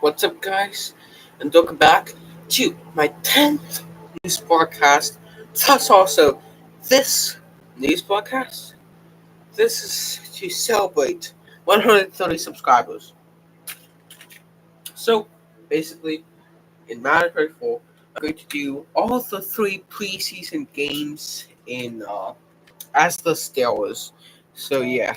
What's up, guys? And welcome back to my 10th news podcast. Plus, also, this news podcast, this is to celebrate 130 subscribers. So, basically, in Madden 34, I'm going to do all the three preseason games in as the Steelers. So, yeah.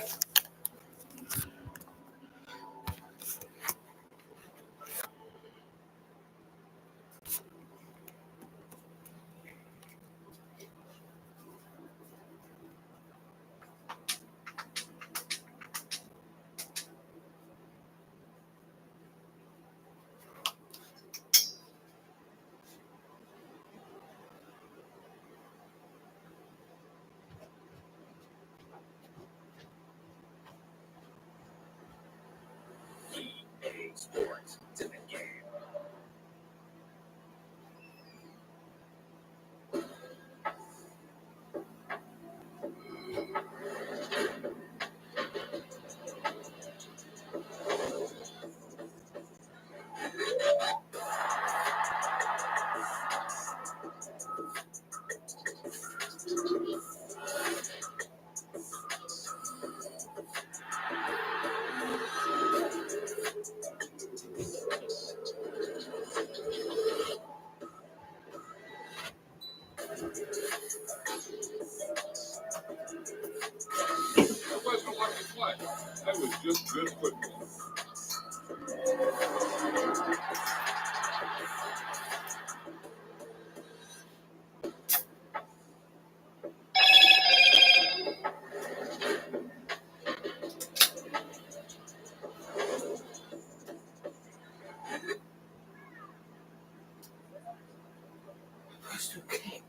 Okay.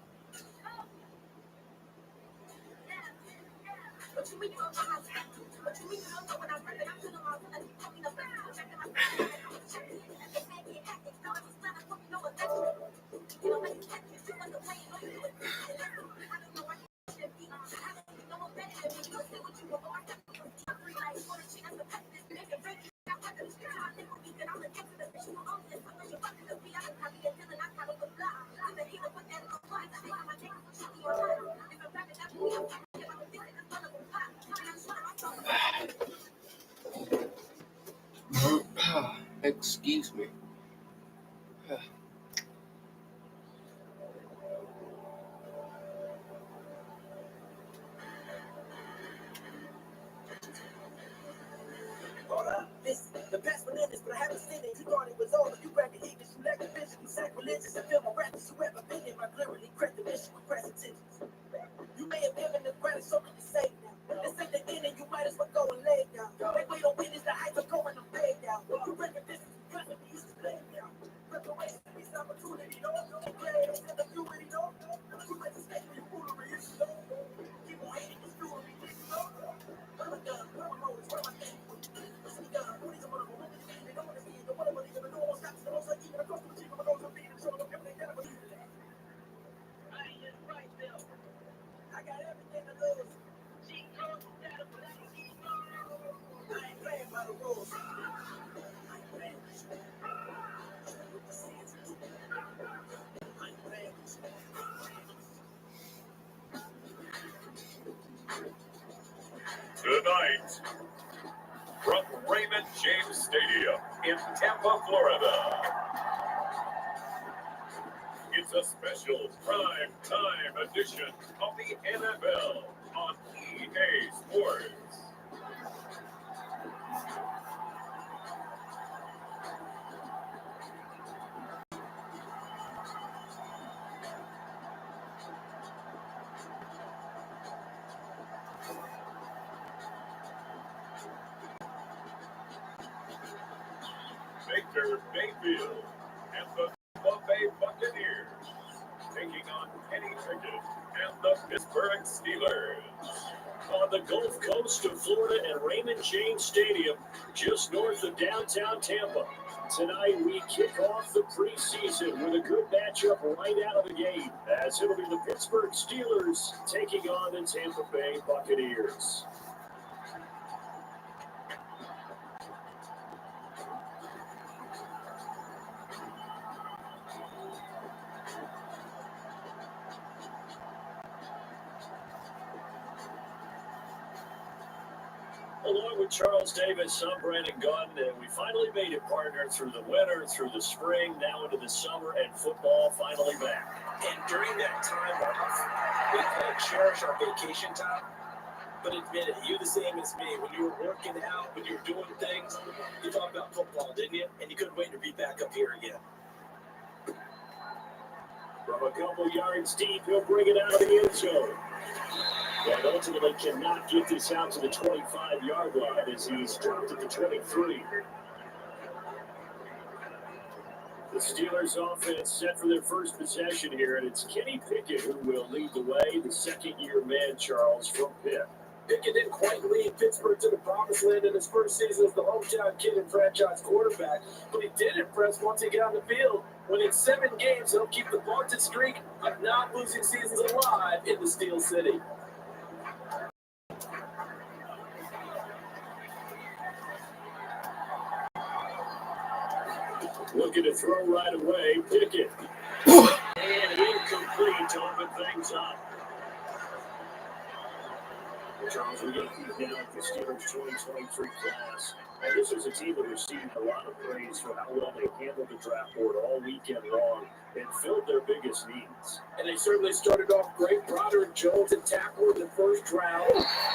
Excuse me. Tonight, from Raymond James Stadium in Tampa, Florida, it's a special prime time edition of the NFL on EA Sports. Baker Mayfield and the Tampa Bay Buccaneers taking on Kenny Pickett and the Pittsburgh Steelers. On the Gulf Coast of Florida at Raymond James Stadium, just north of downtown Tampa. Tonight we kick off the preseason with a good matchup right out of the gate, as it'll be the Pittsburgh Steelers taking on the Tampa Bay Buccaneers. Along with Charles Davis, I'm Brandon Gunn, and we finally made it, partner, through the winter, through the spring, now into the summer, and football finally back. And during that time off, we've got to cherish our vacation time. But admit it, you the same as me. When you were working out, when you were doing things, you thought about football, didn't you? And you couldn't wait to be back up here again. From a couple yards deep, he'll bring it out of the end zone. But ultimately cannot get this out to the 25-yard line as he's dropped at the 23. The Steelers offense set for their first possession here, and it's Kenny Pickett who will lead the way, the second-year man, Charles, from Pitt. Pickett didn't quite lead Pittsburgh to the promised land in his first season as the hometown kid and franchise quarterback, but he did impress once he got on the field. When in 7 games, he'll keep the vaunted streak of not losing seasons alive in the Steel City. Looking to throw right away, Pickett. And incomplete to open things up. Charles, we get down the Steelers 2023 class. And this was a team that received a lot of praise for how well they handled the draft board all weekend long and filled their biggest needs. And they certainly started off great. Broderick Jones and tackle in the first round.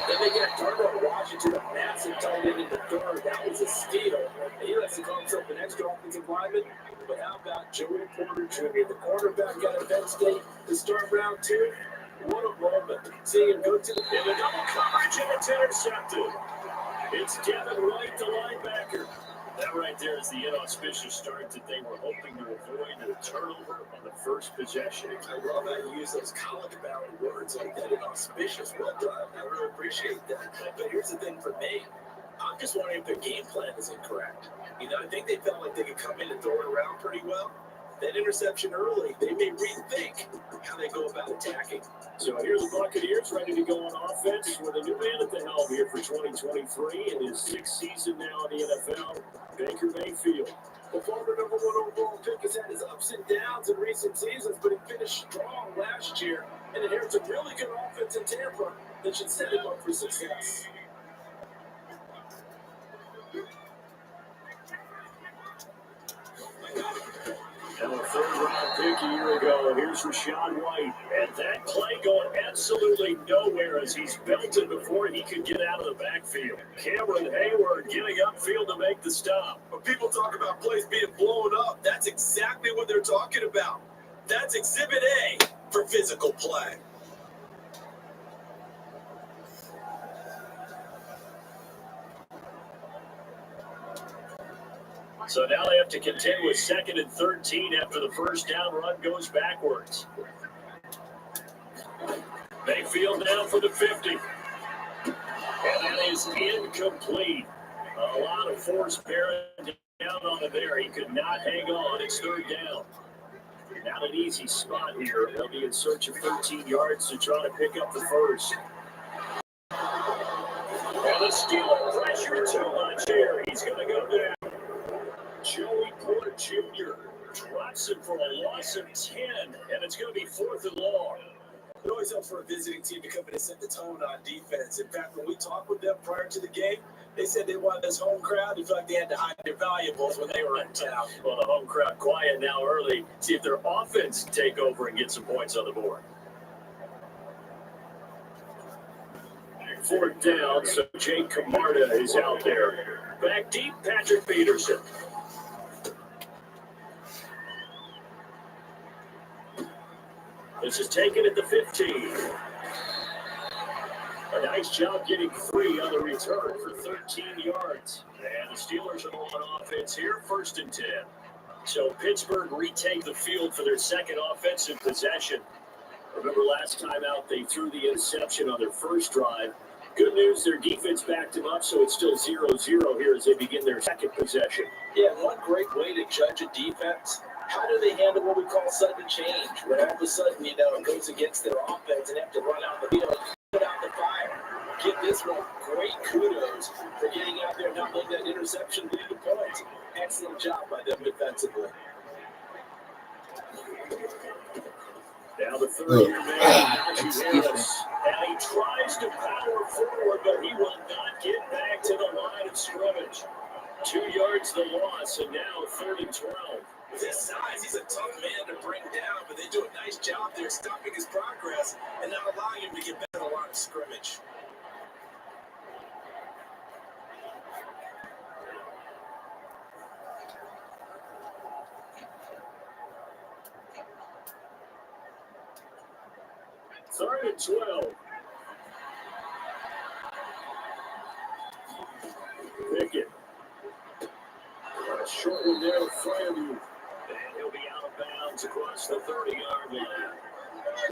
Then they got Darnell Washington, a massive tight end in the third. That was a steal. And he likes to call himself an extra offensive lineman. But how about Joey Porter Jr., the quarterback out of Penn State, to start round 2? What a moment. Seeing him go to the in the double coverage, and it's intercepted. It's Devin White, the linebacker. That right there is the inauspicious start that they were hoping to avoid, a turnover on the first possession. I love how you use those college-bound words like that, inauspicious. Well done. I really appreciate that. But here's the thing for me. I'm just wondering if their game plan is incorrect. You know, I think they felt like they could come in and throw it around pretty well. That interception early, they may rethink how they go about attacking. So here the Buccaneers ready to go on offense with a new man at the helm here for 2023 in his 6th season now in the NFL, Baker Mayfield. The former number 1 overall pick has had his ups and downs in recent seasons, but he finished strong last year and inherits a really good offense in Tampa that should set him up for success. And a third-round pick a year ago. Here's Rachaad White. And that play going absolutely nowhere as he's belted before he could get out of the backfield. Cameron Hayward getting upfield to make the stop. When people talk about plays being blown up, that's exactly what they're talking about. That's Exhibit A for physical play. So now they have to contend with 2nd and 13 after the first down run goes backwards. Mayfield down for the 50. And that is incomplete. A lot of force bearing down on it there. He could not hang on. It's 3rd down. Not an easy spot here. They'll be in search of 13 yards to try to pick up the first. And the Steelers pressure too much here. He's going to go down. Joey Porter Jr. drops him for a loss of 10, and it's going to be 4th and long. It always helps for a visiting team to come in and set the tone on defense. In fact, when we talked with them prior to the game, they said they wanted this home crowd to feel like they had to hide their valuables when they were in town. Well, the home crowd quiet now early. See if their offense can take over and get some points on the board. 4th down, so Jake Camarda is out there. Back deep, Patrick Peterson. This is taken at the 15. A nice job getting free on the return for 13 yards. And the Steelers are on offense here, 1st and 10. So Pittsburgh retake the field for their second offensive possession. Remember last time out, they threw the interception on their first drive. Good news, their defense backed them up, so it's still 0-0 here as they begin their second possession. Yeah, one great way to judge a defense. How do they handle what we call sudden change? When all of a sudden, it goes against their offense and have to run out the field, put out the fire. Give this one great kudos for getting out there and not letting that interception lead to points. Excellent job by them defensively. Now the third-year man, Najee Harris. And he tries to power forward, but he will not get back 12. With his size, he's a tough man to bring down, but they do a nice job there stopping his progress and not allowing him to get back to the line of scrimmage. Third and 12. Pickett. Got a short one there in front of you. And he'll be out of bounds across the 30-yard line.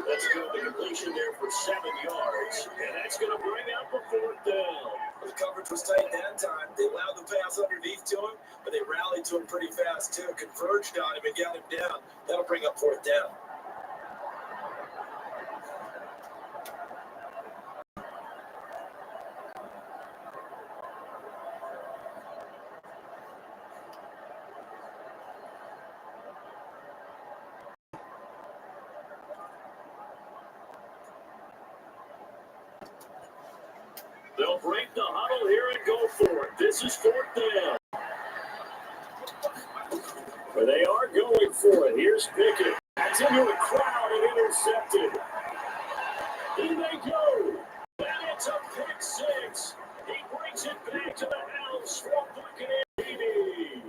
That's going to be completion there for 7 yards. And that's going to bring up a fourth down. The coverage was tight that time. They allowed the pass underneath to him, but they rallied to him pretty fast too. Converged on him and got him down. That'll bring up fourth down. They'll break the huddle here and go for it. This is fourth down. But they are going for it. Here's Pickett. That's into a crowd and intercepted. In they go. And it's a pick six. He brings it back to the house for Buccaneers.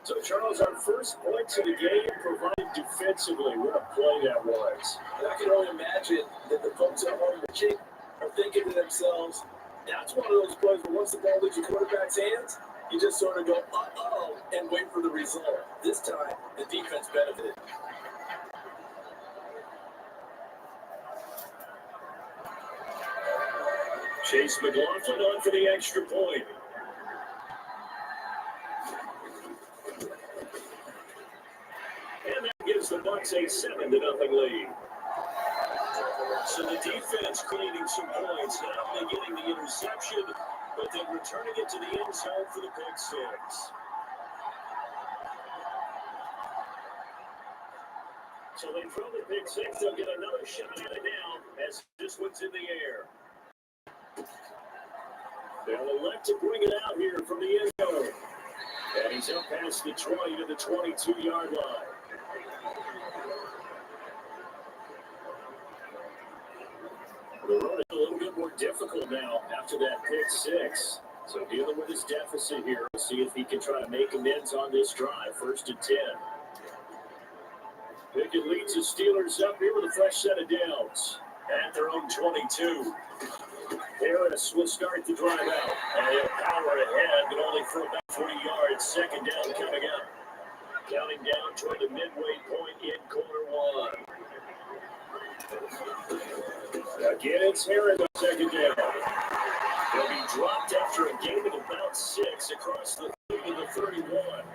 So, Charles, our first points of the game provided defensively. What a play that was. And I can only imagine that the folks at home watching are thinking to themselves, that's one of those plays where once the ball leaves your quarterback's hands, you just sort of go, uh-oh, and wait for the result. This time, the defense benefited. Chase McLaughlin on for the extra point. And that gives the Bucs a 7-0 lead. So the defense creating some points, not only getting the interception, but then returning it to the end zone for the pick six. So they throw the pick six, they'll get another shot at it now as this one's in the air. They'll elect to bring it out here from the end zone. And he's up past the 20 to the 22-yard line. The road is a little bit more difficult now after that pick six. So dealing with his deficit here. We'll see if he can try to make amends on this drive. 1st and 10. Pickett leads the Steelers up here with a fresh set of downs at their own 22. Harris will start the drive out. And he'll power ahead, but only for about 3 yards. 2nd down coming up. Counting down toward the midway point in quarter one. Again, it's Harris on 2nd down. He'll be dropped after a gain of about 6 across the 30 to the 31.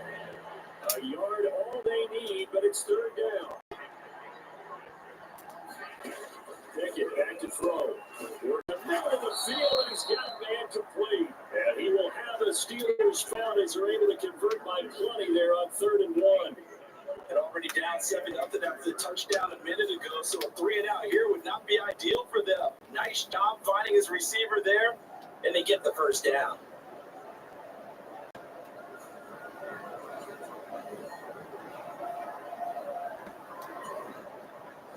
A yard all they need, but it's 3rd down. Pickett back to throw. We're in the middle of the field, and he's got man complete. And he will have the Steelers found as they're able to convert by plenty there on 3rd and 1. And already down 7-0 after the touchdown a minute ago, so a 3-and-out here would not be ideal for them. Nice job finding his receiver there, and they get the 1st down.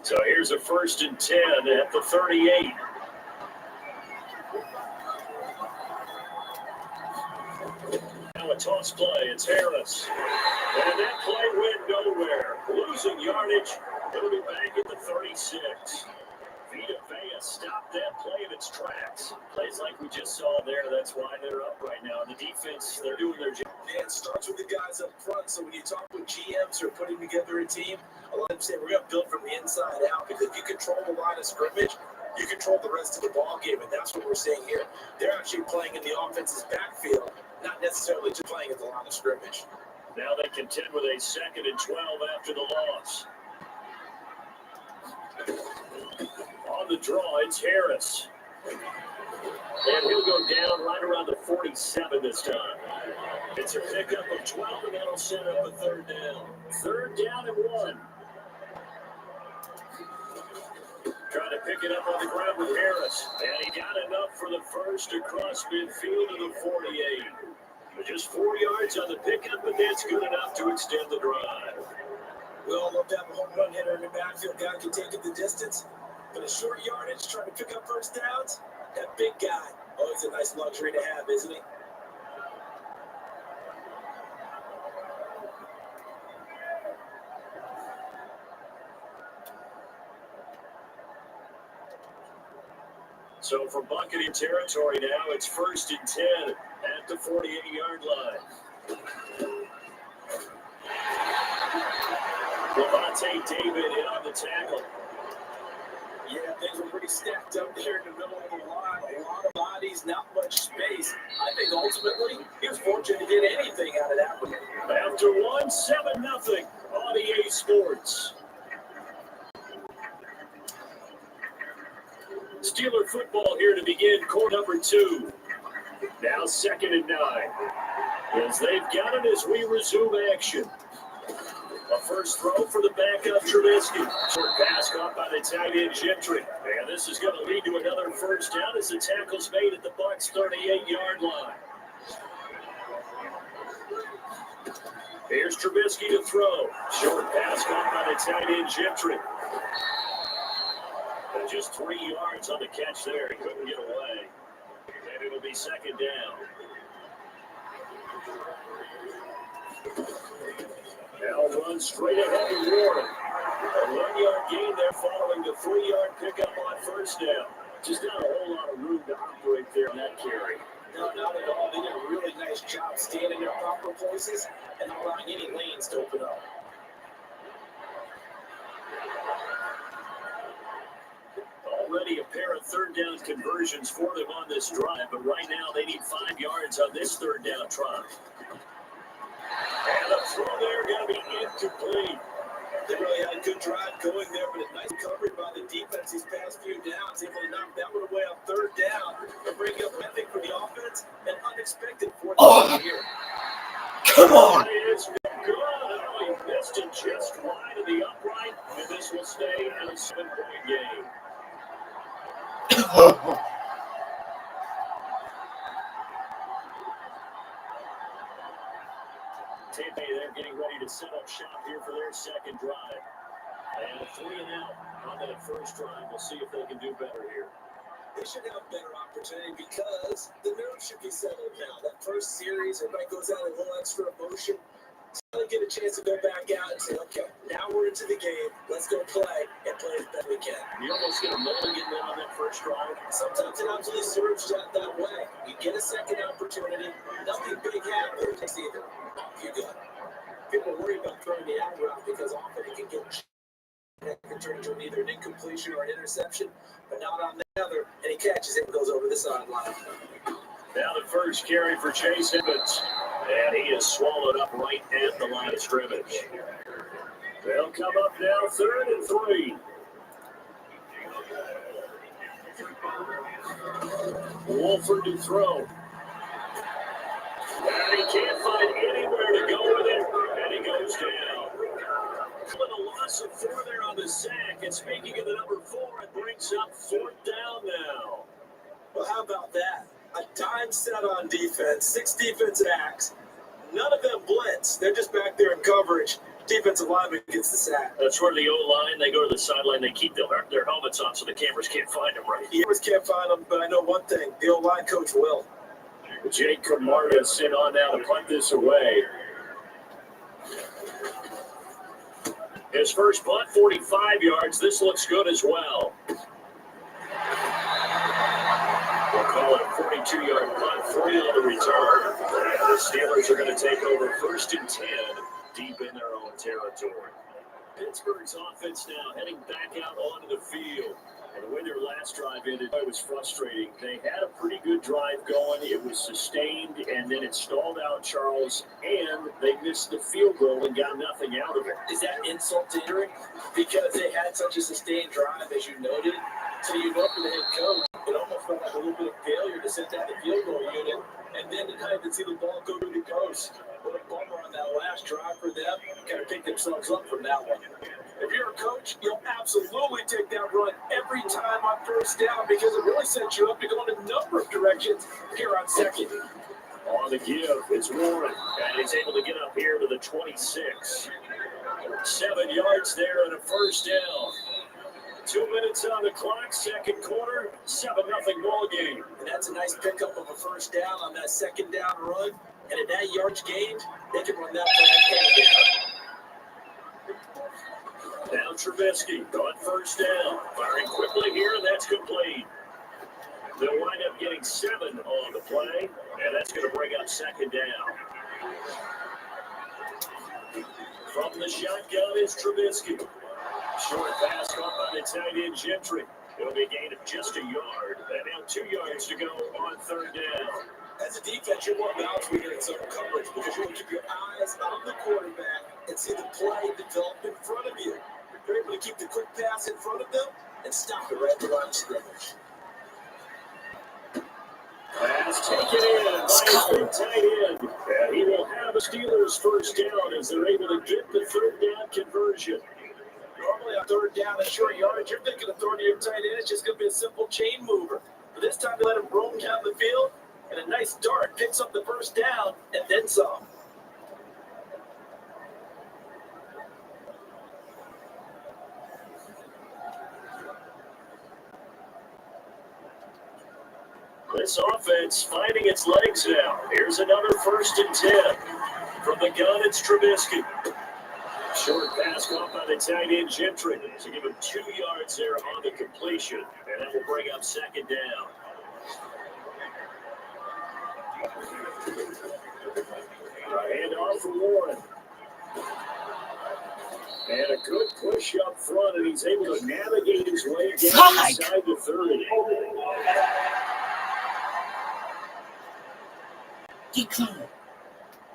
So here's a 1st and 10 at the 38. Now a toss play. It's Harris. And that play went nowhere. Losing yardage. It'll be back at the 36. Vita Vea stopped that play in its tracks. Plays like we just saw there. That's why they're up right now. The defense, they're doing their job. And it starts with the guys up front. So when you talk with GMs who are putting together a team, a lot of them say we're going to build from the inside out, because if you control the line of scrimmage, you control the rest of the ball game, and that's what we're seeing here. They're actually playing in the offense's backfield, not necessarily just playing at the line of scrimmage. Now they contend with a 2nd and 12 after the loss. On the draw, it's Harris. And he'll go down right around the 47 this time. It's a pickup of 12, and that'll set up a 3rd down. 3rd down and 1. Trying to pick it up on the ground with Harris. And he got enough for the first across midfield to the 48. Just 4 yards on the pickup, but that's good enough to extend the drive. We all love to have a home run hitter in the backfield. Guy can take it the distance. But a short yardage, trying to pick up first downs, that big guy. Oh, it's a nice luxury to have, isn't he? So from Buccaneer territory now, it's 1st and 10 at the 48-yard line. Levante David in on the tackle. Yeah, things were pretty stacked up there in the middle of the line. A lot of bodies, not much space. I think ultimately he was fortunate to get anything out of that one. After 7-0 on EA Sports. Steeler football here to begin quarter number 2. Now 2nd and 9. As they've got it as we resume action. A first throw for the backup Trubisky. Short pass caught by the tight end Gentry. And this is going to lead to another first down as the tackle's made at the Bucs' 38-yard line. Here's Trubisky to throw. Short pass caught by the tight end Gentry. And just 3 yards on the catch there. He couldn't get away. And it'll be 2nd down. Now run straight ahead to Warren. A 1-yard gain there following the 3-yard pickup on first down. Just not a whole lot of room to operate there on that carry. No, not at all. They did a really nice job staying in their proper places and not allowing any lanes to open up. Already a pair of 3rd down conversions for them on this drive, but right now they need 5 yards on this 3rd down try. And the throw there going to be incomplete. They really had a good drive going there, but a nice recovery by the defense these past few downs, able to knock that one away on 3rd down and bring up, I think, for the offense, an unexpected 4th down here. Come on! It is good. Oh, he missed it just wide of the upright, and this will stay in a 7-point game. Tampa, they're getting ready to set up shop here for their 2nd drive. And 3 and out on that first drive. We'll see if they can do better here. They should have better opportunity because the nerves should be settled now. That first series, everybody goes out a little extra emotion. So they get a chance to go back out and say, okay, now we're into the game. Let's go play and play as best we can. You almost get a mulligan then on that first drive. Sometimes it absolutely serves that way. You get a second opportunity. Nothing big happens either. Off you go. People worry about throwing the out route because often it can get can turn into either an incompletion or an interception, but not on the other, and he catches it and goes over the sideline. Now the first carry for Chase Edmonds, and he is swallowed up right at the line of scrimmage. They'll come up now 3rd and 3. Wolford to throw. And he can't find anywhere to go with it, and he goes down. With a loss of 4 there on the sack, and speaking of the number 4, it brings up 4th down now. Well, how about that? A dime set on defense, 6 defensive backs. None of them blitz. They're just back there in coverage. Defensive lineman gets the sack. That's where the O-line, they go to the sideline, they keep their helmets on so the cameras can't find them, right? The cameras can't find them, but I know one thing. The O-line coach will. Jake Camarda sent on now to punt this away. His first punt, 45 yards. This looks good as well. We'll call it a 42-yard punt, 3 on the return. And the Steelers are going to take over 1st and 10 deep in their own territory. Pittsburgh's offense now heading back out onto the field. And the way their last drive ended, it was frustrating. They had a pretty good drive going. It was sustained, and then it stalled out, Charles, and they missed the field goal and got nothing out of it. Is that insult to injury? Because they had such a sustained drive, as you noted. So you go up to the head coach, it almost felt like a little bit of failure to set down the field goal unit, and then to not even see the ball go to the post. What a bummer on that last drive for them. Kind of pick themselves up from that one. If you're a coach, you'll absolutely take that run every time on 1st down because it really sets you up to go in a number of directions here on 2nd. On the give, it's Warren, and he's able to get up here to the 26. 7 yards there and a first down. 2 minutes on the clock, second quarter, 7-0 ball game. And that's a nice pickup of a first down on that second down run. And at that yards gained, they can run that play again. Now Trubisky on first down. Firing quickly here, and that's complete. They'll wind up getting 7 on the play, and that's going to bring up second down. From the shotgun is Trubisky. Short pass caught by the tight end Gentry. It'll be a gain of just a yard. And now 2 yards to go on third down. As a defense, you're more balanced when you're in zone coverage because you want to keep your eyes on the quarterback and see the play develop in front of you. You're able to keep the quick pass in front of them and stop it right at the line of scrimmage. Pass taken in by his big tight end. And he will have a Steelers first down as they're able to get the third down conversion. Normally on third down and short yards, you're thinking of throwing to your tight end. It's just going to be a simple chain mover. But this time you let him roam down the field, and a nice dart picks up the first down and then some. This offense finding its legs now. Here's another 1st and 10. From the gun, it's Trubisky. Short pass caught by the tight end Gentry. So give him 2 yards there on the completion. And that will bring up second down. Hand off for Warren. And a good push up front, and he's able to navigate his way down inside the 30.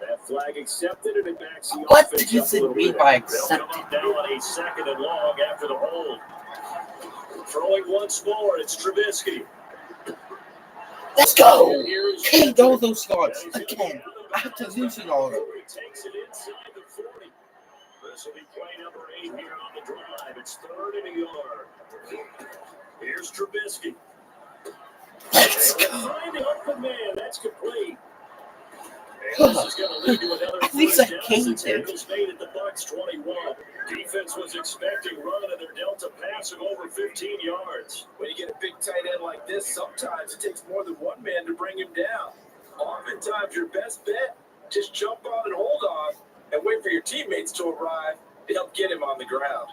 That flag accepted, and it backs the What offense does up a it little mean bit. by They'll come accepted? up now on a 2nd and long after the hold. Throwing once more, it's Trubisky. Let's go! And here is Gained all those yards He's gonna again be out of the after bounds. losing all of them. He takes it inside the 40. This will be play number 8 here on the drive. It's 3rd and a yard. Here's Trubisky. Let's They go! find the open man. That's complete. And this is going to lead to another At least first I down as came the to. tackle's made at the Bucs 21. Defense was expecting run, and their delta pass of over 15 yards. When you get a big tight end like this, sometimes it takes more than one man to bring him down. Oftentimes, your best bet, just jump on and hold on and wait for your teammates to arrive to help get him on the ground.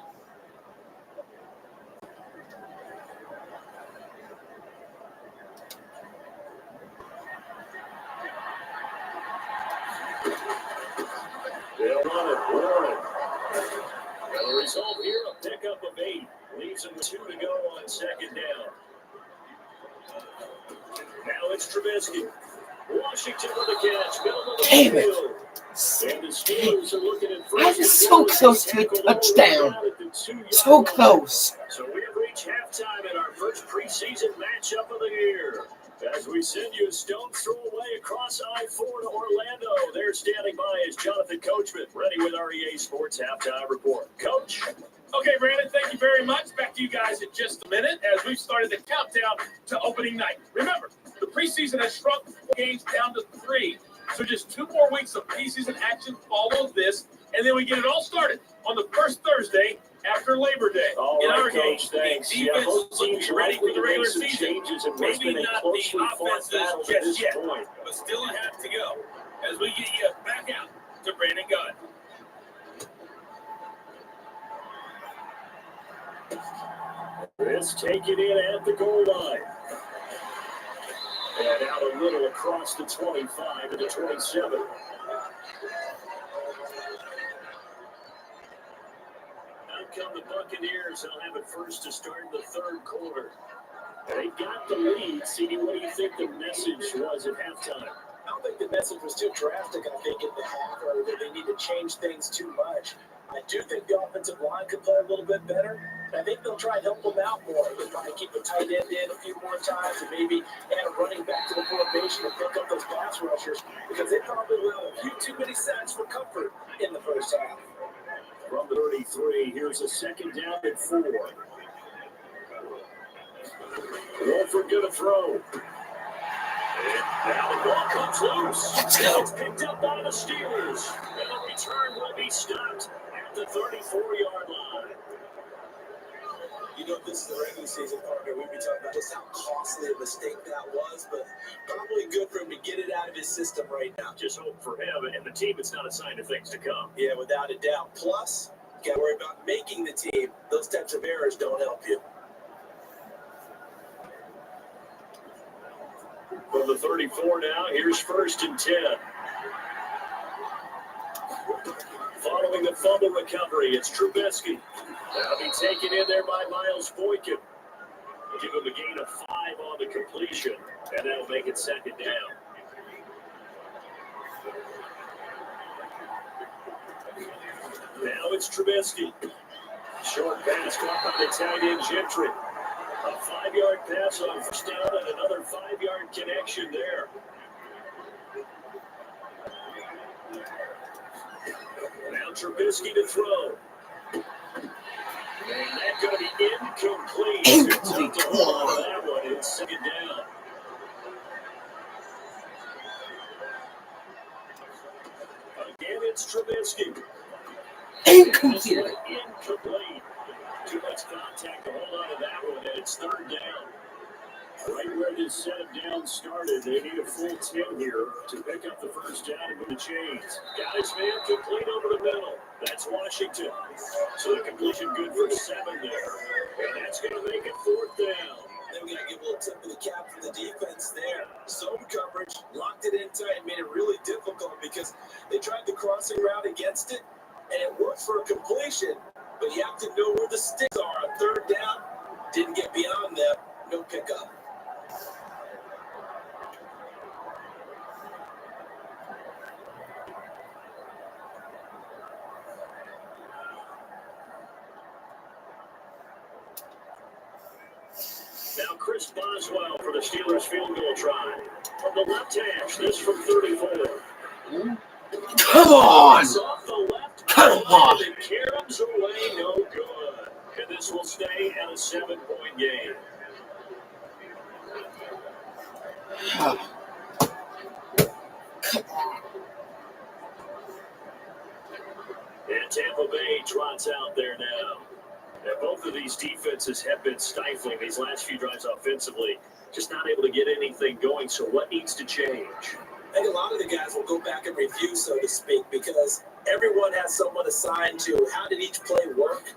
They'll run it. Warren. And the result here, a pickup of 8. Leaves them with 2 to go on second down. Now it's Trubisky. Washington with the catch. Middle of the Damn it. field. And the Steelers are looking at I first was and so goal. close to a Tackled touchdown. down at the 2-yard So line. close. So we have reached halftime in our first preseason matchup of the year. As we send you a stone's throw away across I-4 to Orlando. There standing by is Jonathan Coachman, ready with our EA Sports Halftime Report. Coach? Okay, Brandon, thank you very much. Back to you guys in just a minute as we've started the countdown to opening night. Remember, the preseason has shrunk games down to 3. So just 2 more weeks of preseason action follows this, and then we get it all started on the first Thursday after Labor Day. All in right, our game, Coach, thanks. the Yeah, defense both looks teams to be ready for the likely to regular make some season. changes and what's Maybe been a not the closely fought offenses battle to just this yet, point. but still a half to go as we get you back out to Brandon Gunn. This taken in at the goal line. And out a little across the 25 to the 27. Out come the Buccaneers. They'll have it first to start the third quarter. They got the lead. CD, what do you think the message was at halftime? I don't think the message was too drastic, I think, in the half, or that they need to change things too much. I do think the offensive line could play a little bit better. I think they'll try and help them out more. They'll try to keep a tight end in a few more times and maybe add a running back to the formation and pick up those pass rushers because they probably will have a few too many sacks for comfort in the first half. From the 33, here's a second down at 4. Wolford going to throw. And now the ball comes loose. Let's go. It's picked up by the Steelers. And the return will be stopped at the 34-yard line. You know, this is the regular season partner. We've been talking about just how costly a mistake that was, but probably good for him to get it out of his system right now. Just hope for him and the team it's not a sign of things to come. Yeah, without a doubt. Plus, you got to worry about making the team. Those types of errors don't help you. From the 34 now, here's 1st and 10. Following the fumble recovery, it's Trubisky. That'll be taken in there by Miles Boykin. We'll give him a gain of 5 on the completion, and that'll make it 2nd down. Now it's Trubisky. Short pass caught by the tight end Gentry. A 5-yard pass on 1st down and another 5-yard connection there. Now Trubisky to throw. And that's going to be incomplete. Incomplete. Took the ball on that one. It's 2nd down. Again, it's Trubisky. Incomplete. Incomplete. Too much contact to hold on to that one, and it's 3rd down. Right where this set of downs started, they need a full 10 here to pick up the 1st down and move the chains. Guys, man, complete over the middle. That's Washington. So the completion good for 7 there. And that's going to make it 4th down. Then we got to give a little tip of the cap for the defense there. Zone coverage, locked it in tight, made it really difficult because they tried the crossing route against it, and it worked for a completion. But you have to know where the sticks are. On 3rd down, didn't get beyond them, no pickup. Now Chris Boswell for the Steelers field goal try. From the left hash, this from 34. Come on. It's off the left. Come on. And Karam's away, no good. And this will stay at a 7-point game. And Tampa Bay trots out there now. And both of these defenses have been stifling these last few drives offensively. Just not able to get anything going. So what needs to change? I think a lot of the guys will go back and review, so to speak, because everyone has someone assigned to how did each play work.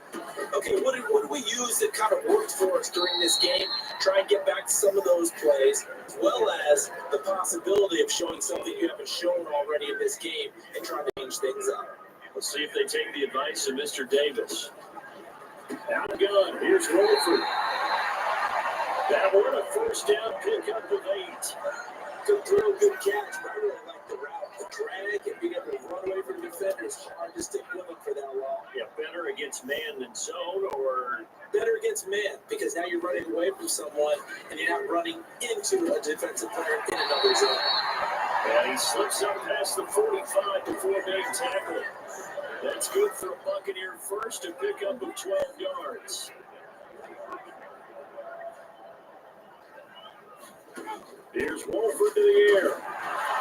Okay, what did we use that kind of worked for us during this game? Try and get back to some of those plays, as well as the possibility of showing something you haven't shown already in this game and trying to change things up. Let's see if they take the advice of Mr. Davis. Outgun. Here's Wolford. That one, a 1st down pickup of 8. Good throw, good catch. I really like the route. The drag and being able to run away from defenders. Hard to stick with them for that long. Yeah, better against man than zone, or better against man, because now you're running away from someone and you're not running into a defensive player in another zone. And he slips up past the 45 before being tackled. That's good for a Buccaneer first to pick up of 12 yards. Here's Wolford to the air.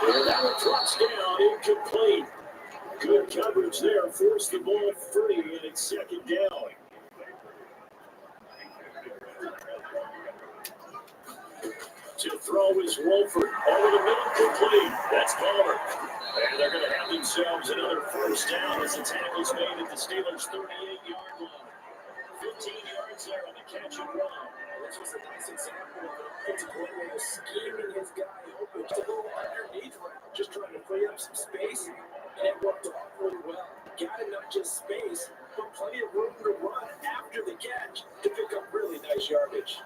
And that one drops down, incomplete. Good coverage there, forced the ball free, and it's 2nd down. To throw is Wolford. Over the middle, complete. That's Palmer. And they're going to have themselves another 1st down as the tackle's made at the Steelers' 38-yard line. 15 yards there on the catch and run. This was a nice example of a player scheming his guy open to go underneath route, just trying to free up some space, and it worked out really well. Got enough just space, but plenty of room to run after the catch to pick up really nice yardage.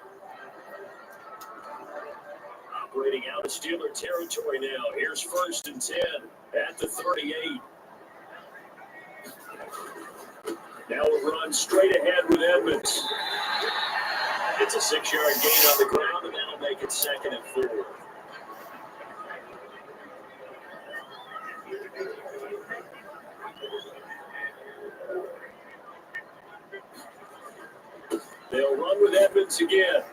Operating out of Steeler territory now. Here's 1st and 10 at the 38. Now a run straight ahead with Edmonds. It's a 6-yard gain on the ground, and that'll make it 2nd and 4. They'll run with Edmonds again.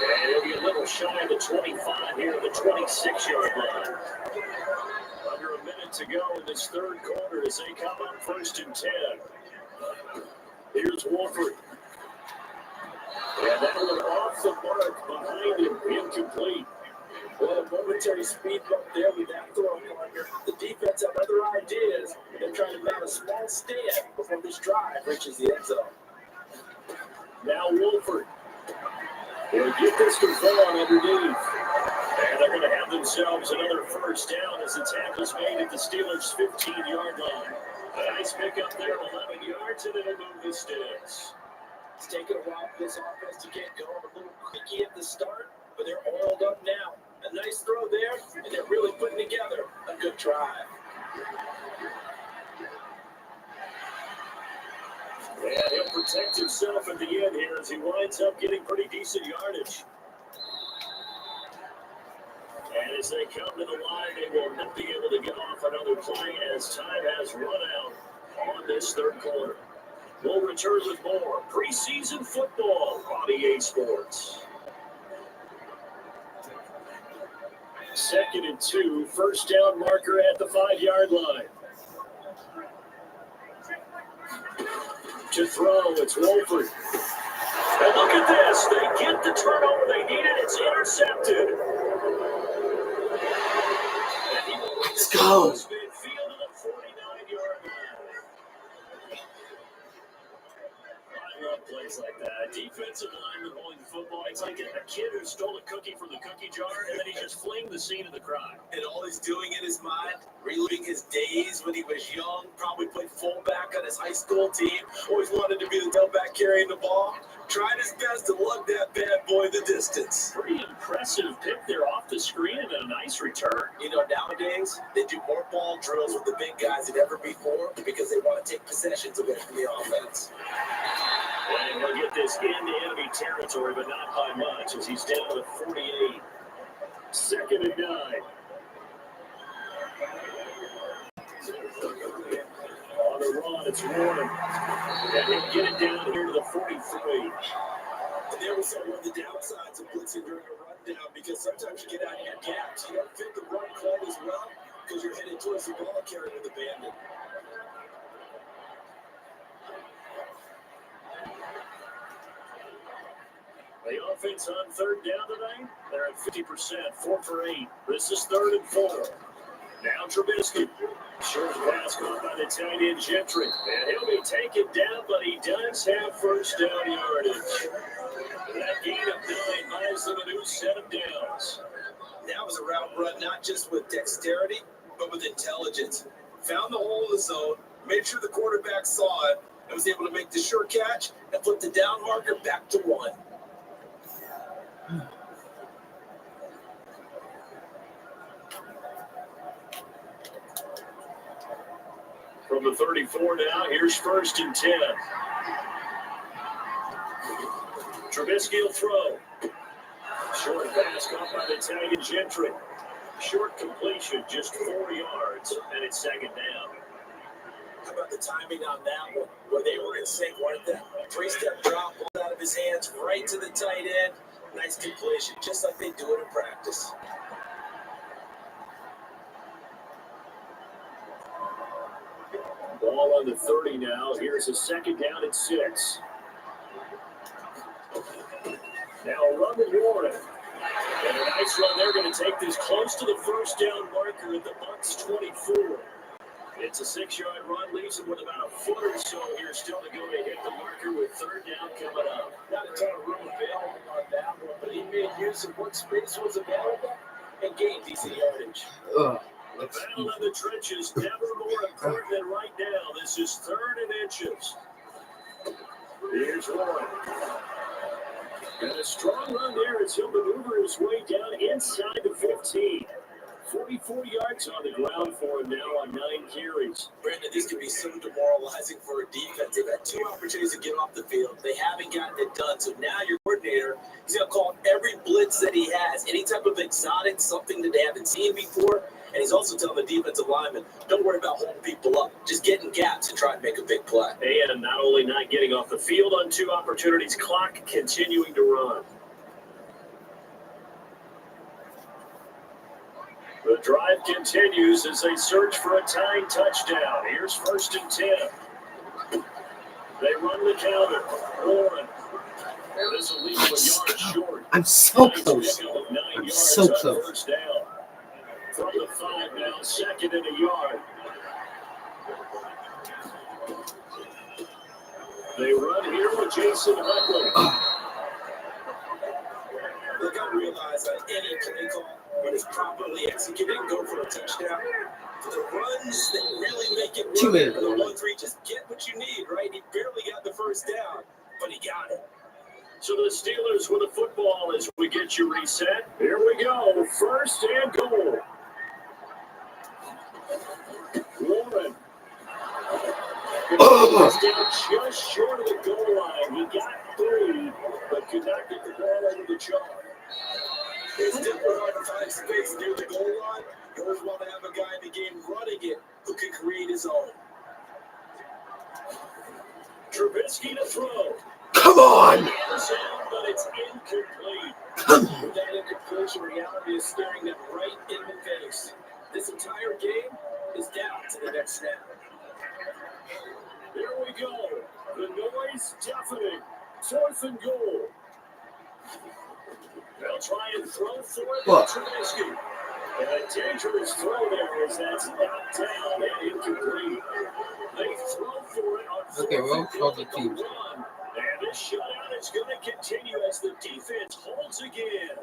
And it'll be a little shy of the 25 here, the 20. 26-yard line. Under a minute to go in this third quarter as they come up 1st and 10. Here's Wolford. And that one off the mark behind him, incomplete. Well, a momentary speed bump there with that throw, partner. The defense have other ideas. They're trying to mount a small stand before this drive reaches the end zone. Now Wolford. They'll get this to Vaughn underneath. And they're going to have themselves another first down as the tackle's made at the Steelers' 15-yard line. A nice pickup there, 11 yards, and it'll move the sticks. It's taken a while for this offense to get going. A little quickie at the start, but they're oiled up now. A nice throw there, and they're really putting together a good drive. And he'll protect himself at the end here as he winds up getting pretty decent yardage. And as they come to the line, they will not be able to get off another play as time has run out on this third quarter. We'll return with more preseason football on EA Sports. 2nd and 2, first down marker at the 5-yard line. To throw, it's Wolford. And look at this. They get the turnover they needed. It's intercepted. Let's go. Plays like that. Defensive lineman holding the football. It's like a kid who stole a cookie from the cookie jar and then he just flinged the scene of the crime. And all he's doing in his mind, reliving his days when he was young, probably played fullback on his high school team, always wanted to be the tailback carrying the ball, tried his best to lug that bad boy the distance. Pretty impressive pick there off the screen and a nice return. You know, nowadays, they do more ball drills with the big guys than ever before because they want to take possessions away from the offense. And he'll get this into enemy territory, but not by much as he's down to 48. 2nd and 9. On the run, it's Warren. And he'll get it down here to the 43. And there was one of the downsides of blitzing during a rundown because sometimes you get out of your gaps. You don't fit the run call as well because you're headed towards the ball carrier with the bandit. The offense on 3rd down today, they're at 50%, 4 for 8. This is 3rd and 4. Now Trubisky. Short pass caught by the tight end Gentry. And he'll be taken down, but he does have first down yardage. That gain of 9 buys them a new set of downs. That was a route run not just with dexterity, but with intelligence. Found the hole in the zone, made sure the quarterback saw it, and was able to make the sure catch and flip the down marker back to 1. From the 34 now, here's 1st and 10. Trubisky will throw. Short pass caught by the tight end Gentry. Short completion, just 4 yards, and it's 2nd down. How about the timing on that one? Where they were in sync, weren't they? 3-step drop, ball out of his hands, right to the tight end. Nice completion, just like they do it in practice. Ball on the 30 now. Here's a 2nd down at 6. Now run with Warren. And a nice run. They're going to take this close to the first down marker at the Bucs 24. It's a 6-yard run, leaves him with about a foot or so here still to go to hit the marker with 3rd down coming up. Not a ton of room available on that one, but he made use of what space was available and gained decent yardage. The battle in the trenches, never more important than right now. This is 3rd and inches. Here's Warren. And a strong run there as he'll maneuver his way down inside the 15. 44 yards on the ground for him now on 9 carries. Brandon, this can be so demoralizing for a defense. They've had 2 opportunities to get off the field. They haven't gotten it done. So now your coordinator, he's going to call every blitz that he has, any type of exotic, something that they haven't seen before. And he's also telling the defensive lineman, don't worry about holding people up. Just get in gaps and try and make a big play. And not only not getting off the field on 2 opportunities, clock continuing to run. The drive continues as they search for a tying touchdown. Here's 1st and 10. They run the counter. Warren. This will leave a yard short. I'm so close. I'm so close. First down. From the 5 now, 2nd and a yard. They run here with Jason Huntley. Look, I realize that any play call, when it's properly executed, go for a touchdown. The runs that really make it work are the ones where you just get what you need, right? He barely got the first down, but he got it. So the Steelers with the football as we get you reset. Here we go. 1st and goal. Warren. He's down just short of the goal line. He got 3, but could not get the ball over the chalk. It's difficult hard to find space near the goal line. You always want to have a guy in the game running it who can create his own. Trubisky to throw. Come on! But it's incomplete. With that incompletion, reality is staring them right in the face. This entire game is down to the next snap. Here we go. The noise deafening. 4th and goal. They'll try and throw for it. Trubisky. And a dangerous throw there as that's knocked down and incomplete. They throw for it on 4th and goal. And this shutout is going to continue as the defense holds again.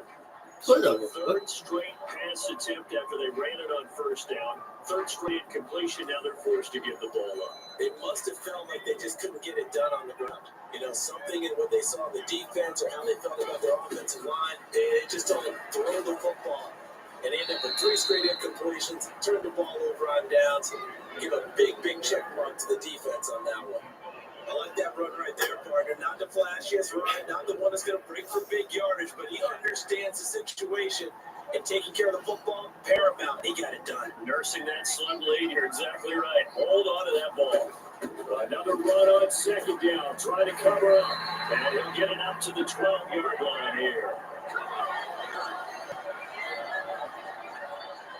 Third straight pass attempt after they ran it on 1st down. 3rd straight completion. Now they're forced to give the ball up. It must have felt like they just couldn't get it done on the ground. You know, something in what they saw in the defense or how they felt about their offensive line. They just don't throw the football. And they end up with 3 straight incompletions, turn the ball over on downs, give a big check mark to the defense on that one. I like that run right there, partner. Not the flashiest run, not the one that's going to break for big yardage, but he understands the situation and taking care of the football, paramount. He got it done. Nursing that slim lead, you're exactly right. Hold on to that ball. Another run on 2nd down. Try to cover up, and he'll get it up to the 12-yard line here.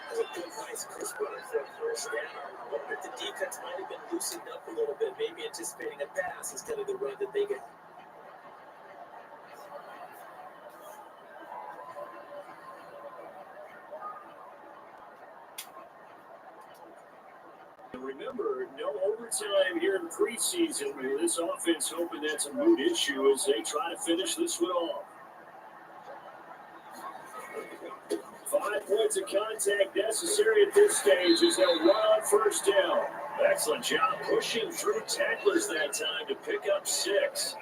That's a good, nice, crisp run for a first down. But the defense might have been loosened up a little bit, maybe anticipating a pass instead of the run that they get. Remember, no overtime here in preseason. This offense hoping that's a moot issue as they try to finish this one off. 5 points of contact necessary at this stage as they'll run on 1st down. Excellent job pushing through tacklers that time to pick up 6.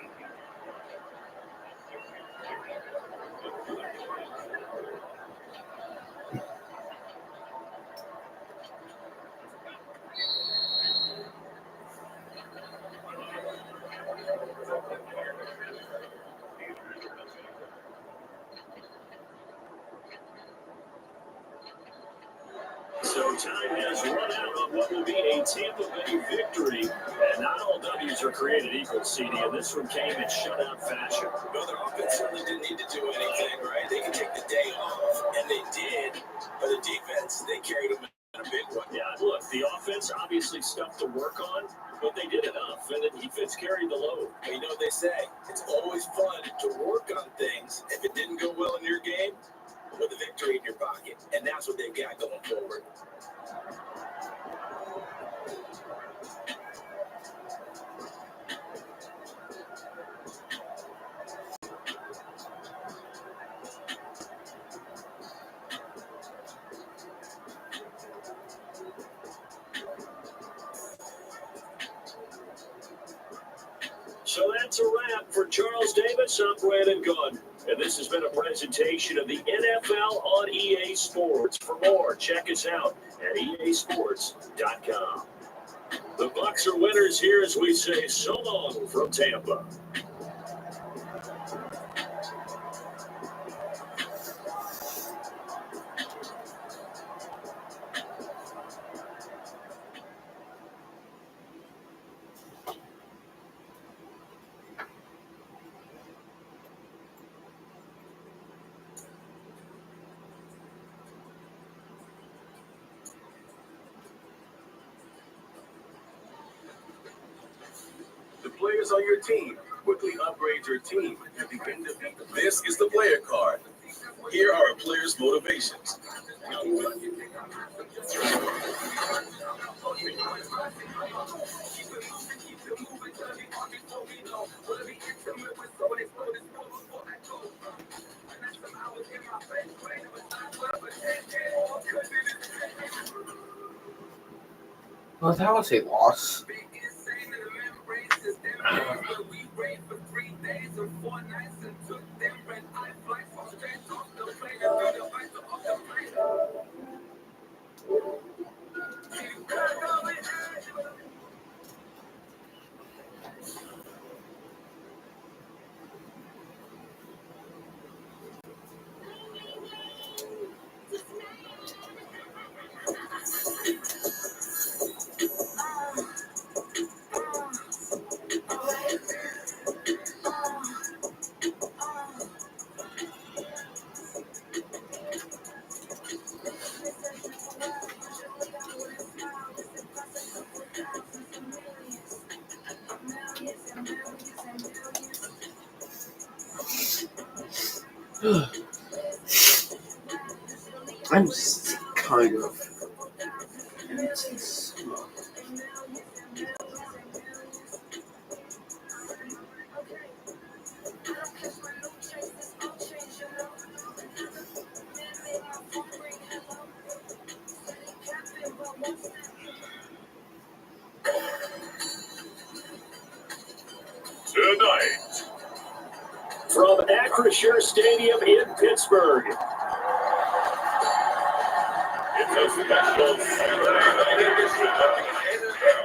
So time has run out on what will be a Tampa Bay victory. And not all W's are created equal, CD, and this one came in shutout fashion. Well, their offense certainly didn't need to do anything, right? They could take the day off, and they did. But the defense, they carried them in a big one. Yeah, look, the offense obviously stuff to work on, but they did enough, and the defense carried the load. Well, you know what they say? It's always fun to work on things. If it didn't go well in your game, with a victory in your pocket. And that's what they've got going forward. So that's a wrap for Charles Davis. I'm Brandon Gunn. And this has been a presentation of the NFL on EA Sports. For more, check us out at easports.com. The Bucs are winners here as we say so long from Tampa. players on your team. Quickly upgrade your team at the end of it. This is the player card. Here are a player's motivations. Well, that was a loss. I'm kind of. Tonight, From Aviator Stadium in Pittsburgh. it's a special Saturday night edition of the NFL.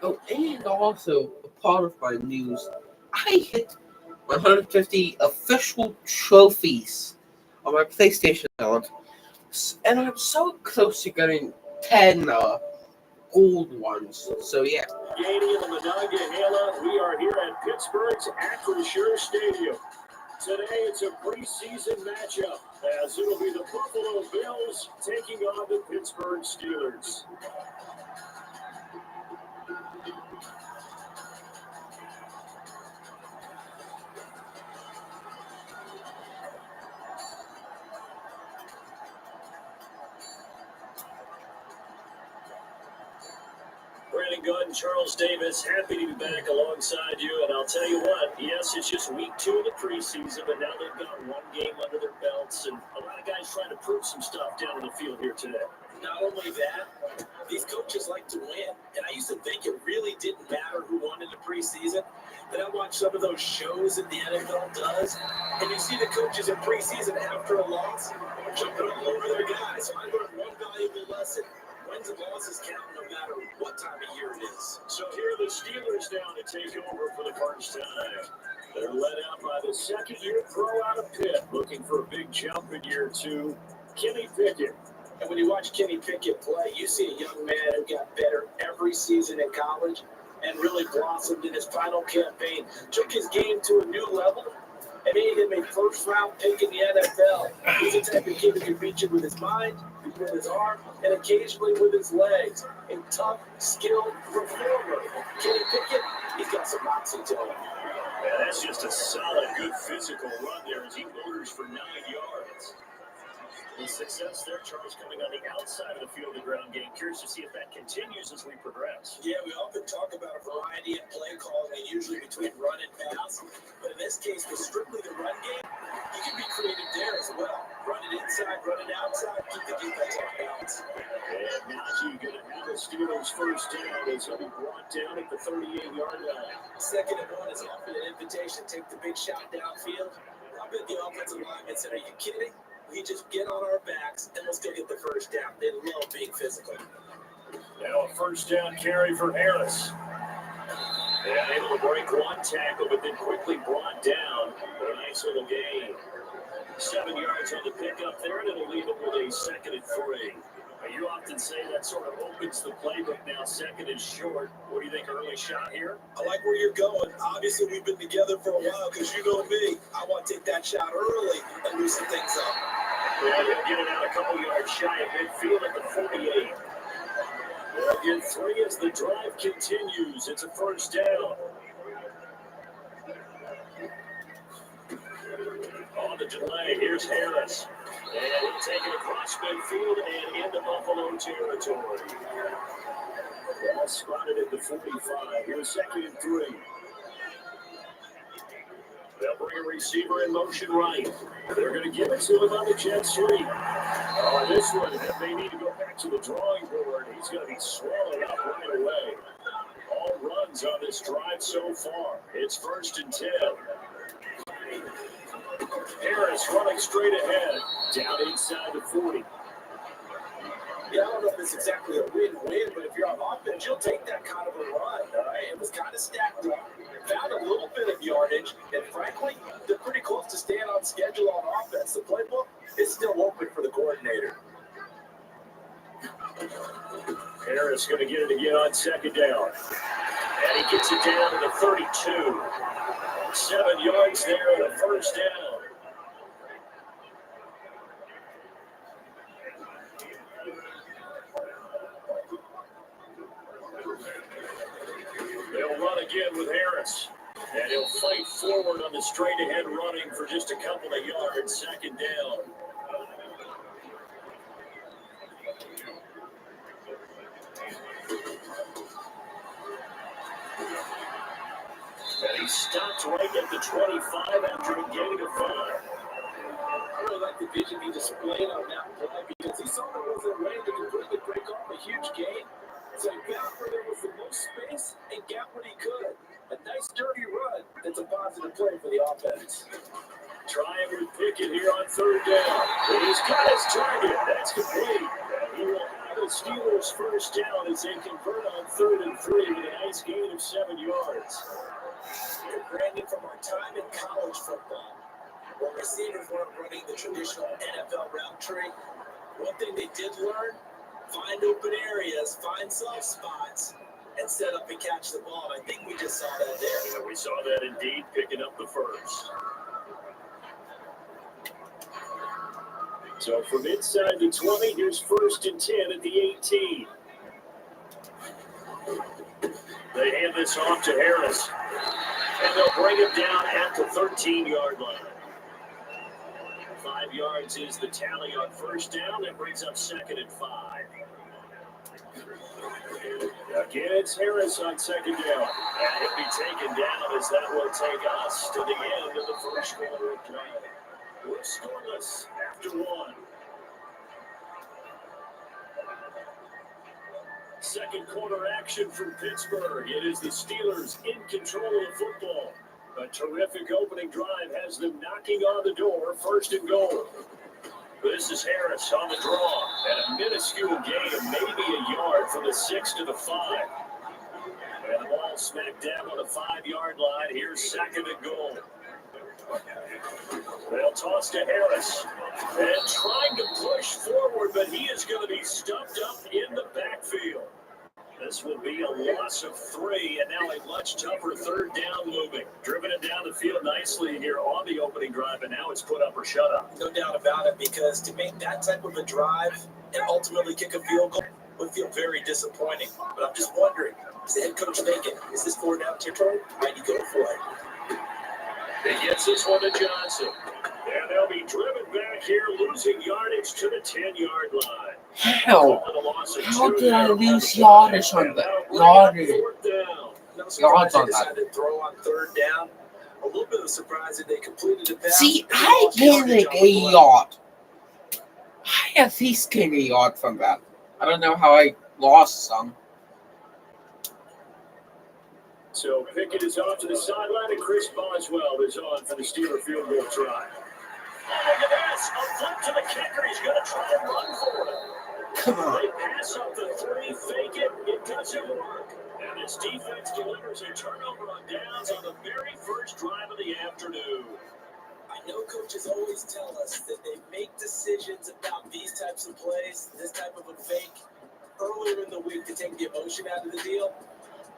Oh, and also, a part of my news, I hit 150 official trophies on my PlayStation account, and I'm so close to getting 10 gold ones. So, yeah. Gaining in the Monongahela, we are here at Pittsburgh's Aviator Stadium. Today it's a preseason matchup, as it'll be the Buffalo Bills taking on the Pittsburgh Steelers. Brandon Gunn, Charles Davis, happy to be back alongside you. And I'll tell you what, yes, it's just week 2 of the preseason, but now they've got one game under their belts, and a lot of guys trying to prove some stuff down in the field here today. Not only that, these coaches like to win. And I used to think it really didn't matter who won in the preseason. Then I watch some of those shows that the NFL does, and you see the coaches in preseason after a loss jumping all over their guys. So I learned one valuable lesson. Wins and losses count no matter what time of year it is. So here are the Steelers now to take over for the first time. They're led out by the second-year pro out of Pitt, looking for a big jump in year 2, Kenny Pickett. And when you watch Kenny Pickett play, you see a young man who got better every season in college and really blossomed in his final campaign, took his game to a new level, and made him a first-round pick in the NFL. He's the type of kid who can beat you with his mind, with his arm, and occasionally with his legs. A tough, skilled performer. Kenny Pickett, he's got some moxie to him. Yeah, that's just a solid, good physical run there as he motors for 9 yards. The success there, Charles, coming on the outside of the field, the ground game. Curious to see if that continues as we progress. Yeah, we often talk about a variety of play calling, usually between run and pass. But in this case, with strictly the run game, you can be creative there as well. Run it inside, run it outside, keep the defense on balance. And Najee going to have the Steelers first down as he'll be brought down at the 38-yard line. 2nd and 1 is often an invitation. Take the big shot downfield. I bet the offensive lineman said, "Are you kidding? We just get on our backs and let's go get the first down." They love being physical. Now a first down carry for Harris. And able to break one tackle, but then quickly brought down for a nice little gain. 7 yards on the pickup there, and it'll leave him with a 2nd and 3. You often say that sort of opens the playbook now, second and short. What do you think, early shot here? I like where you're going. Obviously, we've been together for a while because you know me. I want to take that shot early and loosen things up. Well, he'll get it out a couple yards shy of midfield at the 48. They'll get 3 as the drive continues. It's a first down. On the delay, here's Harris. And he'll take it across midfield and into Buffalo territory. Ball spotted at the 45. Here's 2nd and 3. They'll bring a receiver in motion right. They're going to give it to him on the jet sweep. On this one, they need to go back to the drawing board. He's going to be swallowed up right away. All runs on this drive so far. It's 1st and 10. Harris running straight ahead, down inside the 40. Yeah, I don't know if it's exactly a win-win, but if you're on offense, you'll take that kind of a run. It was kind of stacked up. Found a little bit of yardage, and frankly, they're pretty close to staying on schedule on offense. The playbook is still open for the coordinator. Harris going to get it again on 2nd down. And he gets it down to the 32. 7 yards there and a first down. They'll run again with Harris. And he'll fight forward on the straight-ahead running for just a couple of yards. 2nd down. And he stopped right at the 25 after a gain of 5. I really like the vision he displayed on that play because he saw there was a way to completely break off a huge gain. So he found where there was the most space and got what he could. A nice dirty run. That's a positive play for the offense. Trying with Pickett here on 3rd down. And he's got his target. That's complete. He will have the Steelers' first down as they convert on 3rd and 3 with a nice gain of 7 yards. Brandon, from our time in college football, where receivers weren't running the traditional NFL route tree, one thing they did learn, find open areas, find soft spots, and set up and catch the ball. I think we just saw that there. Yeah, we saw that indeed, picking up the first. So from inside the 20, here's 1st and 10 at the 18. They hand this off to Harris. And they'll bring him down at the 13-yard line. 5 yards is the tally on 1st down. That brings up 2nd and 5. Again, it's Harris on 2nd down. And he'll be taken down as that will take us to the end of the first quarter of play. We're scoreless after 1. Second quarter action from Pittsburgh. It is the Steelers in control of the football. A terrific opening drive has them knocking on the door. 1st and goal. This is Harris on the draw. And a minuscule gain of maybe a yard from the 6 to the 5. And the ball smacked down on the 5-yard line. Here's 2nd and goal. They'll toss to Harris. And trying to push forward, but he is going to be stuffed up in the backfield. This will be a loss of 3, and now a much tougher 3rd down looming. Driven it down the field nicely here on the opening drive, and now it's put up or shut up. No doubt about it, because to make that type of a drive and ultimately kick a field goal would feel very disappointing. But I'm just wondering, is the head coach thinking, is this 4-down territory? Might he go for it? He gets this one to Johnson. And they'll be driven back here, losing yardage to the 10-yard line. How did I lose yardage on that? Yardage. Yards on that. Decided to throw on 3rd down. A little bit of a surprise that they completed the pass. See, I get like a yard. I at least get a yard from that. I don't know how I lost some. So Pickett is off to the sideline, and Chris Boswell is on for the Steeler field goal try. Look at this. A flip to the kicker. He's going to try and run for it. Come on. They pass up the 3, fake it. It doesn't work. And this defense delivers a turnover on downs on the very first drive of the afternoon. I know coaches always tell us that they make decisions about these types of plays, this type of a fake, earlier in the week to take the emotion out of the deal.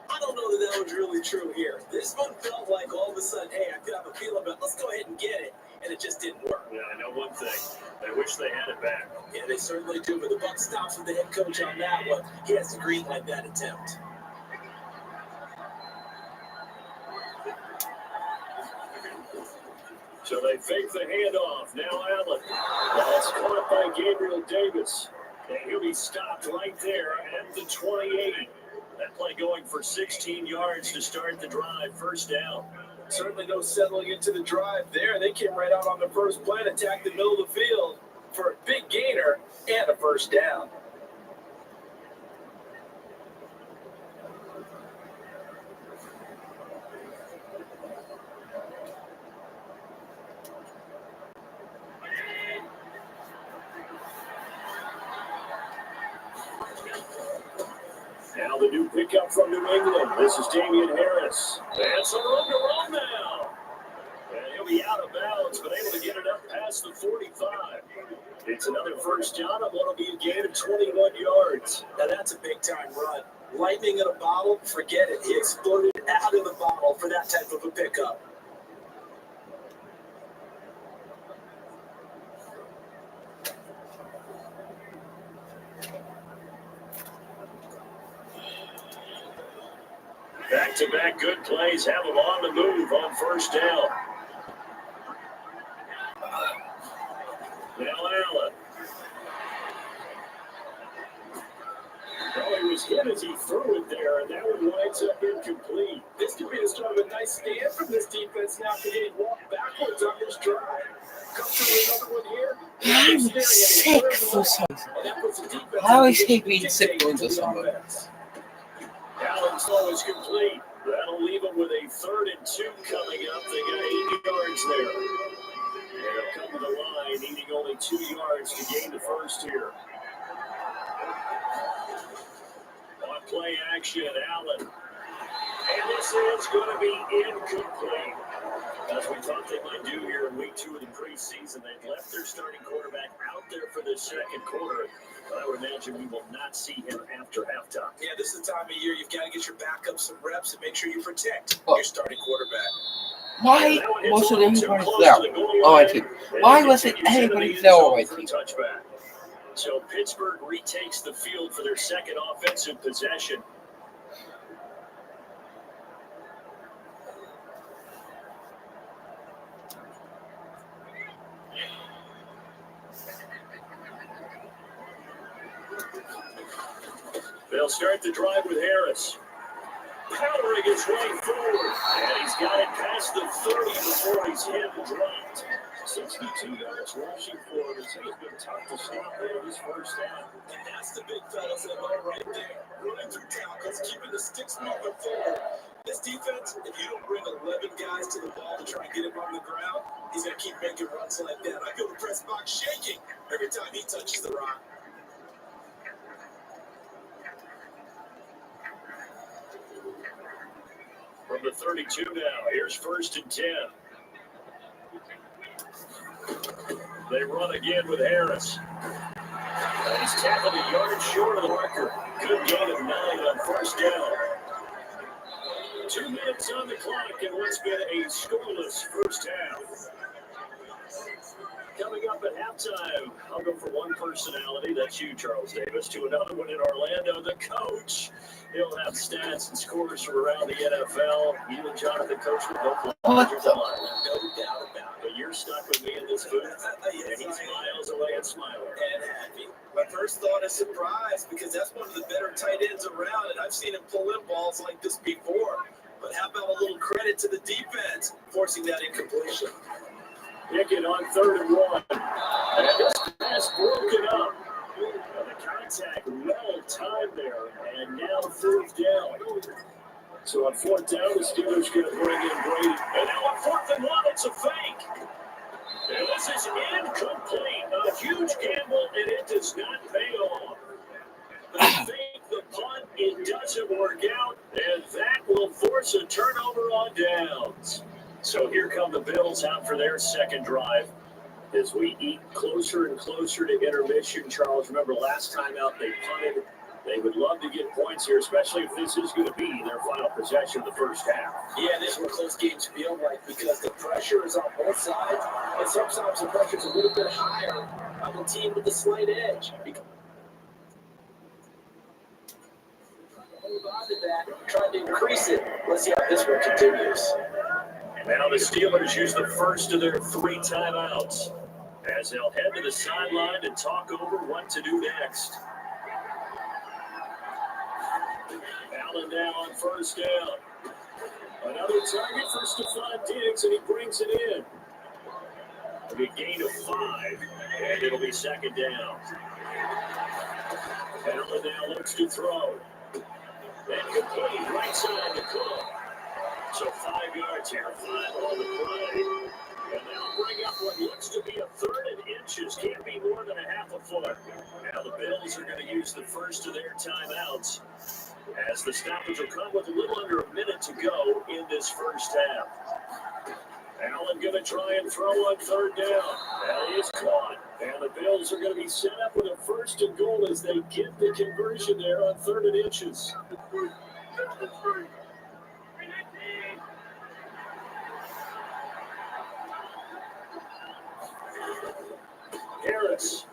I don't know that was really true here. This one felt like all of a sudden, hey, I have a feeling about let's go ahead and get it, and it just didn't work. Yeah, I know one thing. They wish they had it back. Yeah, they certainly do, but the buck stops with the head coach on that one. He has to greenlight that attempt. So they fake the handoff. Now Allen. That's caught by Gabriel Davis. And he'll be stopped right there at the 28. That play going for 16 yards to start the drive. First down. Certainly no settling into the drive there. They came right out on the first play and attacked the middle of the field for a big gainer and a first down. Now the new pickup from New England. This is Damian Harris. That's a run to run now. And he'll be out of bounds, but able to get it up past the 45. It's another first down, and what'll be a gain of 21 yards. Now that's a big-time run. Lightning in a bottle, forget it. He exploded out of the bottle for that type of a pickup. Back-to-back good plays have them on the move on first down. Now Allen. Oh, he was hit as he threw it there, and that one winds up incomplete. This could be the start of a nice stand from this defense now for getting walked backwards on this drive. Come through another one here. I'm sick for something. I always hate being sick going to someone. Allen's throw is complete. That'll leave them with a 3rd and 2 coming up. They got 8 yards there. They'll come to the line, needing only 2 yards to gain the first here. On play action, Allen. And this is going to be incomplete. As we thought they might do here in week 2 of the preseason, they've left their starting quarterback out there for the second quarter. But I would imagine we will not see him after halftime. Yeah, this is the time of year you've got to get your backup some reps and make sure you protect your starting quarterback. Why wasn't anybody there? Oh, I see. Why wasn't anybody there already? So Pittsburgh retakes the field for their second offensive possession. They'll start the drive with Harris. Powering his way forward. And he's got it past the 30 before he's hit and dropped. 62 yards rushing for him. It's been tough to stop there this first down. And that's the big fella's MO right there. Running through tackles, keeping the sticks moving forward. This defense, if you don't bring 11 guys to the ball to try and get him on the ground, he's going to keep making runs like that. I feel the press box shaking every time he touches the rock. From the 32 now, here's 1st and 10. They run again with Harris. He's tackled a yard short of the marker. Good gain of 9 on first down. 2 minutes on the clock and what's been a scoreless first half. Coming up at halftime, I'll go for one personality. That's you, Charles Davis. To another one in Orlando, the coach. He'll have stats and scores from around the NFL. You and Jonathan coach with both lines. No doubt about it. But you're stuck with me in this booth, and he's miles away and smiling. And happy. My first thought is surprise, because that's one of the better tight ends around, and I've seen him pull in balls like this before. But how about a little credit to the defense forcing that incompletion? Pickett on 3rd and 1. And this pass broken up. The contact well timed there, and now 4th down. So on 4th down, the Steelers going to bring in Brady. And now on 4th and 1, it's a fake. And this is incomplete. A huge gamble, and it does not pay off. They fake the punt, it doesn't work out, and that will force a turnover on downs. So here come the Bills out for their second drive. As we eat closer and closer to intermission, Charles, remember last time out they punted. They would love to get points here, especially if this is going to be their final possession of the first half. Yeah, this is what close games feel like because the pressure is on both sides, and sometimes the pressure is a little bit higher on the team with the slight edge. Hold on to that, trying to increase it. Let's see how this one continues. Now the Steelers use the first of their 3 timeouts as they'll head to the sideline and talk over what to do next. Allen now on first down. Another target for Stephon Diggs, and he brings it in. A gain of 5, and it'll be second down. Allen now looks to throw. And complete right side to Cook. So 5 yards here, 5 on the play. And they'll bring up what looks to be a 3rd and inches. Can't be more than a half a foot. Now the Bills are going to use the first of their timeouts as the stoppage will come with a little under a minute to go in this first half. Allen going to try and throw on 3rd down. That is caught. And the Bills are going to be set up with a 1st and goal as they get the conversion there on 3rd and inches. Harris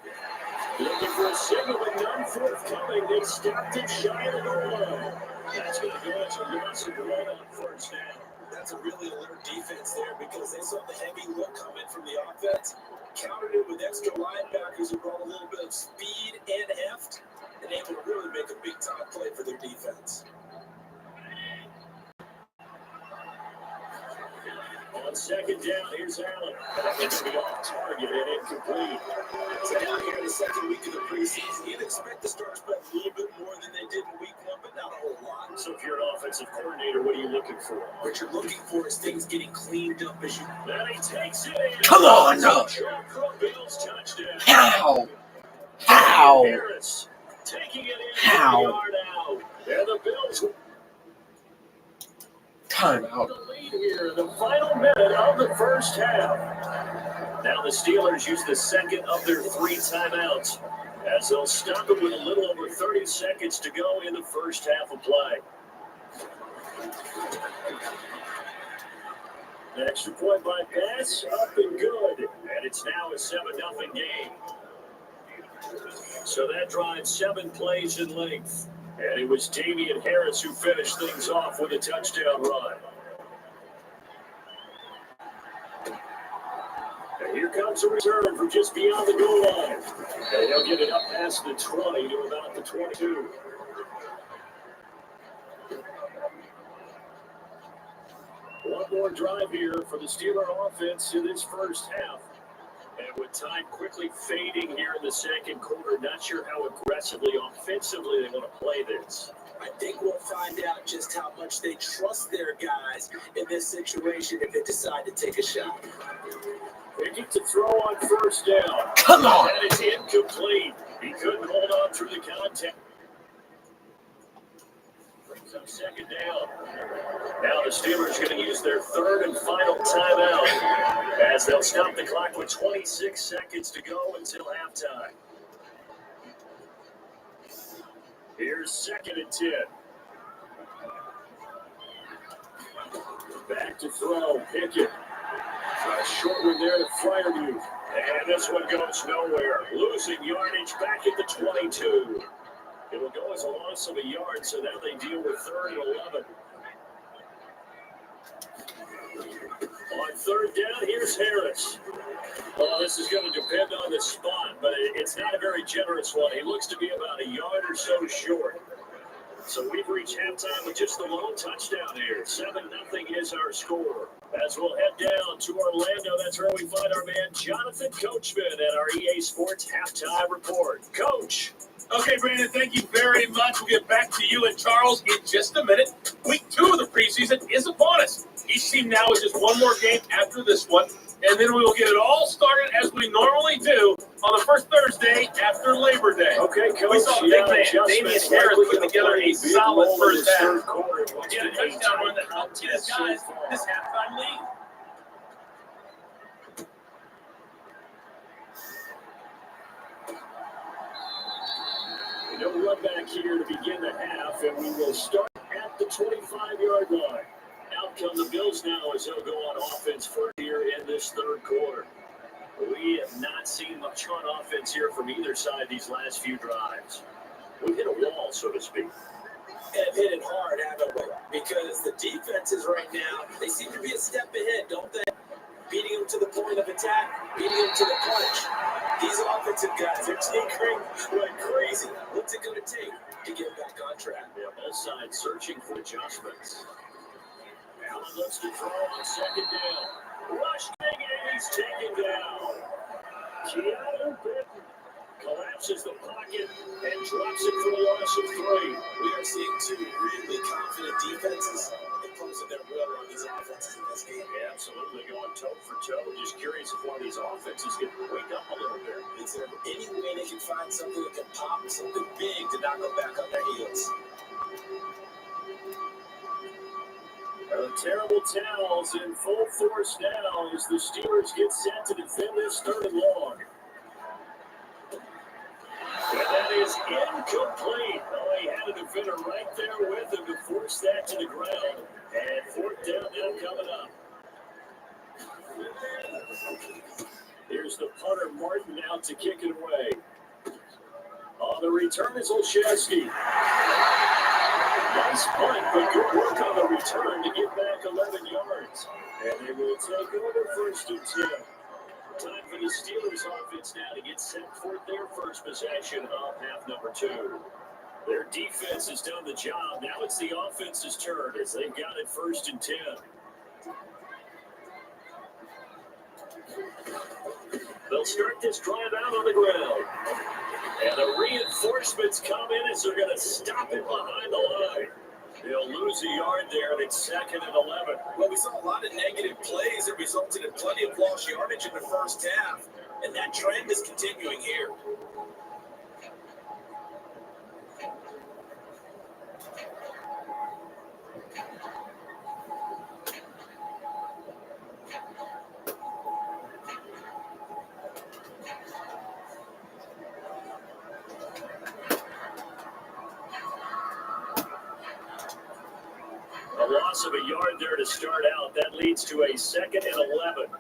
looking for a signal, but none forthcoming. They stopped it shy of the goal line. That's going to go as a loss of 1 on first down. That's a really alert defense there because they saw the heavy look coming from the offense, countered it with extra linebackers who brought a little bit of speed and heft, and able to really make a big-time play for their defense. On second down, here's Allen. It's the off target and incomplete. So now here in the second week of the preseason, you'd expect the stars to play a little bit more than they did in week 1, but not a whole lot. So if you're an offensive coordinator, what are you looking for? What you're looking for is things getting cleaned up as you... Then he takes it in. Come on! Bills touchdown. How? How? Harris taking it in. How? Yard out. And the Bills... Timeout. The lead here, the final minute of the first half. Now the Steelers use the second of their 3 timeouts as they'll stop it with a little over 30 seconds to go in the first half of play. An extra point by pass, up and good. And it's now a 7-0 game. So that drives 7 plays in length. And it was Damian Harris who finished things off with a touchdown run. And here comes a return from just beyond the goal line. And he'll get it up past the 20 to about the 22. One more drive here for the Steeler offense in this first half. And with time quickly fading here in the second quarter, not sure how aggressively, offensively they want to play this. I think we'll find out just how much they trust their guys in this situation if they decide to take a shot. Picking to throw on first down. Come on! And it's incomplete. He couldn't hold on through the contact. Brings up second down. Now the Steelers are going to use their 3rd and final timeout as they'll stop the clock with 26 seconds to go until halftime. Here's 2nd and 10. Back to throw. Pickett. A short one there to Fryermuth. And this one goes nowhere. Losing yardage back at the 22. It'll go as a loss of a yard, so now they deal with 3rd and 11. On 3rd down, here's Harris. Well, this is going to depend on the spot, but it's not a very generous one. He looks to be about a yard or so short. So we've reached halftime with just the lone touchdown here. 7-0 is our score. As we'll head down to Orlando, that's where we find our man Jonathan Coachman at our EA Sports Halftime Report. Coach. Okay, Brandon, thank you very much. We'll get back to you and Charles in just a minute. Week 2 of the preseason is upon us. Each team now is just one more game after this one, and then we will get it all started as we normally do on the first Thursday after Labor Day. Okay, Coach. We saw big man Damian Harris put together a solid first half. He He had a touchdown run that helped get his guys this halftime lead. here to begin the half, and we will start at the 25-yard line. Out come the Bills now as they'll go on offense first here in this third quarter. We have not seen much on offense here from either side these last few drives. We've hit a wall, so to speak. And hit it hard, haven't we? Because the defenses right now, they seem to be a step ahead, don't they? Beating them to the point of attack, beating them to the punch. These offensive guys are tinkering like crazy. What's it going to take to get back on track? Yeah, both sides searching for adjustments. Allen looks to throw on second down. Rushing, and he's taken down. Keanu Benton collapses the pocket and drops it for a loss of 3. We are seeing two really confident defenses imposing their will on these offenses in this game. Yeah, absolutely going toe for toe. Just curious if one of these offenses can wake up a little bit. Is there any way they can find something that can pop, something big to knock them back on their heels? Terrible towels in full force now as the Steelers get set to defend this third and long. And that is incomplete. Oh, he had a defender right there with him to force that to the ground. And fourth down now coming up. Here's the punter, Martin, out to kick it away. On the return is Olszewski. Nice punt, but good work on the return to get back 11 yards. And they will take over first and 10. Time for the Steelers offense now to get set for their first possession of half number 2. Their defense has done the job. Now it's the offense's turn as they've got it first and 10. They'll start this drive out on the ground. And the reinforcements come in as they're going to stop it behind the line. They'll lose a yard there, and it's second and 11. Well, we saw a lot of negative plays that resulted in plenty of lost yardage in the first half, and that trend is continuing here. A loss of a yard there to start out. That leads to a second and 11.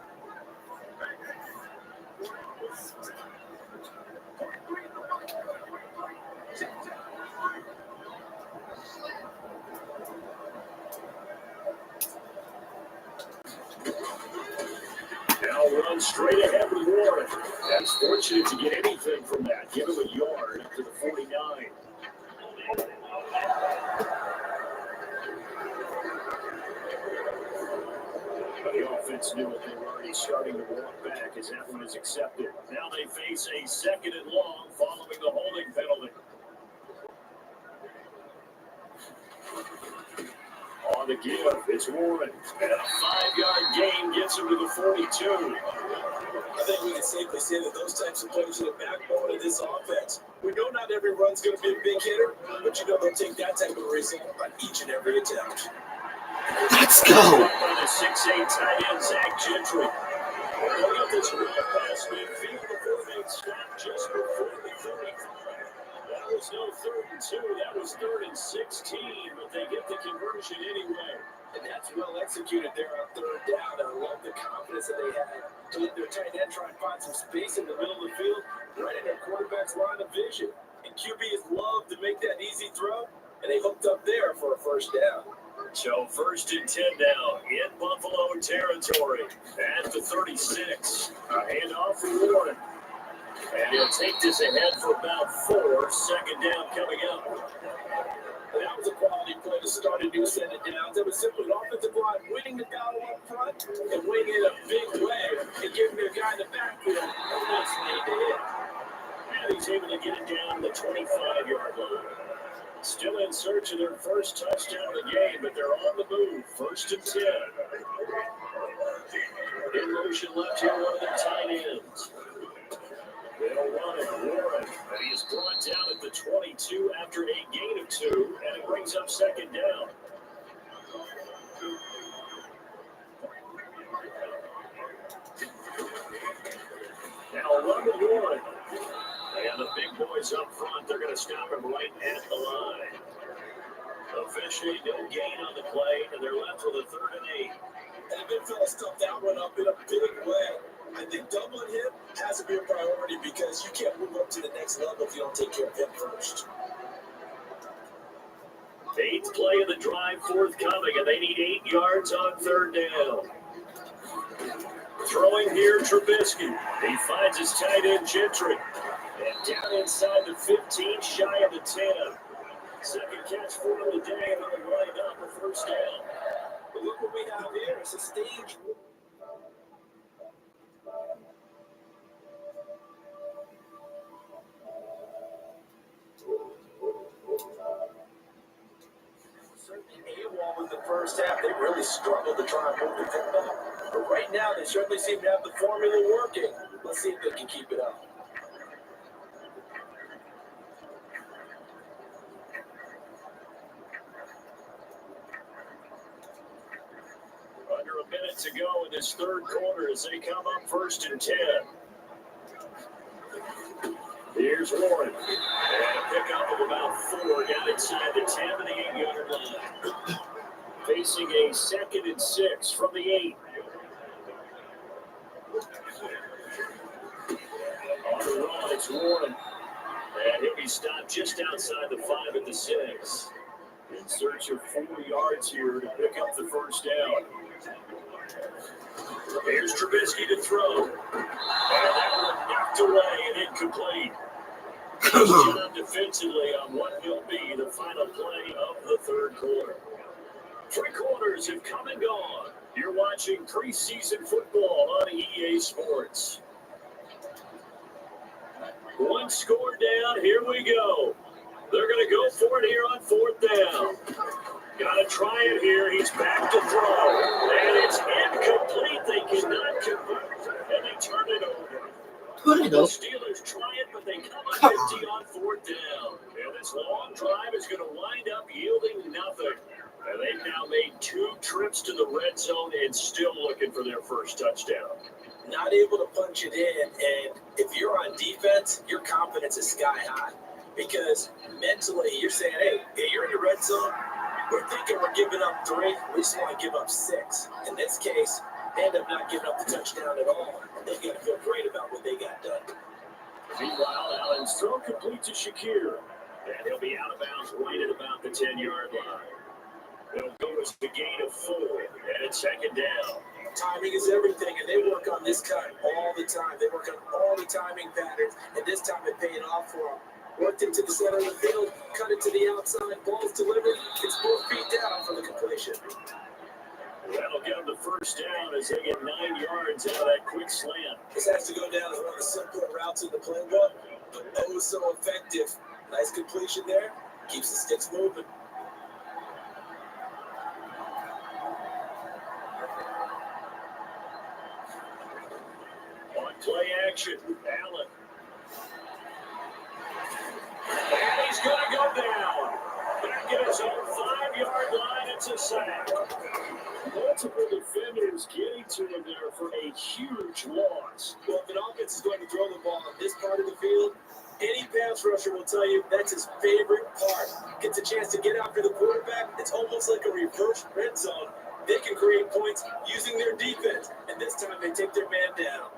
Now run straight ahead with Warren. That's fortunate to get anything from that. Give him a yard up to the 49. The offense knew it. They were already starting to walk back as that one is accepted. Now they face a second and long following the holding penalty. On the give, it's Warren. And a 5-yard gain gets him to the 42. I think we can safely say that those types of plays are the backbone of this offense. We know not every run's going to be a big hitter, but you know they'll take that type of result on each and every attempt. Let's go. By the 6'8" tight end, Zach Gentry. Look at this real pass midfield before they stop just before the 35. That was no 3rd and 2. That was 3rd and 16, but they get the conversion anyway. And that's well executed there on 3rd down. And I love the confidence that they had to let their tight end try and find some space in the middle of the field, right in their quarterback's line of vision. And QBs love to make that easy throw, and they hooked up there for a first down. So 1st and 10 now in Buffalo territory at the 36. A handoff for Warren. And he'll take this ahead for about 4. Second down coming up. And that was a quality play to start a new set of downs. It was simply an offensive line winning the battle up front and winning in a big way and giving their guy in the backfield a nice lead to hit. And he's able to get it down the 25-yard line. Still in search of their first touchdown of the game, but they're on the move. 1st and 10. In motion left here, one of their tight ends. They'll run it, Warren. And he is brought down at the 22 after a gain of 2, and it brings up second down. Now run with Warren. And the big boys up front, they're going going to stop him right at the line. Officially, no gain on the play, and they're left with a 3rd and 8. And the midfield stuffed that one up in a big way. I think doubling him has to be a priority because you can't move up to the next level if you don't take care of him first. 8th play of the drive forthcoming, and they need 8 yards on 3rd down. Throwing here, Trubisky. He finds his tight end, Gentry. And down inside the 15, shy of the 10. Second catch for him of the day, and they'll wind up a 1st down. But look what we have here. It's a stage. Certainly AWOL in the first half. They really struggled to try and move the football. But right now, they certainly seem to have the formula working. Let's see if they can keep it up. Under a minute to go in this 3rd quarter as they come up 1st and 10. Here's Warren. And a pickup of about 4 down inside the 10 to the 8-yard line. Facing a 2nd and 6 from the 8. On the run, it's Warren. And he'll be stopped just outside the 5 at the 6. In search of 4 yards here to pick up the 1st down. Here's Trubisky to throw. And that one knocked away and incomplete. Job defensively on what will be the final play of the 3rd quarter. 3 quarters have come and gone. You're watching preseason football on EA Sports. 1 score down, here we go. They're going to go for it here on 4th down. Got to try it here. He's back to throw. And it's incomplete. They cannot convert. And they turn it over. The Steelers try it, but they come up empty on 4th down. And this long drive is going to wind up yielding nothing. And they've now made 2 trips to the red zone and still looking for their first touchdown. Not able to punch it in, and if you're on defense, your confidence is sky high. Because mentally, you're saying, hey, you're in the red zone. We're thinking we're giving up 3. We just want to give up 6. In this case, they end up not giving up the touchdown at all. And they're going to feel great about what they got done. Meanwhile, Allen's throw complete to Shakir. And he'll be out of bounds right at about the 10-yard line. It'll go as the gain of 4, and it's 2nd down. Timing is everything, and they work on this cut all the time. They work on all the timing patterns, and this time it paid off for them. Worked into the center of the field, cut it to the outside, ball's delivered. It's 4 feet down for the completion. That'll get them the 1st down as they get 9 yards out of that quick slant. This has to go down as one of the simpler routes in the playbook, but oh so effective. Nice completion there, keeps the sticks moving. On play action, Allen. And he's going to go down. Back at his own 5-yard line, it's a sack. Multiple defenders getting to him there for a huge loss. Well, if an offense is going to throw the ball on this part of the field, any pass rusher will tell you that's his favorite part. Gets a chance to get after the quarterback. It's almost like a reverse red zone. They can create points using their defense, and this time they take their man down.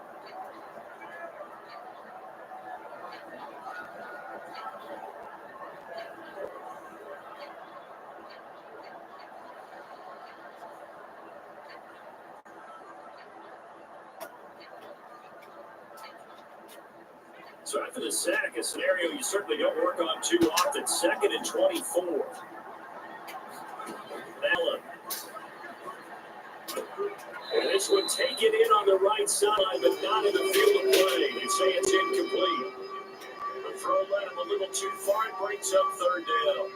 So after the sack, a scenario you certainly don't work on too often. 2nd and 24. Allen. And this one taken in on the right side, but not in the field of play. They say it's incomplete. The throw led him a little too far and brings up 3rd down.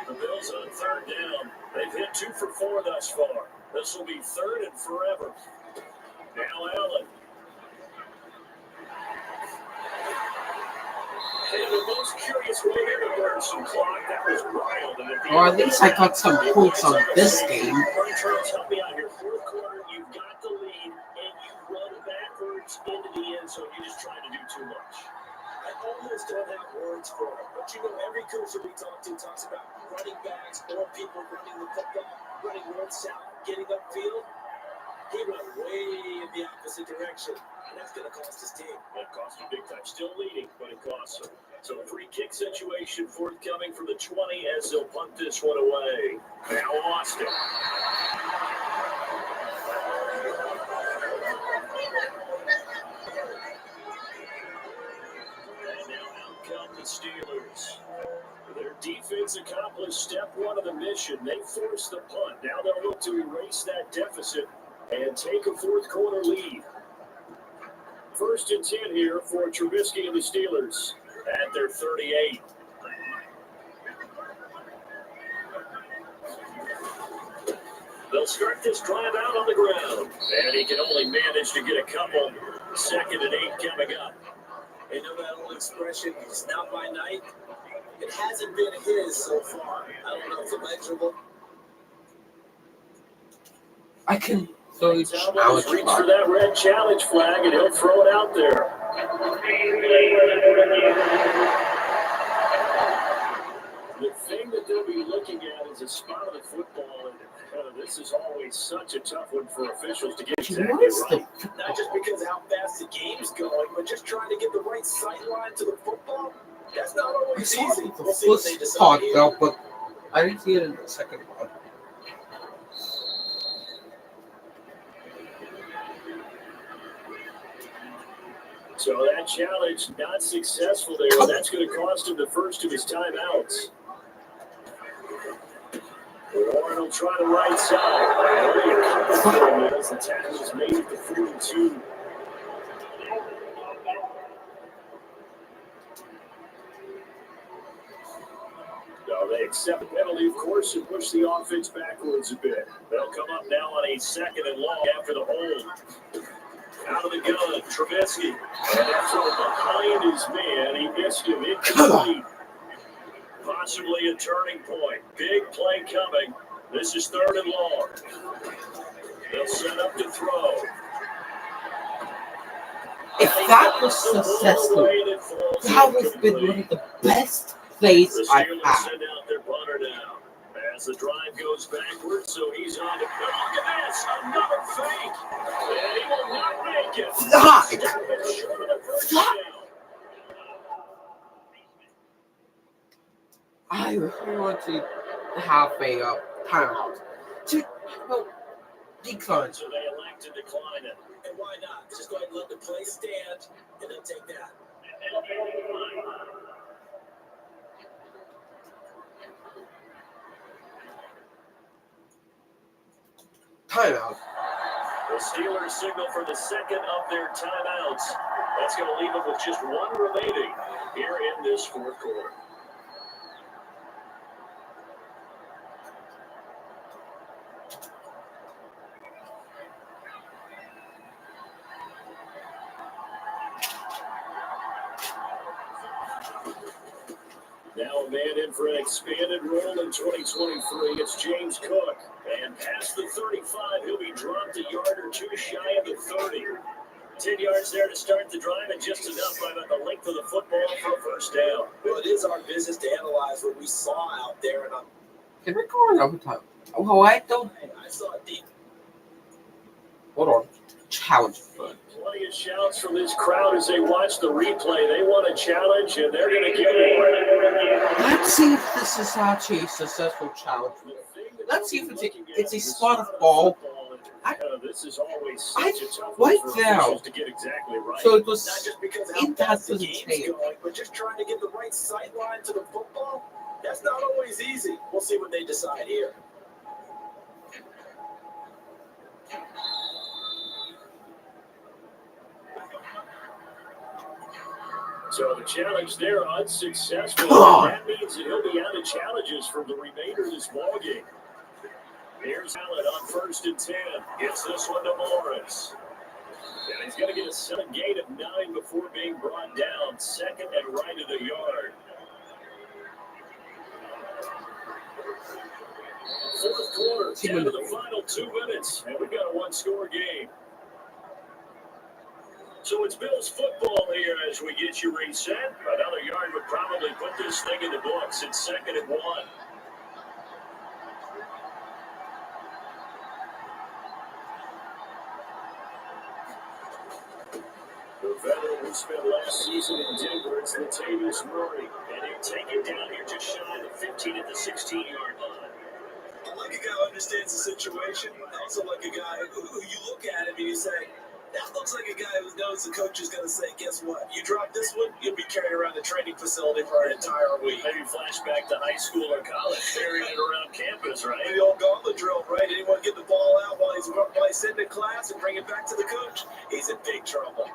The Bills on 3rd down. They've hit 2 for 4 thus far. This will be 3rd and forever. Now Allen. And the most curious way to burn some clock, that was wild. Or at least I got some points on this game. Help me out here. 4th quarter, you've got the lead, and you run backwards into the end zone. You're just trying to do too much. I almost don't have words for it, but you know, every coach that we talk to talks about running backs, more people running the football, running north-south, getting upfield. He went way in the opposite direction, and that's going to cost his team. That cost him big time. Still leading, but it costs him. So a free kick situation forthcoming from the 20 as they'll punt this one away. Now Austin. And now out come the Steelers. Their defense accomplished step one of the mission. They forced the punt. Now they'll look to erase that deficit and take a fourth quarter lead. 1st and 10 here for Trubisky and the Steelers at their 38. They'll start this drive out on the ground, and he can only manage to get a couple. 2nd and 8 coming up. And know that old expression, it's not by night? It hasn't been his so far. I don't know if it's measurable. I can throw you Cowboys reach for that red challenge flag, and he'll throw it out there. The thing that they'll be looking at is a spot of the football, and this is always such a tough one for officials to get exactly right. Not just because of how fast the game's going, but just trying to get the right sight line to the football. That's not always easy. We'll see what they decide here. Though, but I didn't see it in the second one. So that challenge not successful there. That's going to cost him the first of his timeouts. Warren will try the right side. As the tackle is made at the 42. No, they accept the penalty, of course, and push the offense backwards a bit. They'll come up now on a 2nd and long after the hold. Out of the gun, Trubisky. And that's all behind his man. He missed him incomplete. Possibly a turning point. Big play coming. This is 3rd and long. They'll set up to throw. If that was successful, that would have been one of the best plays I've had. Send out their punter now. As the drive goes backwards, so he's on to look at this, another fake, and he will not make it. I really want to have a timeout to decline. So they elect to decline it. And why not? Just go ahead and let the play stand, and then take that. Timeout. The Steelers signal for the 2nd of their timeouts. That's going to leave them with just one remaining here in this 4th quarter. Now a man in for an expanded role in 2023. It's James Cook. And past the 35, he'll be dropped a yard or two shy of the 30. 10 yards there to start the drive, and just enough by about the length of the football for a first down. Well, it is our business to analyze what we saw out there. And Can we go on overtime? Oh, I don't. I saw it deep. Hold on. Challenge. Plenty of shouts from this crowd as they watch the replay. They want a challenge, and they're going to get one. Let's see if this is actually a successful challenge. Let's see if it's a spot of ball. This is always such a tough right one for there. officials to get exactly right. So it was Not just because of how in that fast the game's presentation. going, but just trying to get the right sight line to the football. That's not always easy. We'll see what they decide here. So the challenge there unsuccessful. That means that he'll be out of challenges for the remainder of this ballgame. Here's Allen on 1st and 10. Gets this one to Morris. And he's going to get a 7 gain of 9 before being brought down. 2nd and right of the yard. 4th quarter, down to the final 2 minutes. And we've got a 1-score game. So it's Bills football here as we get you reset. Another yard would probably put this thing in the books. It's 2nd and 1. The veteran who spent last season in Denver, it's Latavius Murray. And he'll take it down here just shy of the 15 at the 16-yard line. Like a guy who understands the situation, also like a guy who you look at him and you say, that looks like a guy who knows the coach is going to say, guess what? You drop this one, you'll be carried around the training facility for an entire week. Maybe flashback to high school or college, carrying it around campus, right? The old gauntlet drill, right? Anyone get the ball out while he's sitting in class and bring it back to the coach? He's in big trouble.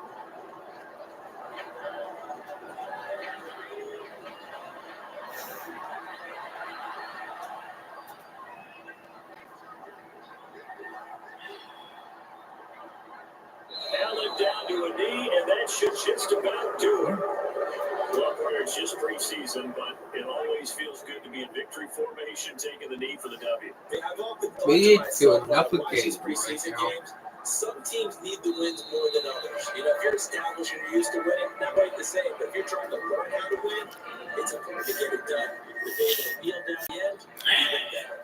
Allen down to a knee, and that should just about do it. Well, it's just preseason, but it always feels good to be in victory formation, taking the knee for the W. I've often thought We to need to myself when I replicate watch these it preseason right now. games, some teams need the wins more than others. You know, if you're established and you're used to winning, not quite the same. But if you're trying to learn how to win, it's important to get it done. But being able to kneel down the end, even better.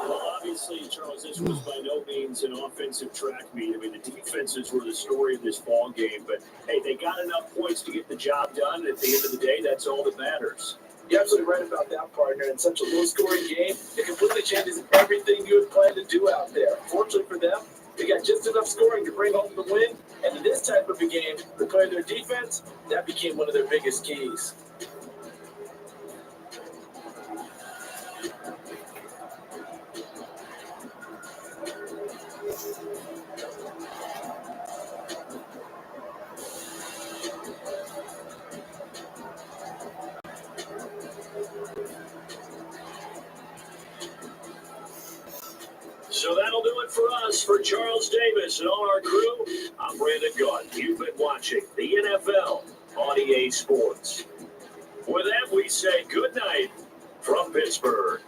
Well, obviously, Charles, this was by no means an offensive track meet. I mean, the defenses were the story of this ball game. But, hey, they got enough points to get the job done. And at the end of the day, that's all that matters. You're absolutely right about that, partner. In such a low-scoring game, it completely changes everything you had planned to do out there. Fortunately for them, they got just enough scoring to bring home the win. And in this type of a game, to play their defense, that became one of their biggest keys. So that'll do it for us. For Charles Davis and all our crew, I'm Brandon Gunn. You've been watching the NFL on EA Sports. With that, we say good night from Pittsburgh.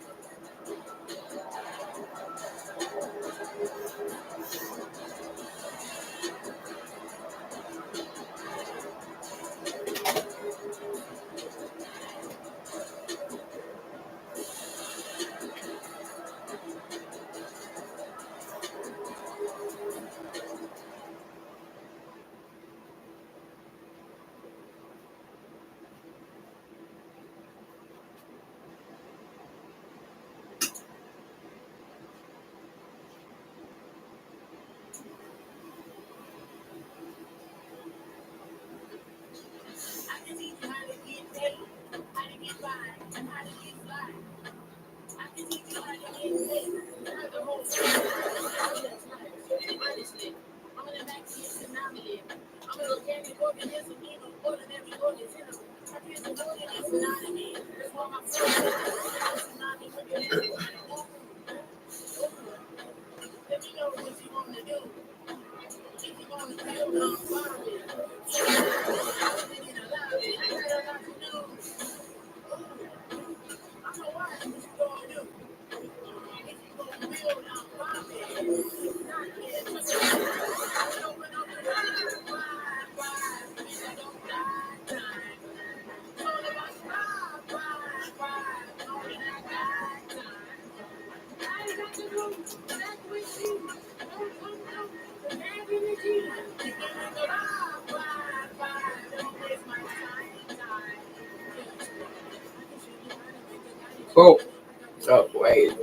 Oh, wait.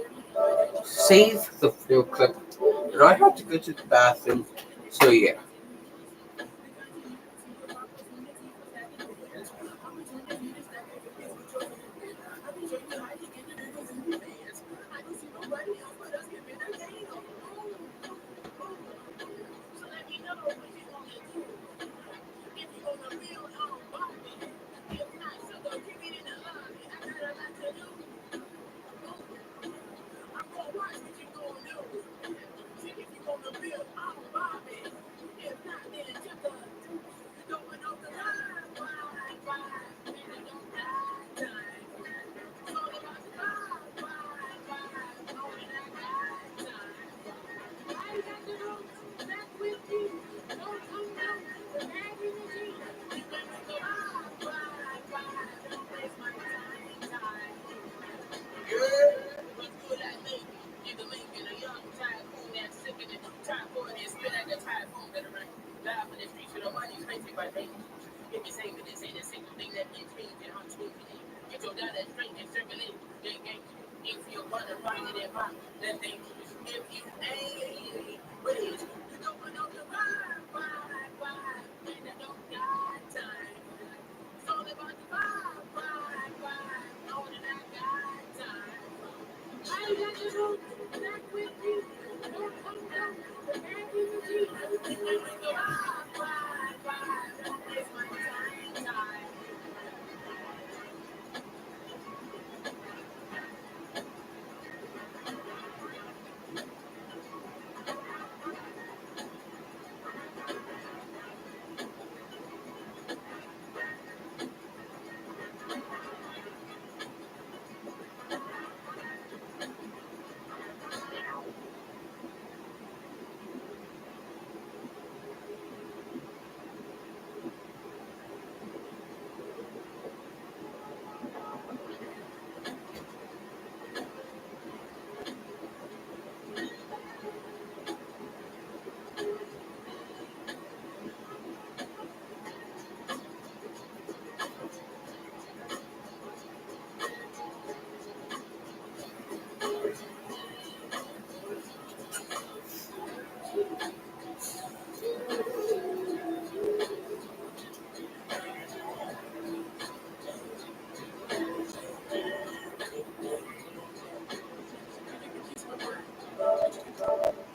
Save the video clip. And I have to go to the bathroom. So, yeah.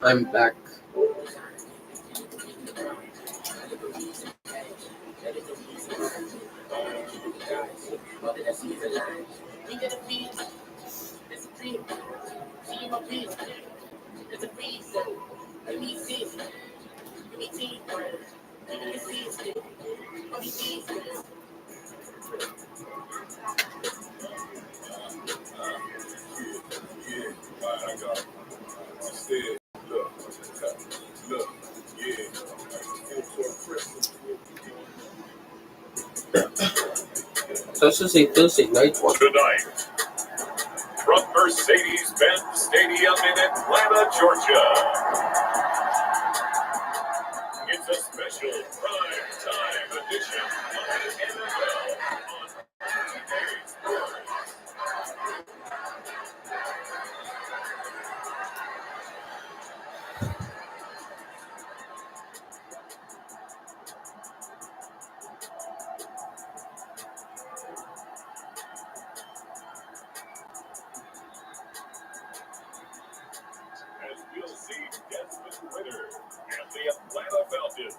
I'm back. I got it. I said, look, yeah. So this is a Thursday night one. Tonight, from Mercedes-Benz Stadium in Atlanta, Georgia, it's a special prime time edition of the NFL on Tuesday Sports. As we'll see Desmond Ritter and the Atlanta Falcons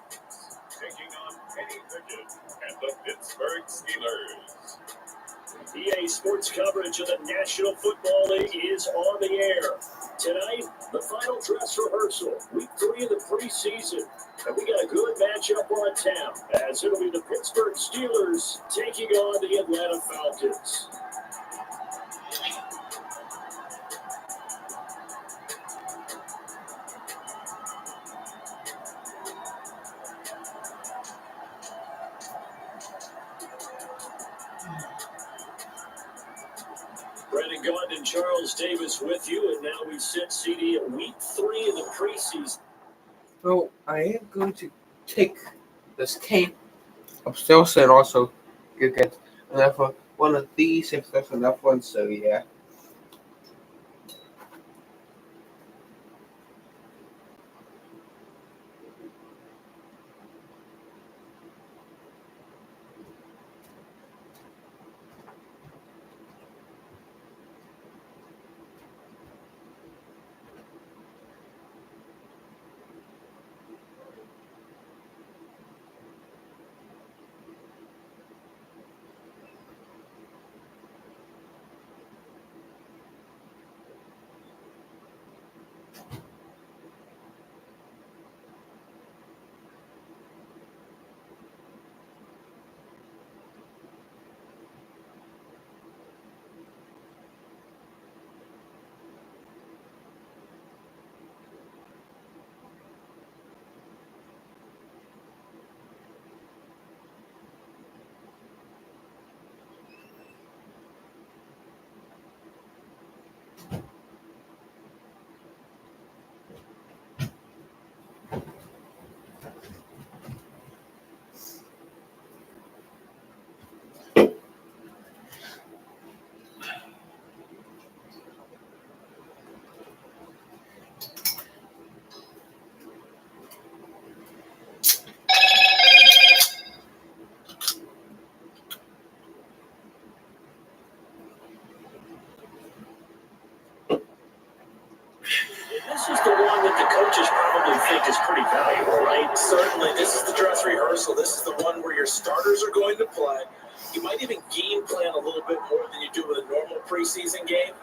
taking on Kenny Pickett and the Pittsburgh Steelers. EA Sports coverage of the National Football League is on the air. Tonight, the final dress rehearsal, week 3 of the preseason. And we got a good matchup on tap, as it'll be the Pittsburgh Steelers taking on the Atlanta Falcons. Brandon Gaunt and Charles Davis with you, and now we sit CD at week 3 of the preseason. So I am going to take this tape upstairs and also get another one of these if there's enough ones. So yeah. coaches probably think is pretty valuable, right? Certainly, this is the dress rehearsal. This is the one where your starters are going to play. You might even game plan a little bit more than you do with a normal preseason game.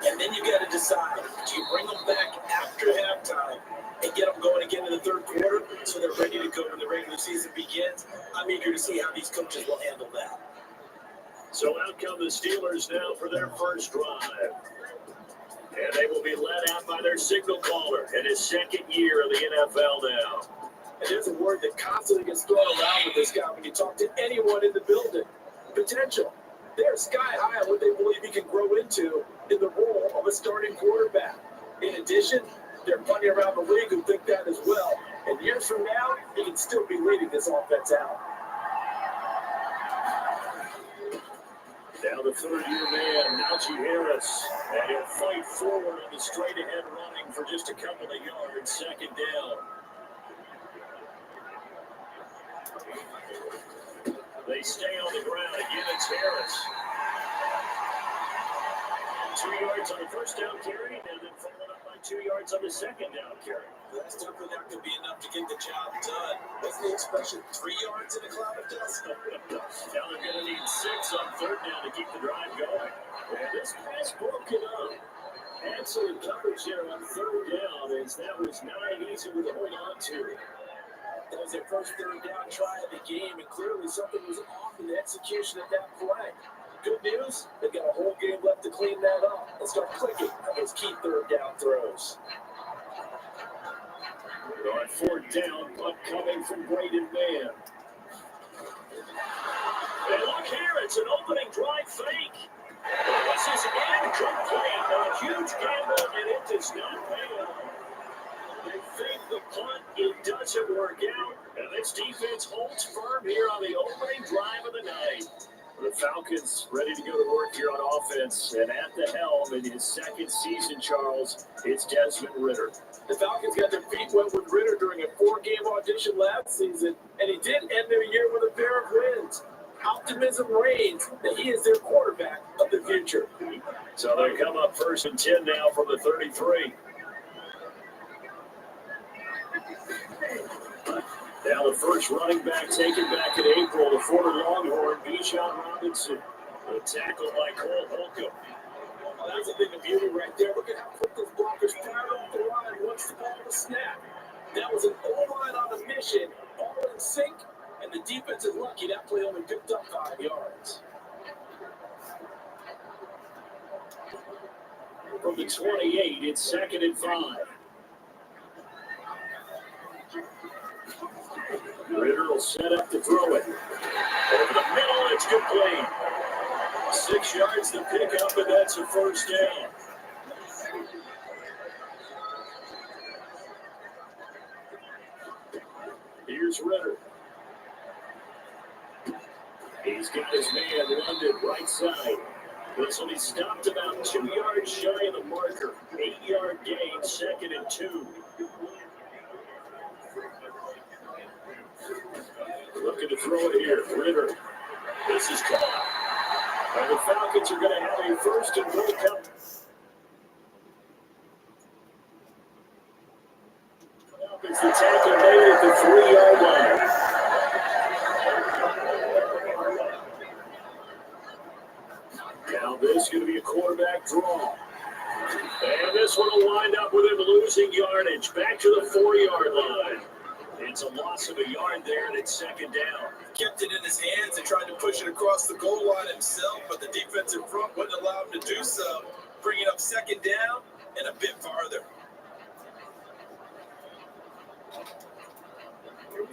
And then you got to decide, do you bring them back after halftime and get them going again in the third quarter so they're ready to go when the regular season begins? I'm eager to see how these coaches will handle that. So out come the Steelers now for their first drive. And they will be led out by their signal caller in his second year in the NFL now. And there's a word that constantly gets thrown around with this guy when you talk to anyone in the building. Potential. They're sky high on what they believe he can grow into in the role of a starting quarterback. In addition, there are plenty around the league who think that as well. And years from now, he can still be leading this offense out. Now the third-year man, Najee Harris, and he'll fight forward on the straight-ahead running for just a couple of yards, second down. They stay on the ground. Again, it's Harris. 2 yards on the first down carry, and then followed up by 2 yards on the second down carry. That's definitely not going to be enough to get the job done. What's the expression? 3 yards in a cloud of dust? Now they're going to need 6 on third down to keep the drive going. And this pass broken up. Excellent coverage there on third down, as that was not easy to hold on to. That was their first third down try of the game, and clearly something was off in the execution of that play. Good news, they've got a whole game left to clean that up and start clicking on those key third down throws. On fourth down, punt coming from Braden Mann. And look here, it's an opening drive fake. This is incomplete. A huge gamble, and it does not pay off. They fake the punt, it doesn't work out, and this defense holds firm here on the opening drive of the night. The Falcons ready to go to work here on offense, and at the helm in his second season, Charles, it's Desmond Ridder. The Falcons got their feet wet with Ridder during a 4-game audition last season, and he did end their year with a pair of wins. Optimism reigns that he is their quarterback of the future. So they come up first and 10 now from the 33. Now the first running back taken back in April, the former Longhorn, Bijan Robinson. A tackle by Cole Holcomb. Well, that's a thing of beauty right there. Look at how quick those blockers fired off the line once the ball was snapped. That was an O-line on a mission, all in sync, and the defense is lucky that play only picked up 5 yards. From the 28, it's second and 5. Ridder will set up to throw it. Over the middle, it's complete. 6 yards to pick up, and that's a first down. Here's Ridder. He's got his man London right side. This will be stopped about 2 yards shy of the marker. 8-yard gain, second and 2. Looking to throw it here. Ridder. This is caught. And the Falcons are going to have a first and goal come. It's the tackle made at the 3-yard line. Now this is going to be a quarterback draw. And this one will wind up with him losing yardage. Back to the 4-yard line. It's a loss of a yard there, and it's second down. Kept it in his hands and tried to push it across the goal line himself, but the defense in front wouldn't allow him to do so, bringing up second down and a bit farther.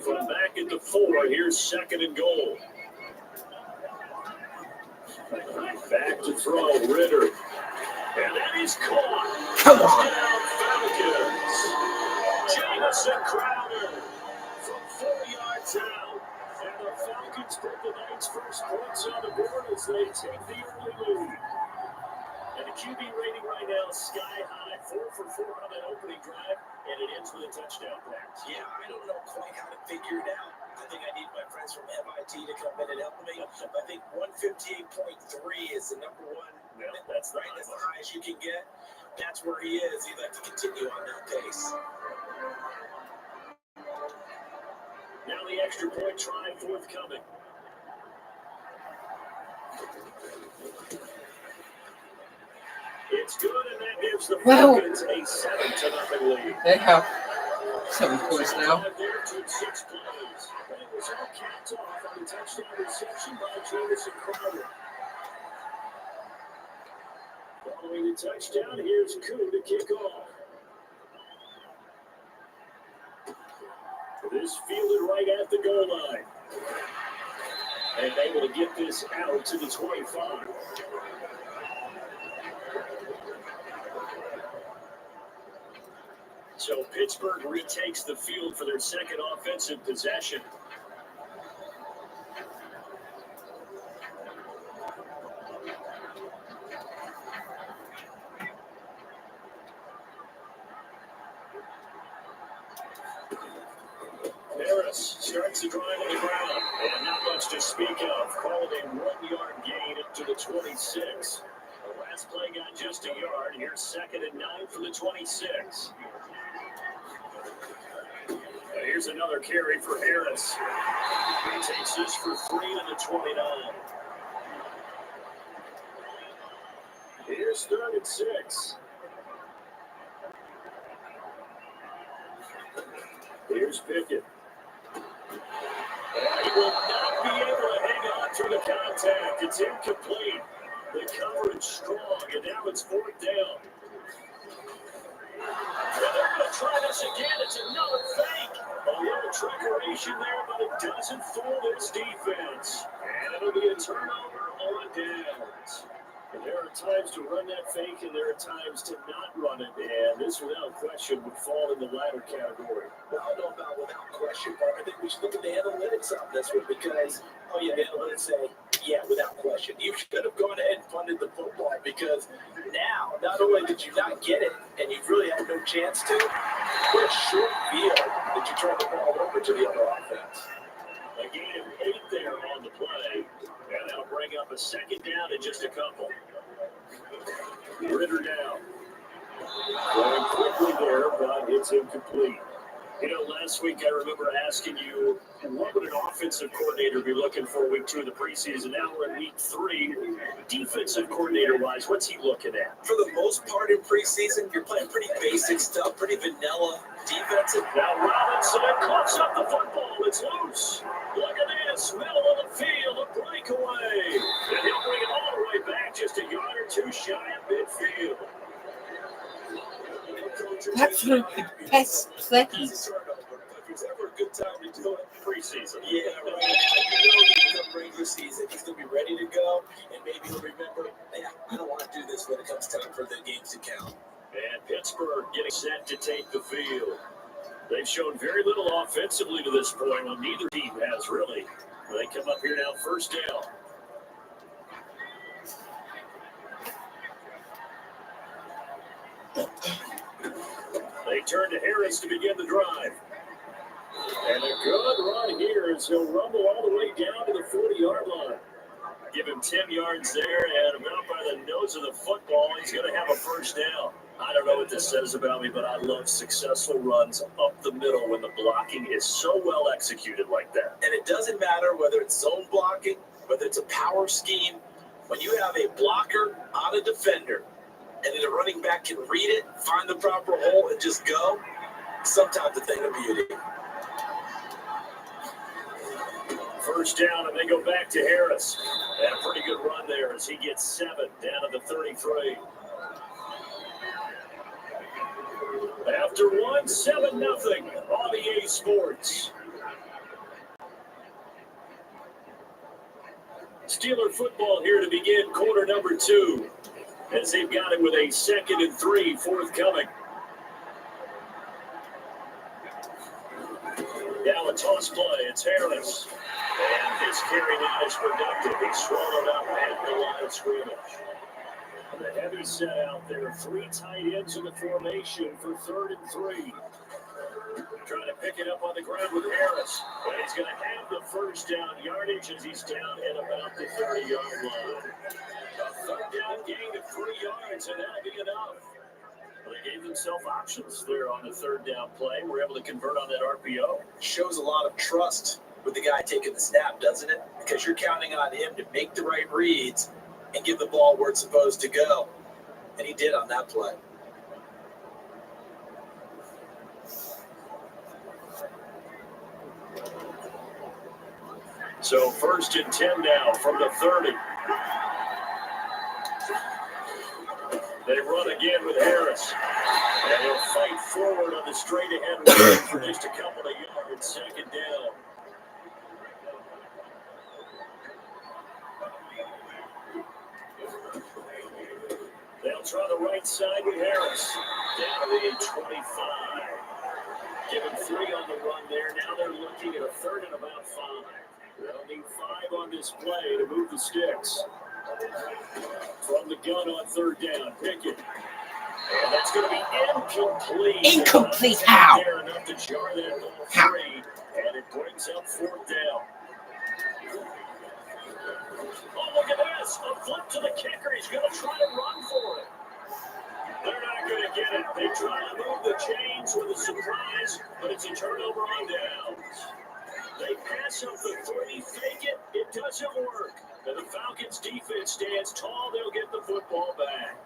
From back at the 4, here's second and goal. Back to throw, Ridder. And that is caught. Come on. Falcons. Jamison Crowder from 4 yards out. And the Falcons put the night's first points on the board as they take the early lead. And the QB rating right now is sky high. 4 for 4 on that opening drive. And it ends with a touchdown pass. Yeah, I don't know quite how to figure it out. I think I need my friends from MIT to come in and help me. I think 158.3 is the number one. Yeah, that's right. That's the highest you can get. That's where he is. He'd like to continue on that pace. Now the extra point try forthcoming. It's good, and that gives the Falcons a 7-0 lead. They have 7 points now. There took 6 plays. And it was all capped off on the touchdown reception by Jamison Crowder. Following the touchdown, here's Koo to kick off. This fielded right at the goal line. And able to get this out to the 25. So Pittsburgh retakes the field for their second offensive possession. Harris starts the drive on the ground, and not much to speak of. Called a 1-yard gain up to the 26. The last play got just a yard. Here's 2nd and 9 for the 26. Here's another carry for Harris. He takes this for 3 to the 29. Here's 3rd and 6. Here's Pickett. He will not be able to hang on through the contact. It's incomplete. The coverage strong, and now it's 4th down. And they're going to try this again. It's another fake. A little trickeration there, but it doesn't fool this defense. And it'll be a turnover on downs. And there are times to run that fake, and there are times to not run it. And this, without question, would fall in the latter category. Well, I don't know about without question, but I think we should look at the analytics on this one because, the analytics say, yeah, without question. You should have gone ahead and punted the football because now, not only did you not get it, and you really had no chance to, what a short field that you turned the ball over to the other offense. A gain of 8 there on the play, and that'll bring up a 2nd down in just a couple. Ritter down. Going quickly there, but it's incomplete. Last week I remember asking you, what would an offensive coordinator be looking for week 2 of the preseason? Now we're in week 3. Defensive coordinator-wise, what's he looking at? For the most part in preseason, you're playing pretty basic stuff, pretty vanilla defensive. Now Robinson coughs up the football. It's loose. Look at this. Middle of the field, a breakaway. And he'll bring it all the way back just a yard or 2 shy of midfield. That's one of the best plays. It's ever a good time to do it. Preseason. Yeah, right. You know come regular season, he's going to be ready to go, and maybe he'll remember, I don't want to do this when it comes time for the games to count. And Pittsburgh getting set to take the field. They've shown very little offensively to this point. Well, neither team has really. They come up here now, 1st down. They turn to Harris to begin the drive. And a good run here as he'll rumble all the way down to the 40-yard line. Give him 10 yards there, and about by the nose of the football, he's going to have a 1st down. I don't know what this says about me, but I love successful runs up the middle when the blocking is so well executed like that. And it doesn't matter whether it's zone blocking, whether it's a power scheme. When you have a blocker on a defender, and then the running back can read it, find the proper hole, and just go, sometimes a thing of beauty. 1st down, and they go back to Harris. And a pretty good run there as he gets 7 down to the 33. After 1, 7-0 on EA Sports. Steeler football here to begin quarter number 2. As they've got it with a 2nd and 3 forthcoming. Now a toss play. It's Harris. And his carry now is productive. He's swallowed up at the line of scrimmage. The heavy set out there. 3 tight ends in the formation for 3rd and 3. Trying to pick it up on the ground with Harris. But he's going to have the 1st down yardage as he's down at about the 30-yard line. A 3rd down gain of 3 yards, and that'll be enough. Well, they gave themselves options there on the third down play. We're able to convert on that RPO. Shows a lot of trust with the guy taking the snap, doesn't it? Because you're counting on him to make the right reads and give the ball where it's supposed to go. And he did on that play. So 1st and 10 now from the 30. They run again with Harris. And they'll fight forward on the straight ahead run for just a couple of yards. 2nd down. They'll try the right side with Harris. Down to the 25. Given 3 on the run there. Now they're looking at a 3rd and about 5. They'll need 5 on this play to move the sticks. From the gun on 3rd down, Pickett. And that's going to be incomplete. Incomplete how? There enough to jar that ball free, and it brings up 4th down. Oh, look at this. A flip to the kicker. He's going to try to run for it. They're not going to get it. They try to move the chains with a surprise, but it's a turnover on downs. They pass up the 3, fake it. It doesn't work. And the Falcons' defense stands tall. They'll get the football back.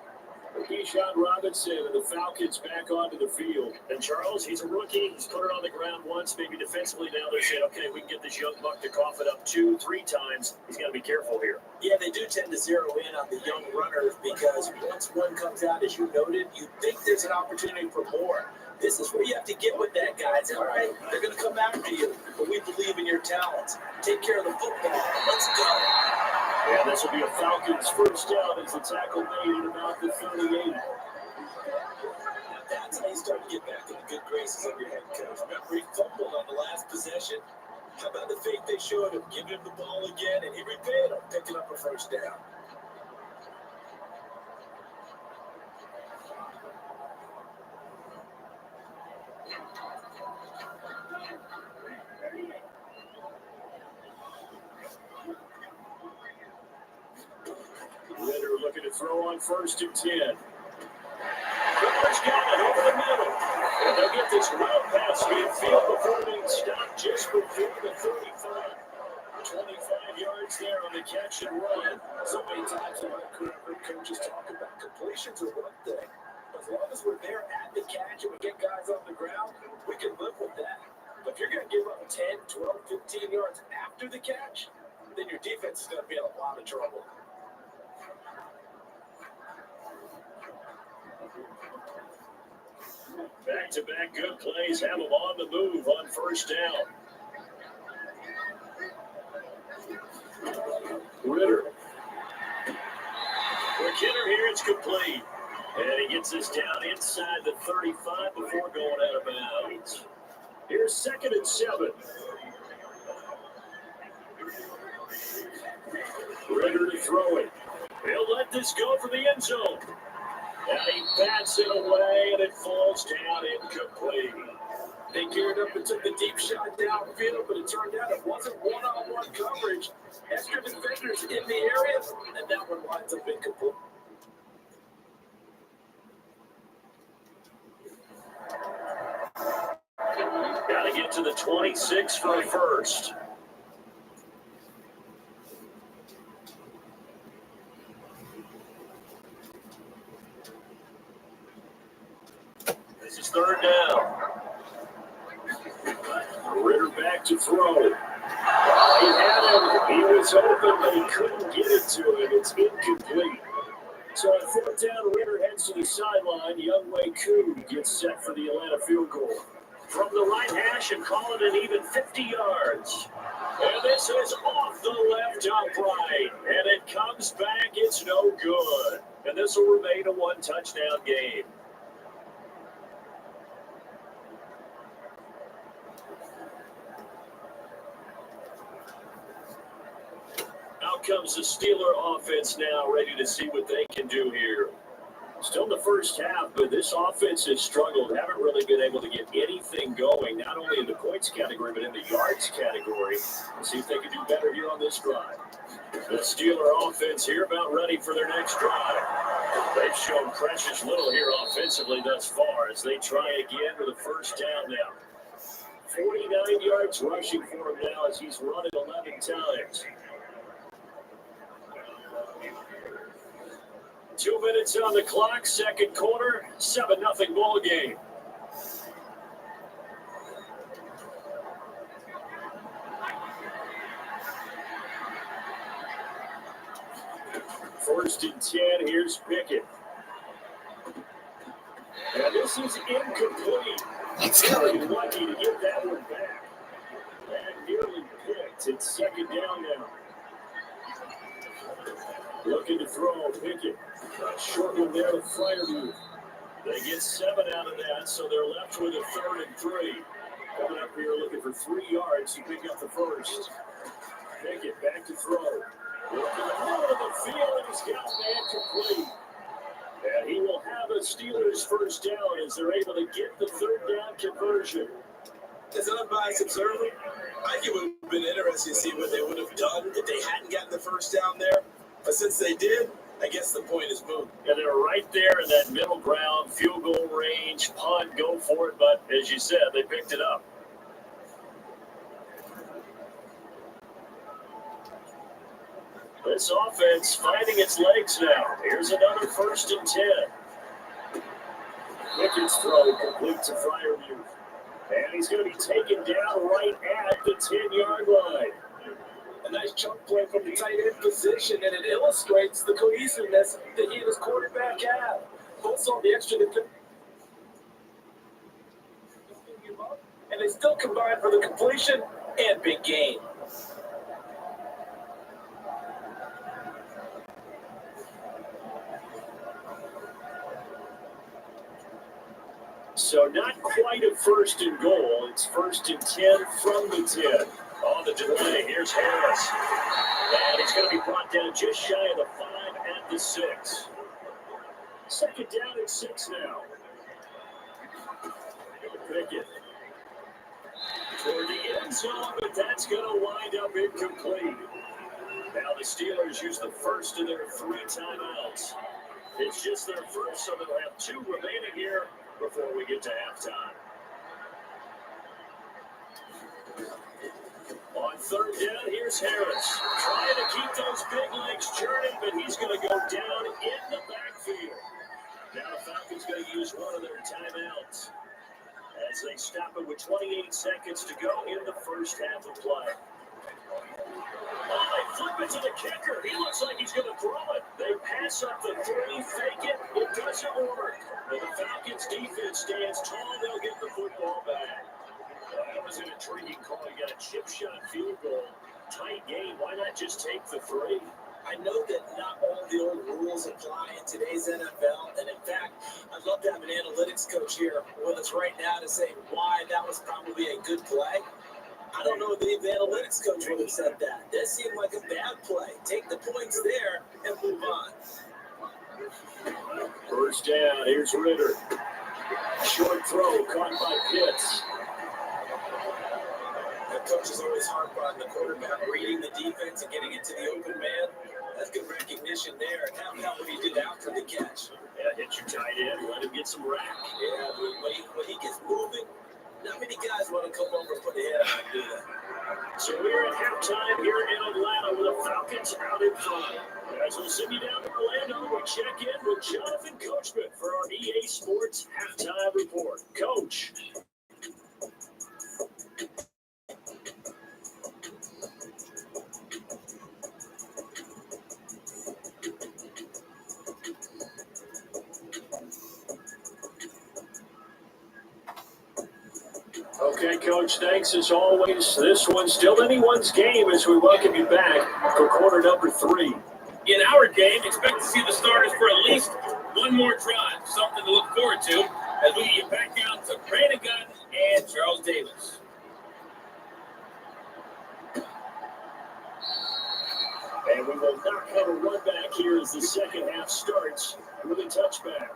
Keyshawn Robinson and the Falcons back onto the field. And Charles, he's a rookie. He's put it on the ground once, maybe defensively. Now they're saying, okay, we can get this young buck to cough it up 2, 3 times. He's got to be careful here. Yeah, they do tend to zero in on the young runners because once one comes out, as you noted, you think there's an opportunity for more. This is where you have to get with that guy. It's all right, they're going to come after you, but we believe in your talents. Take care of the football. Let's go. Yeah, this will be a Falcons first down as the tackle made at about the 38. That's how you start to get back in the good graces of your head coach. Remember, he fumbled on the last possession. How about the faith they showed him, giving him the ball again, and he repaid him, picking up a first down. Ritter looking to throw on 1st and 10. Cooper's got it over the middle. And they'll get this well past midfield before being stopped just before the 35. 25 yards there on the catch and run. So many times coaches talk about completions are one thing. As long as we're there at the catch and we get guys on the ground, we can live with that. But if you're going to give up 10, 12, 15 yards after the catch, then your defense is going to be in a lot of trouble. Back-to-back good plays have them on the move on 1st down. Ritter. McKinnon here, it's complete. And he gets this down inside the 35 before going out of bounds. Here's 2nd and 7. Ritter to throw it. He'll let this go for the end zone. And he bats it away, and it falls down incomplete. They geared up and took the deep shot downfield, but it turned out it wasn't one-on-one coverage. Extra defenders in the area, and that one winds up incomplete. Got to get to the 26 for a first. This is 3rd down. Ritter back to throw. He had him. He was open, but he couldn't get it to him. It's incomplete. So at 4th down, Ritter heads to the sideline. Youngway Koo gets set for the Atlanta field goal. From the right hash and call it an even 50 yards. And this is off the left upright. And it comes back. It's no good. And this will remain a 1-touchdown game. Out comes the Steeler offense now, ready to see what they can do here. Still in the first half, but this offense has struggled. Haven't really been able to get anything going, not only in the points category, but in the yards category. Let's see if they can do better here on this drive. The Steeler offense here about ready for their next drive. They've shown precious little here offensively thus far as they try again with a first down now. 49 yards rushing for him now as he's run it 11 times. 2 minutes on the clock, second quarter, 7-0 ball game. First and 10, here's Pickett. And this is incomplete. Very lucky to get that one back. And nearly picked. It's second down now. Looking to throw Pickett. A short one there to Fryermuth. They get 7 out of that, so they're left with a 3rd and 3. Coming up here looking for 3 yards to pick up the first. Pickett back to throw. Looking at the middle of the field, and he's got man complete. And he will have a Steelers first down as they're able to get the 3rd down conversion. As an unbiased observer, I think it would have been interesting to see what they would have done if they hadn't gotten the first down there. But since they did, I guess the point is moved. And they're right there in that middle ground, field goal range, punt, go for it. But as you said, they picked it up. This offense finding its legs now. Here's another 1st and 10. Pickett's throw complete to Fryermuth. And he's going to be taken down right at the 10-yard line. A nice chunk play from the tight end position, and it illustrates the cohesiveness that he and his quarterback have. Both saw the extra defense, and they still combined for the completion and big gain. So not quite a 1st and goal. It's 1st and 10 from the 10. On the delay, here's Harris. And he's going to be brought down just shy of the 5 at the 6. Second down and 6 now. Pickett. Toward the end zone, but that's going to wind up incomplete. Now the Steelers use the first of their 3 timeouts. It's just their first, so they'll have 2 remaining here before we get to halftime. On 3rd down, here's Harris. Trying to keep those big legs churning, but he's going to go down in the backfield. Now the Falcons going to use one of their timeouts as they stop it with 28 seconds to go in the first half of play. Oh, they flip it to the kicker. He looks like he's going to throw it. They pass up the 3, fake it. It doesn't work. And the Falcons defense stands tall. They'll get the football back. That was an intriguing call. You got a chip shot field goal. Tight game. Why not just take the 3? I know that not all the old rules apply in today's NFL, and in fact, I'd love to have an analytics coach here with us right now to say why that was probably a good play. I don't know if the analytics coach would have said that. That seemed like a bad play. Take the points there and move on. First down. Here's Ritter. Short throw caught by Pitts. The coach is always hard on the quarterback, reading the defense and getting into the open man. That's good recognition there. And how what he did after the catch. Yeah, hit your tight end. Let him get some rack. Yeah, when he gets moving, not many guys want to come over and put a head on and do that. So we're at halftime here in Atlanta with the Falcons out in front. As we'll send you down to Orlando, we check in with Jonathan Coachman for our EA Sports Halftime Report. Coach. Okay, Coach, thanks as always. This one's still anyone's game as we welcome you back for quarter number 3. In our game, expect to see the starters for at least one more drive. Something to look forward to as we get back down to Brandon Gunn and Charles Davis. And we will not have a run back here as the second half starts with a touchback.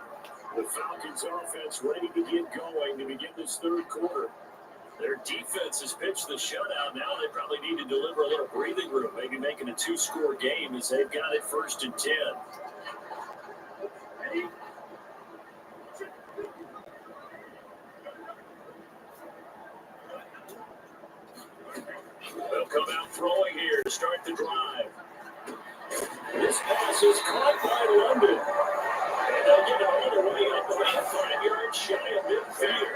The Falcons offense ready to get going to begin this third quarter. Their defense has pitched the shutout. Now they probably need to deliver a little breathing room, maybe making a 2-score game as they've got it 1st and 10. And come out throwing here to start the drive. This pass is caught by London. And they'll get it all the way up about 5 yards shy of midfield.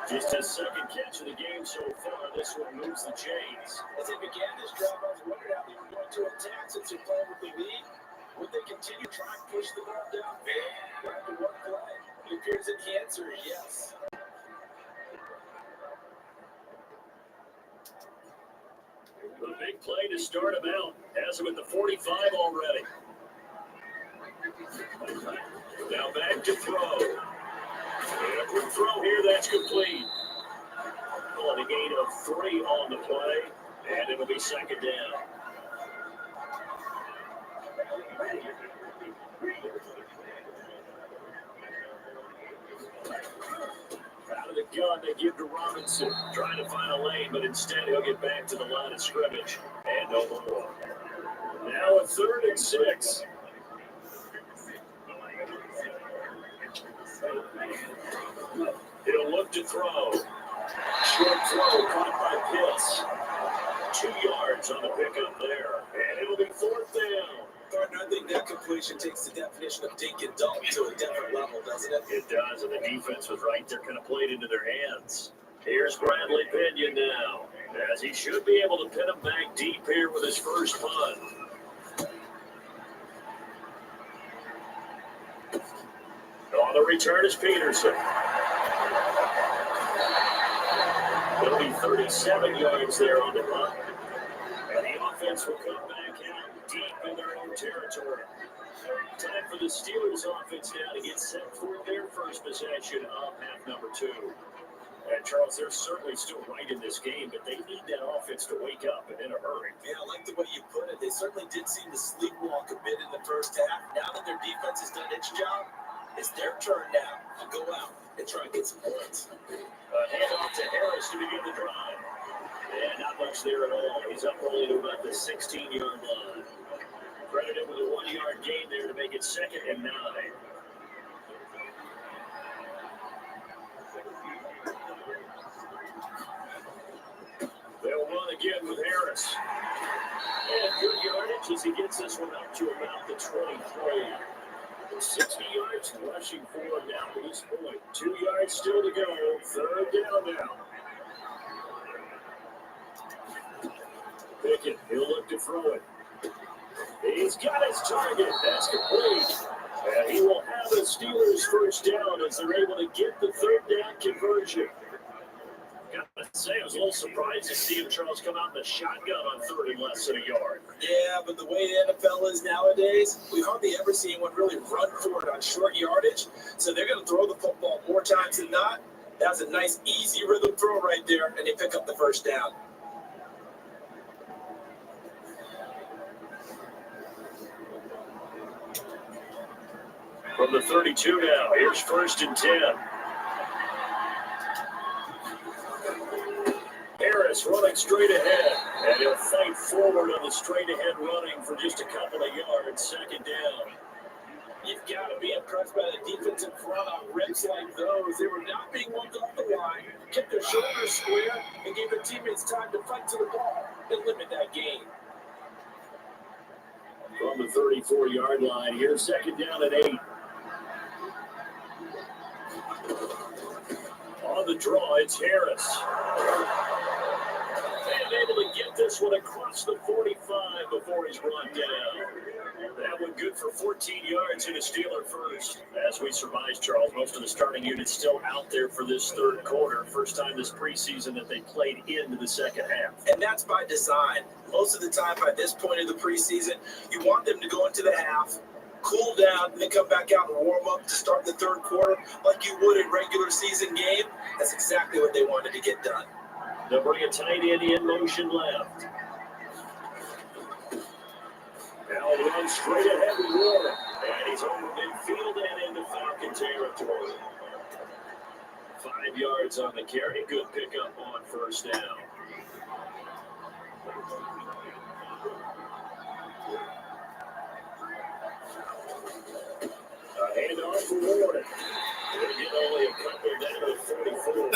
Just his second catch of the game so far. This one moves the chains. As they began this drive, I was wondering how they were going to attack since they're playing with the lead. Would they continue trying to push the ball downfield after one play? It appears that the answer is yes. The big play to start him out. Has him at the 45 already. Now back to throw. And a quick throw here, that's complete. On a gain of 3 on the play, and it'll be second down. Out of the gun, they give to Robinson. Trying to find a lane, but instead he'll get back to the line of scrimmage. And no more. Now a 3rd and 6. He'll look to throw. Short throw caught by Pitts. 2 yards on the pickup there. And it'll be 4th down. Partner, I think that completion takes the definition of dink and dunk to a different level, doesn't it? It does, and the defense was right there, kind of played into their hands. Here's Bradley Pinion now, as he should be able to pin him back deep here with his first punt. On the return is Peterson. It'll be 37 yards there on the punt. And the offense will come back out deep in their own territory. Time for the Steelers offense now to get set for their first possession of half number 2. And Charles, they're certainly still right in this game, but they need that offense to wake up and in a hurry. Yeah, I like the way you put it. They certainly did seem to sleepwalk a bit in the first half. Now that their defense has done its job, it's their turn now to go out and try and get some points. Handoff to Harris to begin the drive. And not much there at all. He's up only to about the 16-yard line. Credited with a 1-yard gain there to make it 2nd and 9. They'll run again with Harris. And good yardage as he gets this one up to about the 23. 60 yards rushing forward down to this point. 2 yards still to go. 3rd down now. Pickett, he'll look to throw it. He's got his target. That's complete. And he will have the Steelers first down as they're able to get the 3rd down conversion. Gotta say, I was a little surprised to see him, Charles, come out in the shotgun on 3rd and less than a yard. Yeah, but the way the NFL is nowadays, we hardly ever see anyone really run for it on short yardage. So they're going to throw the football more times than not. That's a nice, easy rhythm throw right there, and they pick up the first down. From the 32 now, here's 1st and 10. Harris running straight ahead, and he'll fight forward on the straight ahead running for just a couple of yards. 2nd down. You've got to be impressed by the defensive front on rips like those. They were not being moved off the line, kept their shoulders square, and gave their teammates time to fight to the ball and limit that gain. From the 34-yard line, here's 2nd down at 8. On the draw, it's Harris. And able to get this one across the 45 before he's run down. That one good for 14 yards in a Steeler first. As we surmise, Charles, most of the starting unit's still out there for this 3rd quarter. First time this preseason that they played into the 2nd half. And that's by design. Most of the time by this point of the preseason, you want them to go into the half, cool down, and then come back out and warm up to start the 3rd quarter like you would in regular season game. That's exactly what they wanted to get done. They'll bring a tight end in motion left. Now run straight ahead with Warren. And he's over midfield and into Falcon territory. 5 yards on the carry. Good pickup on 1st down. A handoff for Warren. They get only a couple down to 44.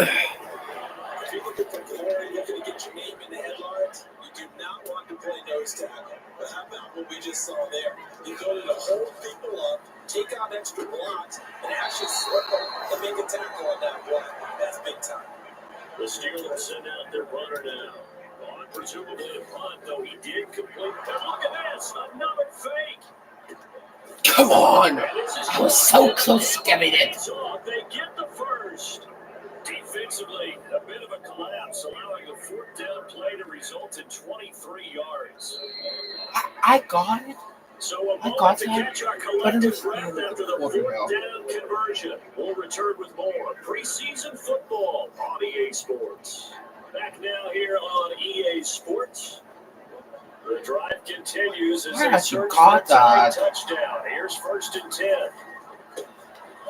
If you look at Corey, looking to get your name in the headlines? You do not want to play nose tackle. But how about what we just saw there? The ability to hold people up, take out extra blocks, and actually slip them and make a tackle on that one. That's big time. The Steelers send out their punter now. On presumably a punt, though he did complete. And look at this, another fake. Come on! I was so close to getting it. They get the first. Defensively, a bit of a collapse, allowing the fourth down play to result in 23 yards. I got it. So a I moment got to that, catch our but it was collective breath after the fourth down conversion. We'll return with more preseason football on EA Sports. Back now here on EA Sports. The drive continues as Where they has you search got for a tying that? touchdown. Here's 1st and 10.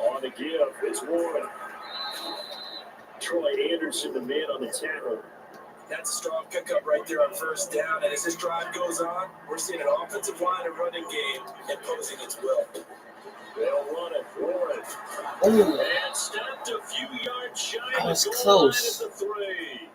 On the give is Warren. Troy Anderson, the man on the tackle. That's a strong pickup right there on first down. And as this drive goes on, we're seeing an offensive line and running game imposing its will. They'll run it. Warren. Oh, And stopped a few yards shy I of was the goal close. line at the 3.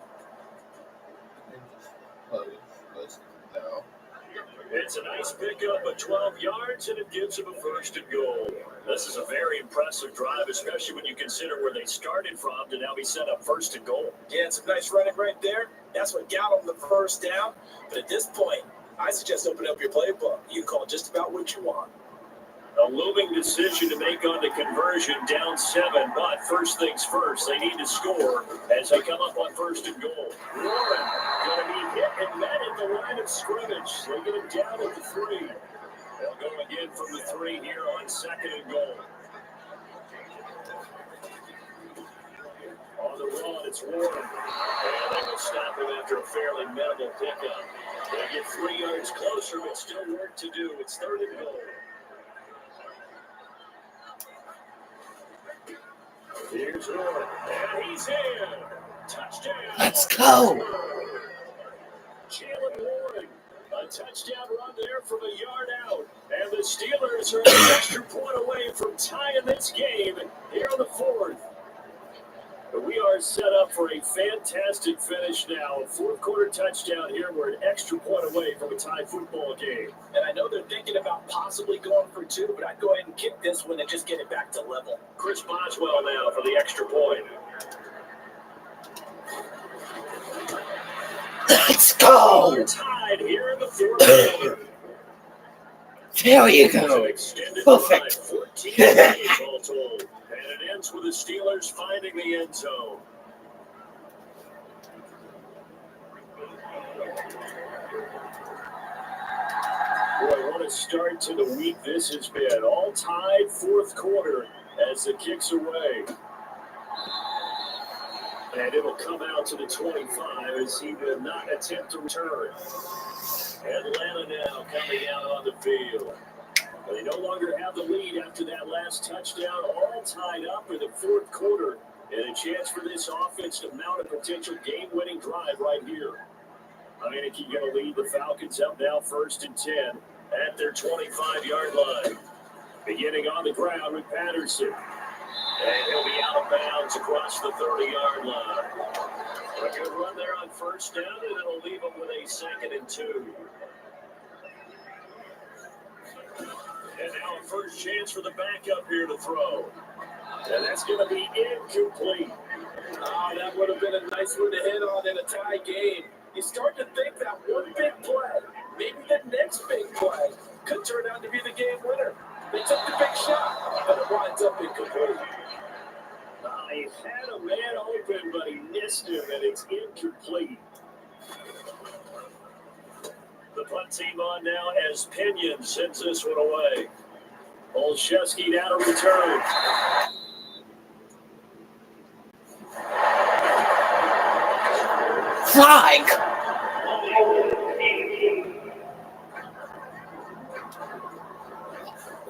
It's a nice pickup of 12 yards, and it gives him a 1st and goal. This is a very impressive drive, especially when you consider where they started from to now be set up 1st and goal. Yeah, it's some nice running right there. That's what got them the first down. But at this point, I suggest open up your playbook. You can call just about what you want. A looming decision to make on the conversion, down 7, but first things first, they need to score as they come up on 1st and goal. Warren going to be hit and met at the line of scrimmage. They get him down at the 3. They'll go again from the 3 here on 2nd and goal. On the run, it's Warren. And they will stop him after a fairly minimal pickup. They get 3 yards closer, but still work to do. It's 3rd and goal. Here's Warren, and he's in. Touchdown. Let's go. Jalen Warren, a touchdown run there from a yard out. And the Steelers are an extra point away from tying this game here on the 4th. But we are set up for a fantastic finish now. A 4th quarter touchdown here. We're an extra point away from a tie football game. And I know they're thinking about possibly going for 2, but I'd go ahead and kick this one and just get it back to level. Chris Boswell now for the extra point. Let's go. We're tied here in the 4th quarter. There you go. Perfect. 14 plays all told. And it ends with the Steelers finding the end zone. Boy, what a start to the week this has been. All tied 4th quarter as it kicks away. And it'll come out to the 25 as he will not attempt to return. Atlanta now coming out on the field. They no longer have the lead after that last touchdown, all tied up in the 4th quarter, and a chance for this offense to mount a potential game-winning drive right here. Heineke going to lead the Falcons up now 1st and 10 at their 25-yard line. Beginning on the ground with Patterson. And he'll be out of bounds across the 30-yard line. A good run there on 1st down, and it'll leave him with a 2nd and 2. And now a first chance for the backup here to throw. And that's going to be incomplete. That would have been a nice one to hit on in a tie game. You start to think that one big play, maybe the next big play, could turn out to be the game winner. They took the big shot, but it winds up incomplete. He had a man open, but he missed him, and it's incomplete. The punt team on now as Pinion sends this one away. Olszewski now to return. Flag.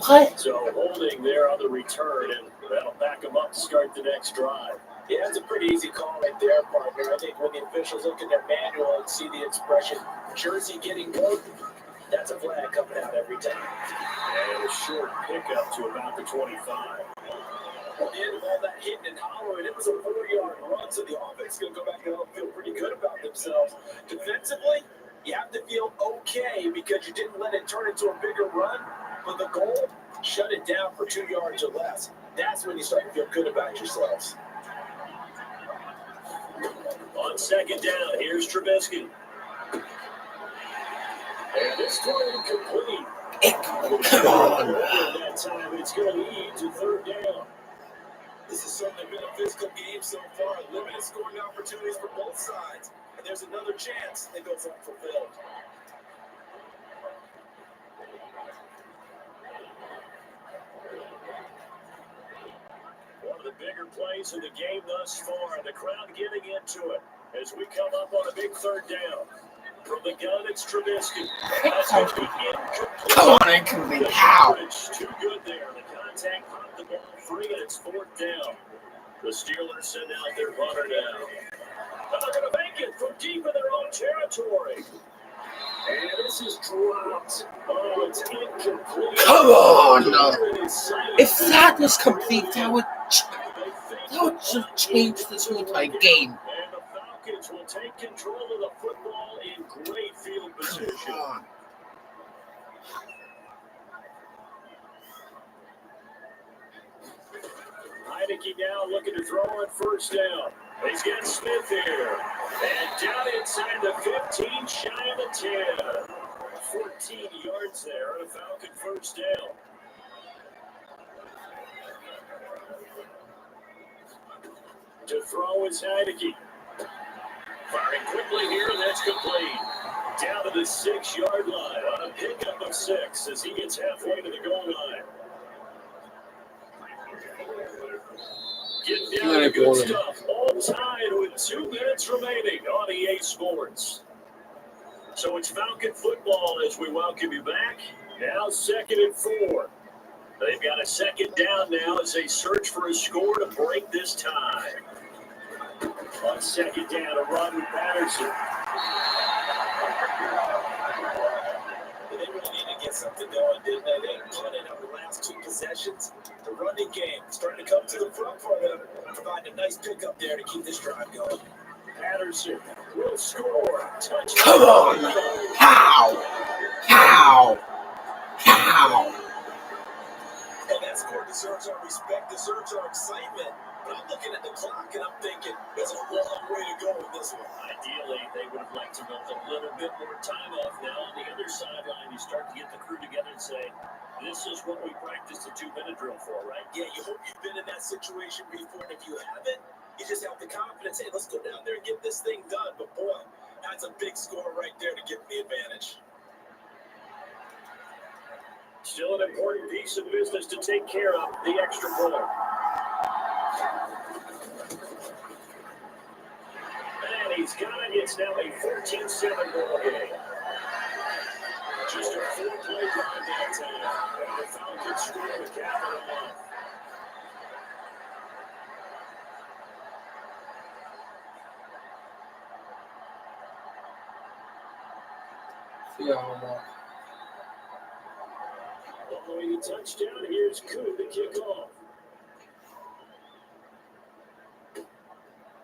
What? So holding there on the return, and that'll back them up to start the next drive. Yeah, that's a pretty easy call right there, partner. I think when the officials look at their manual and see the expression, jersey getting broken, that's a flag coming out every time. And a short pickup to about the 25. At the end of all that hitting and hollering, it was a 4-yard run, so the offense is going to go back and feel pretty good about themselves. Defensively, you have to feel okay because you didn't let it turn into a bigger run, but the goal, shut it down for 2 yards or less. That's when you start to feel good about yourselves. On second down, here's Trubisky. And it's going incomplete. Come on. That time, it's going to lead to third down. This has certainly been a physical game so far. Limited scoring opportunities for both sides. And there's another chance that goes unfulfilled. One of the bigger plays in the game thus far. The crowd getting into it as we come up on a big third down. From the gun, it's Trubisky. That's going to be incomplete. Come on, incomplete. How? Too good there. The contact popped the ball free, and it's fourth down. The Steelers send out their runner now. And they're going to make it from deep in their own territory. And this is dropped. Oh, it's incomplete. Come on. If that was complete, that would just change this whole entire game. And the Falcons will take control of the football in great field position. Come on. Heineke now looking to throw on first down. He's got Smith here. And down inside the 15, shy of the 10. 14 yards there on a Falcon first down. To throw is Heineke. Firing quickly here, and that's complete. Down to the 6-yard line on a pickup of 6 as he gets halfway to the goal line. Getting down to good stuff. All tied with 2 minutes remaining on EA Sports. So it's Falcon football as we welcome you back. Now 2nd and 4. They've got a second down now as they search for a score to break this tie. On second down, a run with Patterson. They really need to get something going, didn't they? They punted on the last 2 possessions. The running game starting to come to the front for them. Providing a nice pickup there to keep this drive going. Patterson will score. Touchdown. Come on. How? And that score deserves our respect, deserves our excitement. But I'm looking at the clock and I'm thinking there's a long way to go with this one. Ideally, they would have liked to milk a little bit more time off now. On the other sideline, you start to get the crew together and say, this is what we practiced the 2-minute drill for, right? Yeah, you hope you've been in that situation before, and if you haven't, you just have the confidence, hey, let's go down there and get this thing done. But boy, that's a big score right there to give the advantage. Still an important piece of business to take care of, the extra point. And he's got it. It's now a 14-7 ball game. Just a 4-play drive that time. And the Falcons score the capital off. Following the touchdown, here's Koo to kick off.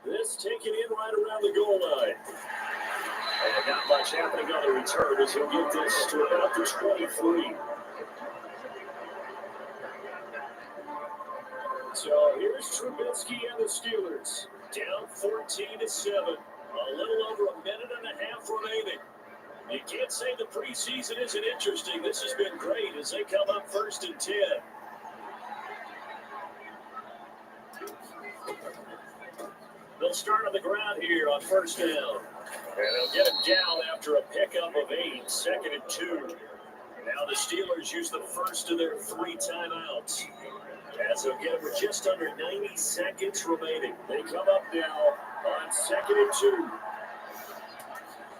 This taken in right around the goal line. And not much happening on the return as he'll get this to about the 23. So here's Trubisky and the Steelers. Down 14-7. A little over a minute and a half remaining. You can't say the preseason isn't interesting. This has been great as they come up 1st and 10. They'll start on the ground here on first down. And they'll get him down after a pickup of 8, 2nd and 2. Now the Steelers use the first of their 3 timeouts. As they'll get him with just under 90 seconds remaining. They come up now on 2nd and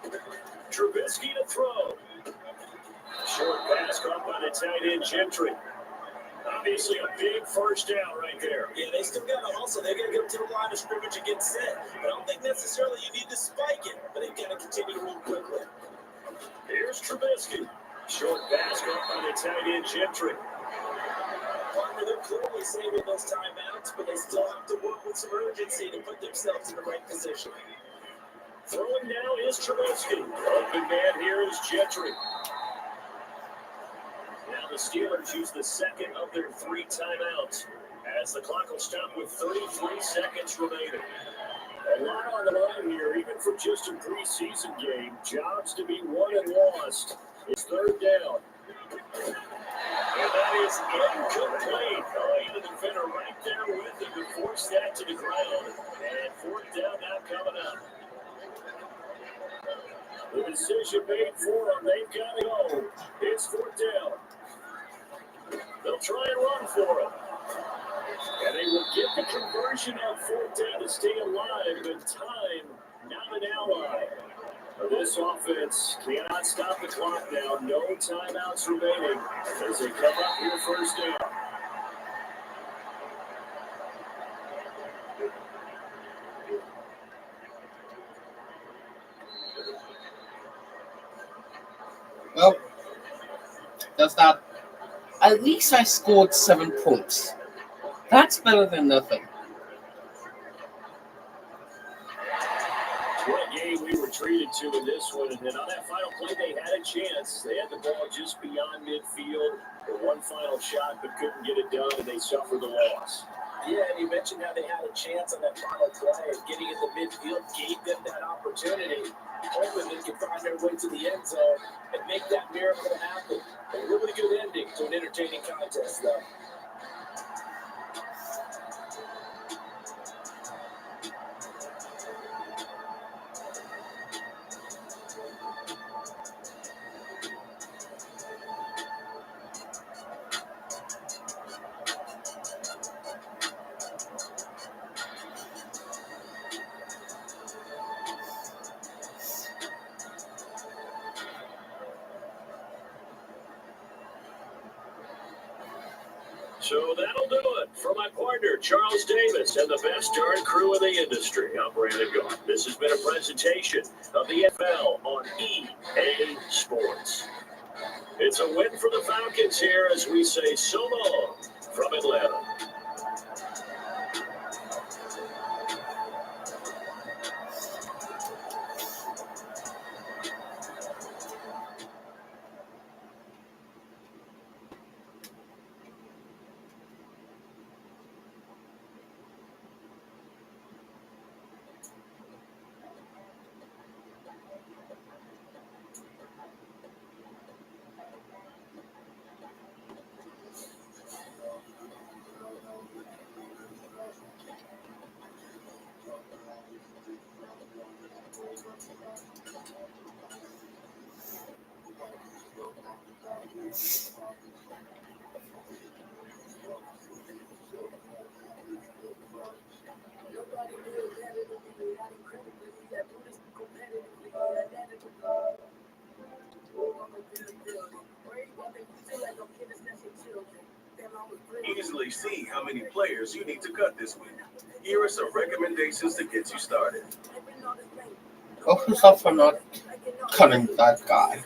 2. Trubisky to throw. Short pass caught by the tight end Gentry. Obviously a big first down right there. Yeah, they still got to hustle. They got to get up to the line of scrimmage and get set. But I don't think necessarily you need to spike it. But they've got to continue to move quickly. Here's Trubisky. Short pass caught by the tight end Gentry. On they're clearly saving those timeouts, but they still have to work with some urgency to put themselves in the right position. Throwing now is Trubisky. Open man here is Gentry. Now the Steelers use the second of their 3 timeouts as the clock will stop with 33 seconds remaining. A lot on the line here, even for just a preseason game. Jobs to be won and lost. It's third down. And that is incomplete. Oh, the defender right there with him to force that to the ground. And fourth down now coming up. The decision made for them. They've got to go. It's fourth down. They'll try and run for it. And they will get the conversion on fourth down to stay alive, but time not an ally. This offense cannot stop the clock now. No timeouts remaining as they come up here first down. Well, does that. At least I scored 7 points. That's better than nothing. What a game we were treated to in this one. And then on that final play, they had a chance. They had the ball just beyond midfield for one final shot, but couldn't get it done, and they suffered the loss. Yeah, and you mentioned how they had a chance on that final play. Getting in the midfield gave them that opportunity. Hoping they can find their way to the end zone and make that miracle happen. A really good ending to an entertaining contest, though. So that'll do it for my partner, Charles Davis, and the best darn crew in the industry. I'm Brandon Gaunt. This has been a presentation of the NFL on EA Sports. It's a win for the Falcons here as we say so long from Atlanta. Easily see how many players you need to cut this week. Here are some recommendations to get you started. Oh, who's up for not cutting that guy?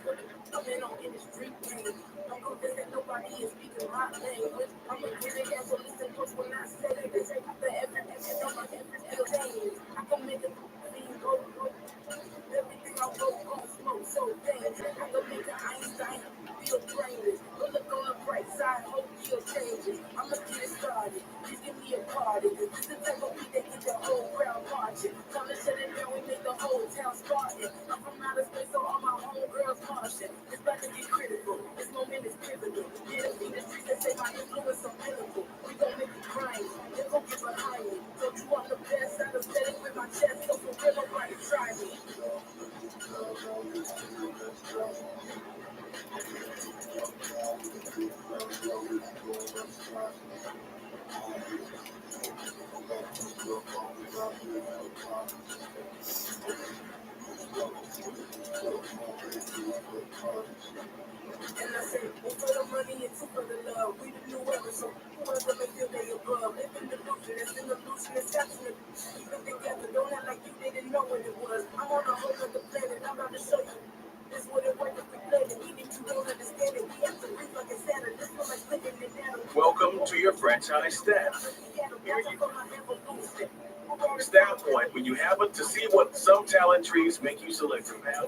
Welcome to your franchise staff. Here you Stat point when you happen to see what some talent trees make you select from now.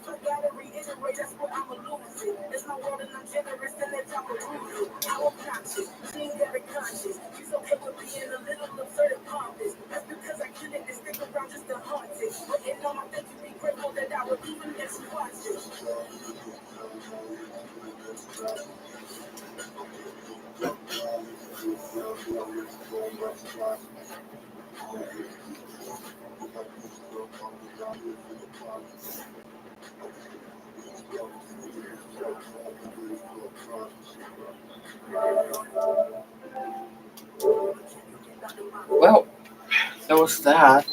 Well, that was that.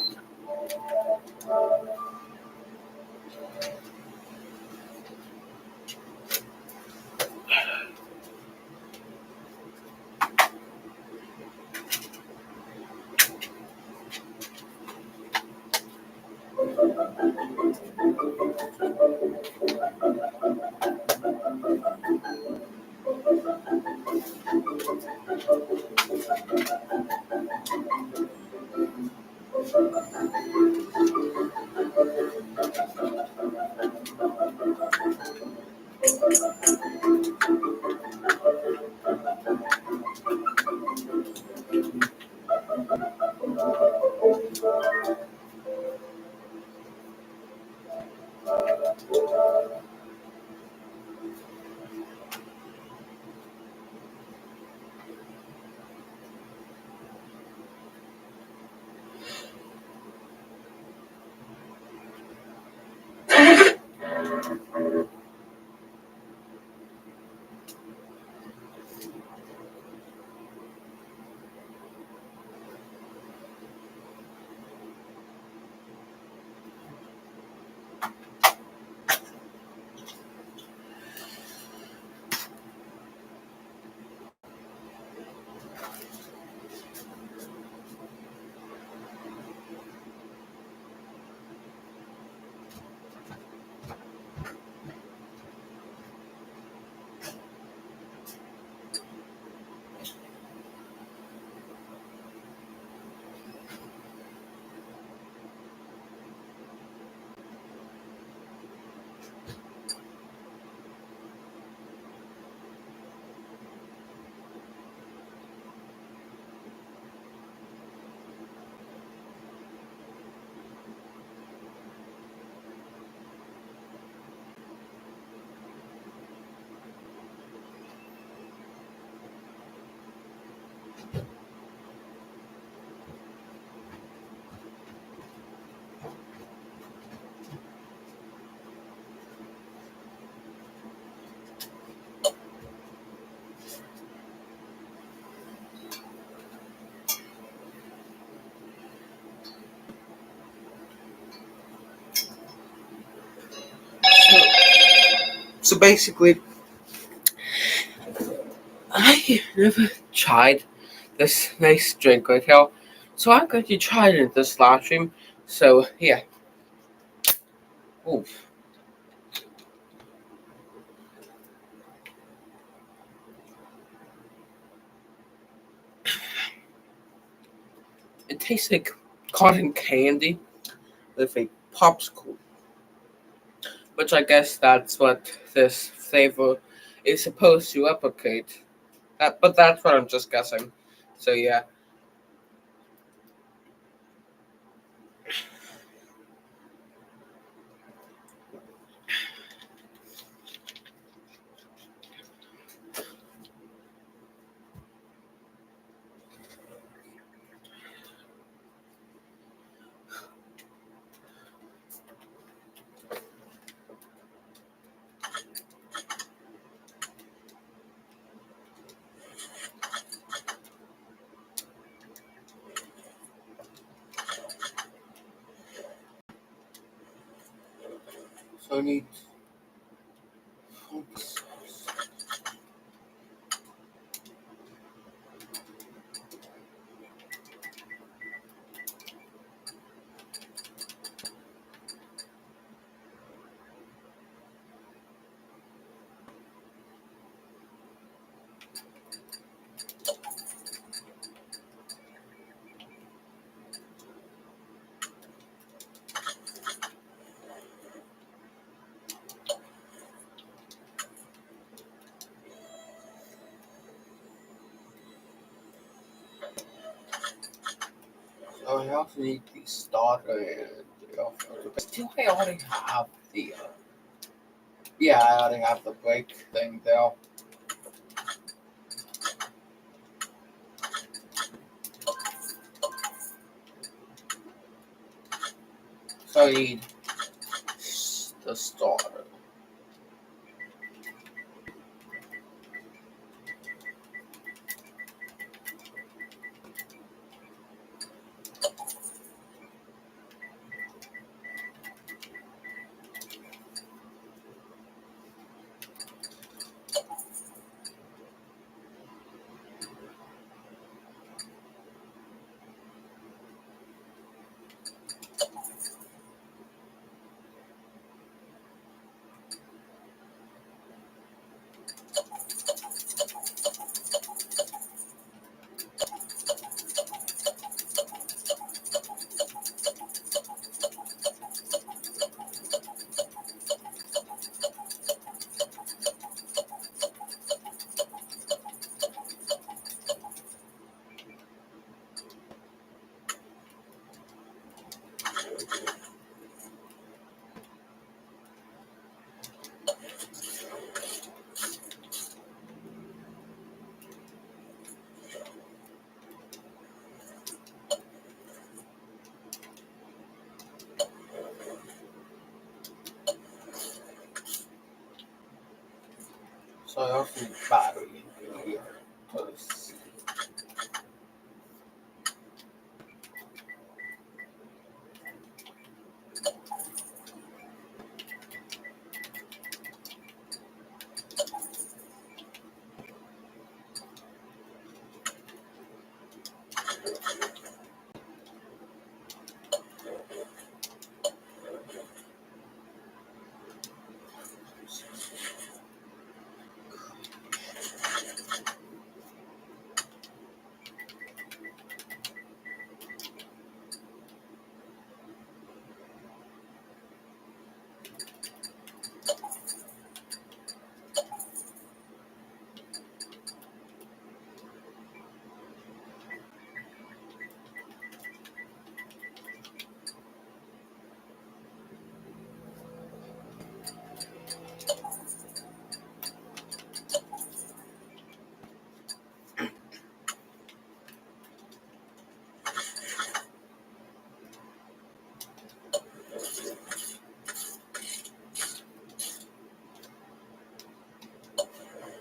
So basically, I never tried this nice drink right here, so I'm going to try it in this live stream. So yeah, ooh, it tastes like cotton candy with a popsicle, which I guess that's what this flavor is supposed to replicate. But that's what I'm just guessing. So yeah. So I need. also need the starter and the offense. Do I already have the? Yeah, I already have the brake thing there. So I need the starter. So I also need battery here. Because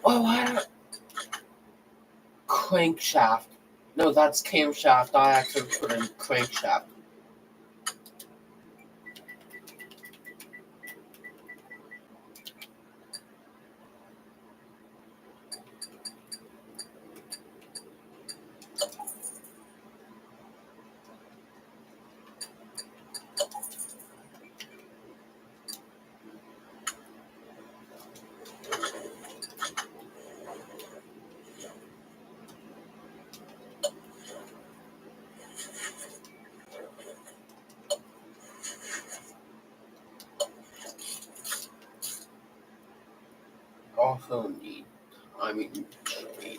I crankshaft. No, that's camshaft. I actually put in crankshaft. Also need timing chain.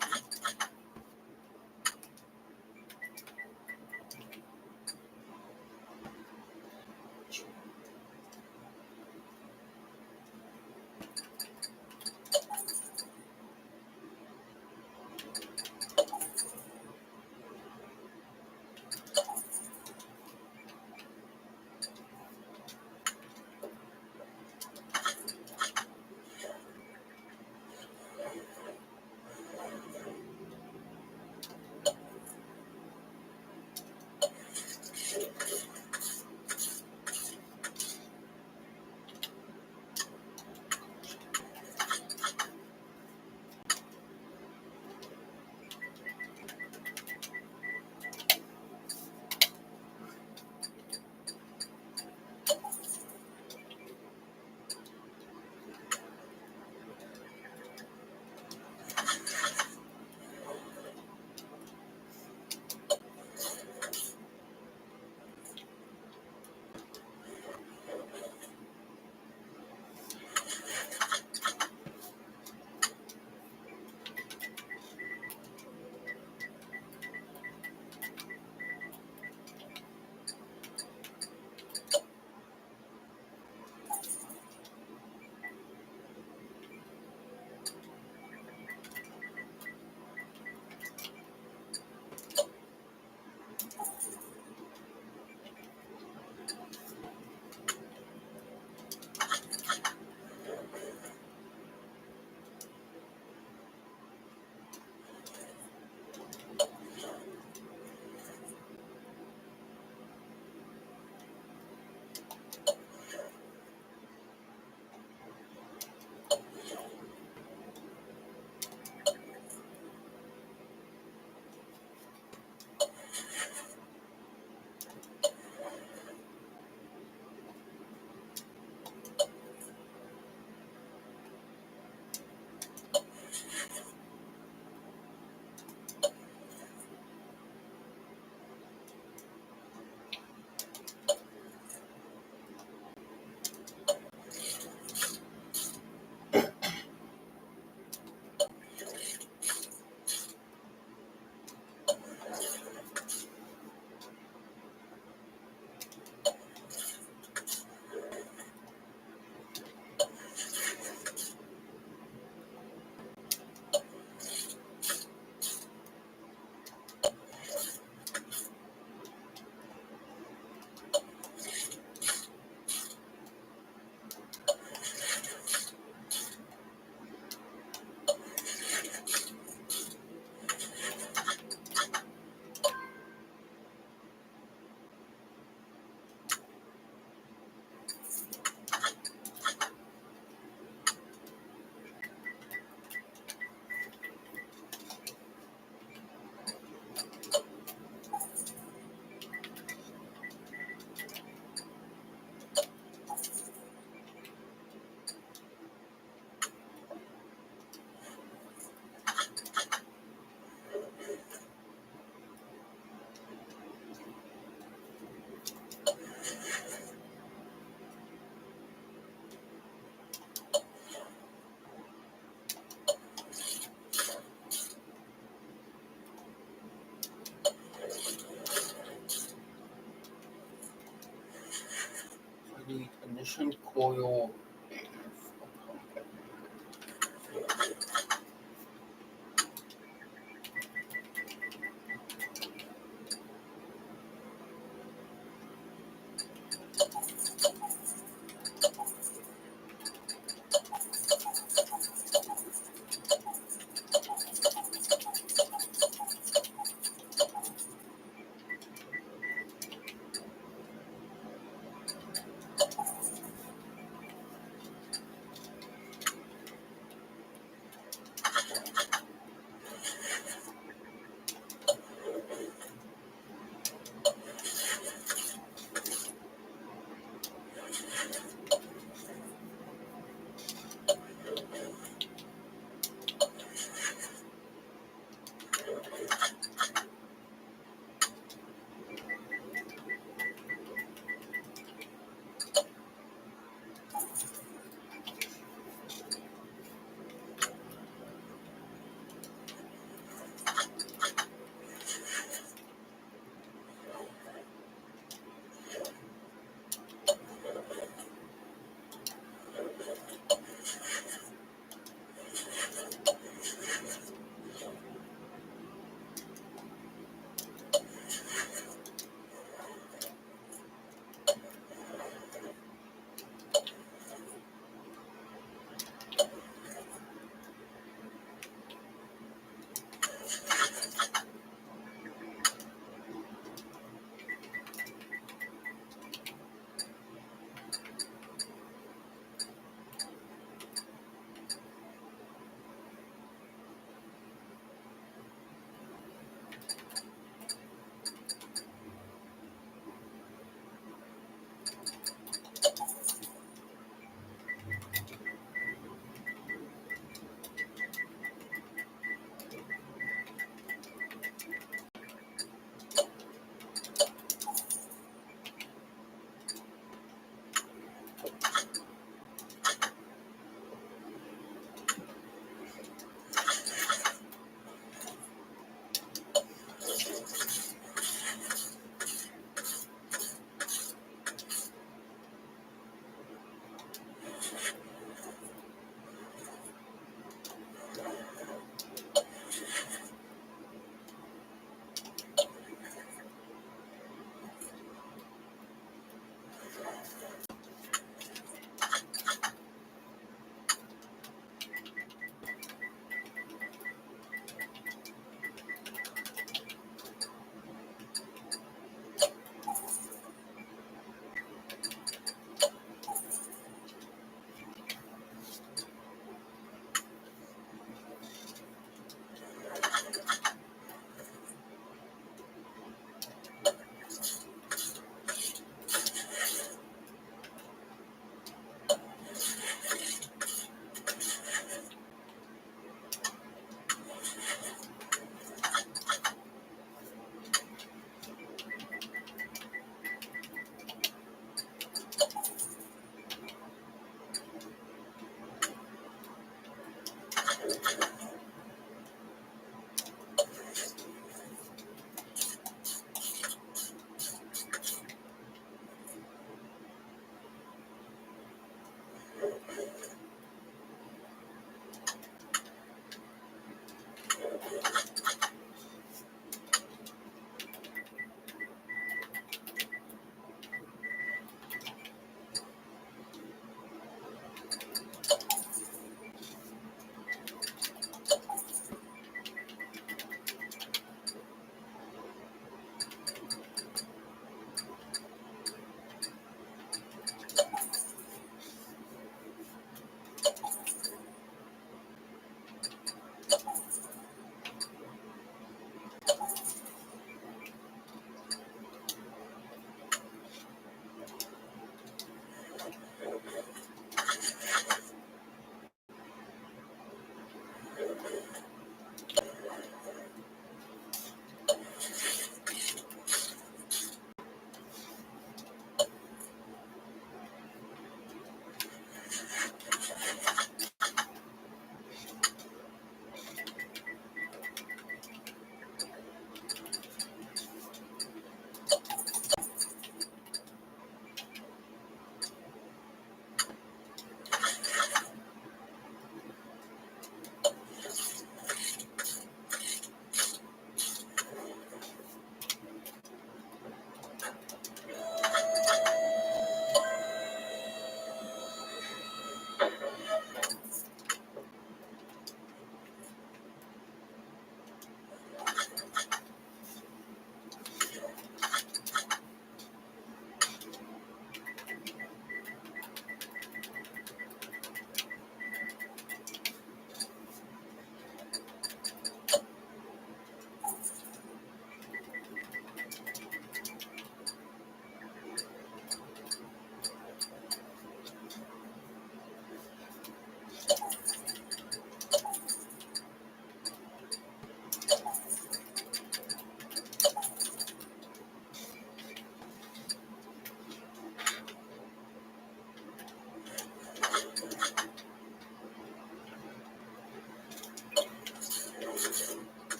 oil.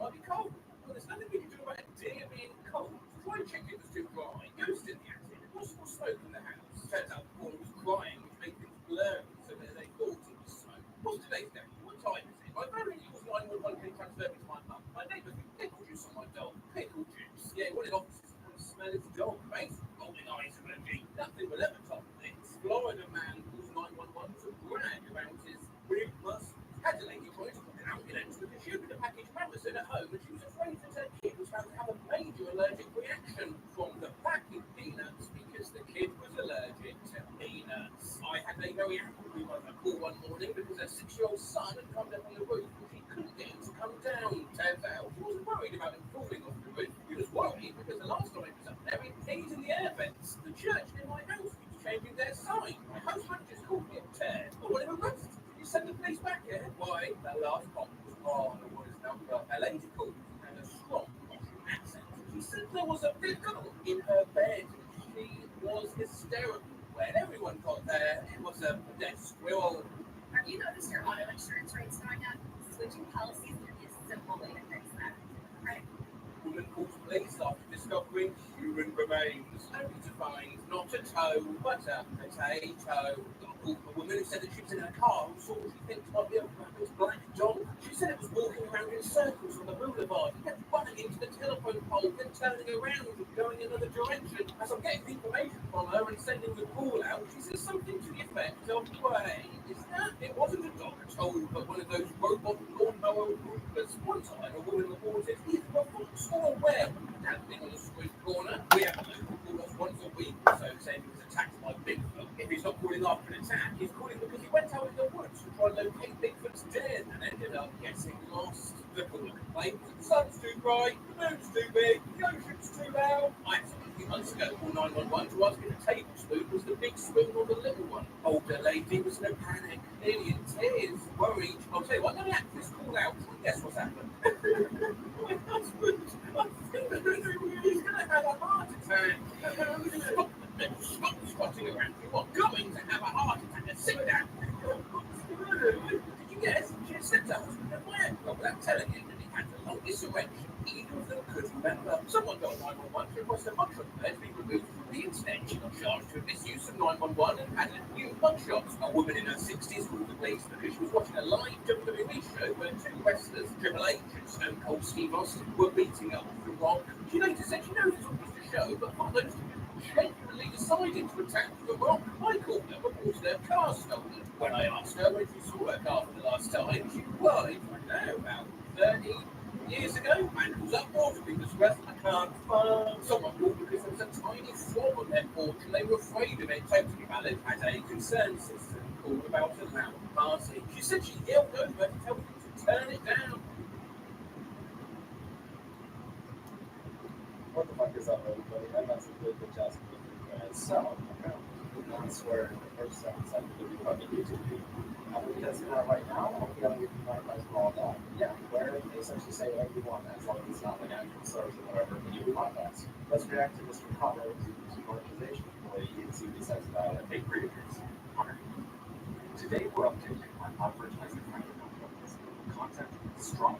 might be cold. Well, there's nothing we can do about a deer being cold. Dry chicken was too dry. Ghost in the attic. Possible smoke in the house. Turns out the corn was crying, which made things blurry, so that they thought it was smoke. What's today's date? What time is it? My phone equals 911 can transfer me to my mum. My neighbour threw pickle juice on my dog. Pickle juice? Yeah, what it officers want to smell its dog, mate. Rolling eyes emoji. Nothing will ever top this. Florida man calls 911 to brag about his big muscles. Had a lady trying to book an ambulance because she opened a package of Amazon at home and she was afraid that her kid was found to have a major allergic reaction from the packing peanuts because the kid was allergic to peanuts. I had a very angry mother call one morning because her 6-year-old son had come down on the roof and she couldn't get him to come down. Turns out she wasn't worried about him falling off the roof. He was worried because the last time he was up there, he peed in the air vents. The church near my house keeps changing their sign. My house manager's called me a tear. I want him arrested. You send the police back here? Why? That last cop was on a woman's number. A lady called and a strong Russian accent. She said there was a big girl in her bed. She was hysterical. When everyone got there, it was a dead squirrel. Have you noticed your auto insurance rates going up? Switching policies can be a simple way to fix that. Right? Woman calls police after discovering human remains. Only to find not a toe, but a potato. A woman who said that she was in her car and saw what she thinks might be a rabbit black dog. She said it was walking around in circles on the boulevard. It kept running into the telephone pole, then turning around and going another direction. As I'm getting information from her and sending the call out, she says something to the effect of, "Wait, is that? It wasn't a dog at all, but one of those robot lawnmower Roompas." One time, a woman reported either a fox or a werewolf standing on the street corner. We have a local call us once a week or so saying he was attacked by Bigfoot. If he's not calling after an attack, he's calling because he went out in the woods to try and locate Bigfoot's den and ended up getting lost. The caller complained that the sun's too bright, the moon's too big, the ocean's too loud. I had someone a few months ago call 911 to ask if a tablespoon was the big spoon or the little one. Older lady was in a panic, nearly in tears, worried. I'll tell you what, let me act this call out. Guess what's happened? My husband, I think he's going to have a heart attack. Stop squatting around. You are going to have a heart attack. Now sit down. Did you guess? She had said to her husband and wife, well, without telling him that he had the longest erection either of them could remember. Someone got 911 to request a mugshot of her to be removed from the internet. She got charged with misuse of 911 and had new mugshots. A woman in her 60s called the police because she was watching a live WWE show where two wrestlers, Triple H and Stone Cold Steve Austin, were beating up The Rock. She later said she knows it's all just a show, but thought those two genuinely decided to attack The Rock. I called her, reported their car stolen. When I asked her when she saw her car for the last time, she replied, I know, about 30 years ago, man was up north because the rest I can't find. Someone called because there was a tiny frog on their porch and they were afraid of it. Totally valid. Had a concerned citizen called about a loud party. She said she yelled over to tell them to turn it down. What the fuck is up, everybody? I'm not some good just so that's where the first sentence I could be fucking YouTube. Because right now, I'm going to get monetized for all that. Yeah, where they essentially say whatever you want, as long as it's not like actual stars or whatever, but you can monetize. Let's react to Mr. Conroy's monetization, the way you can see what he says about it. Hey, creators. Today, we're updating our advertising content strong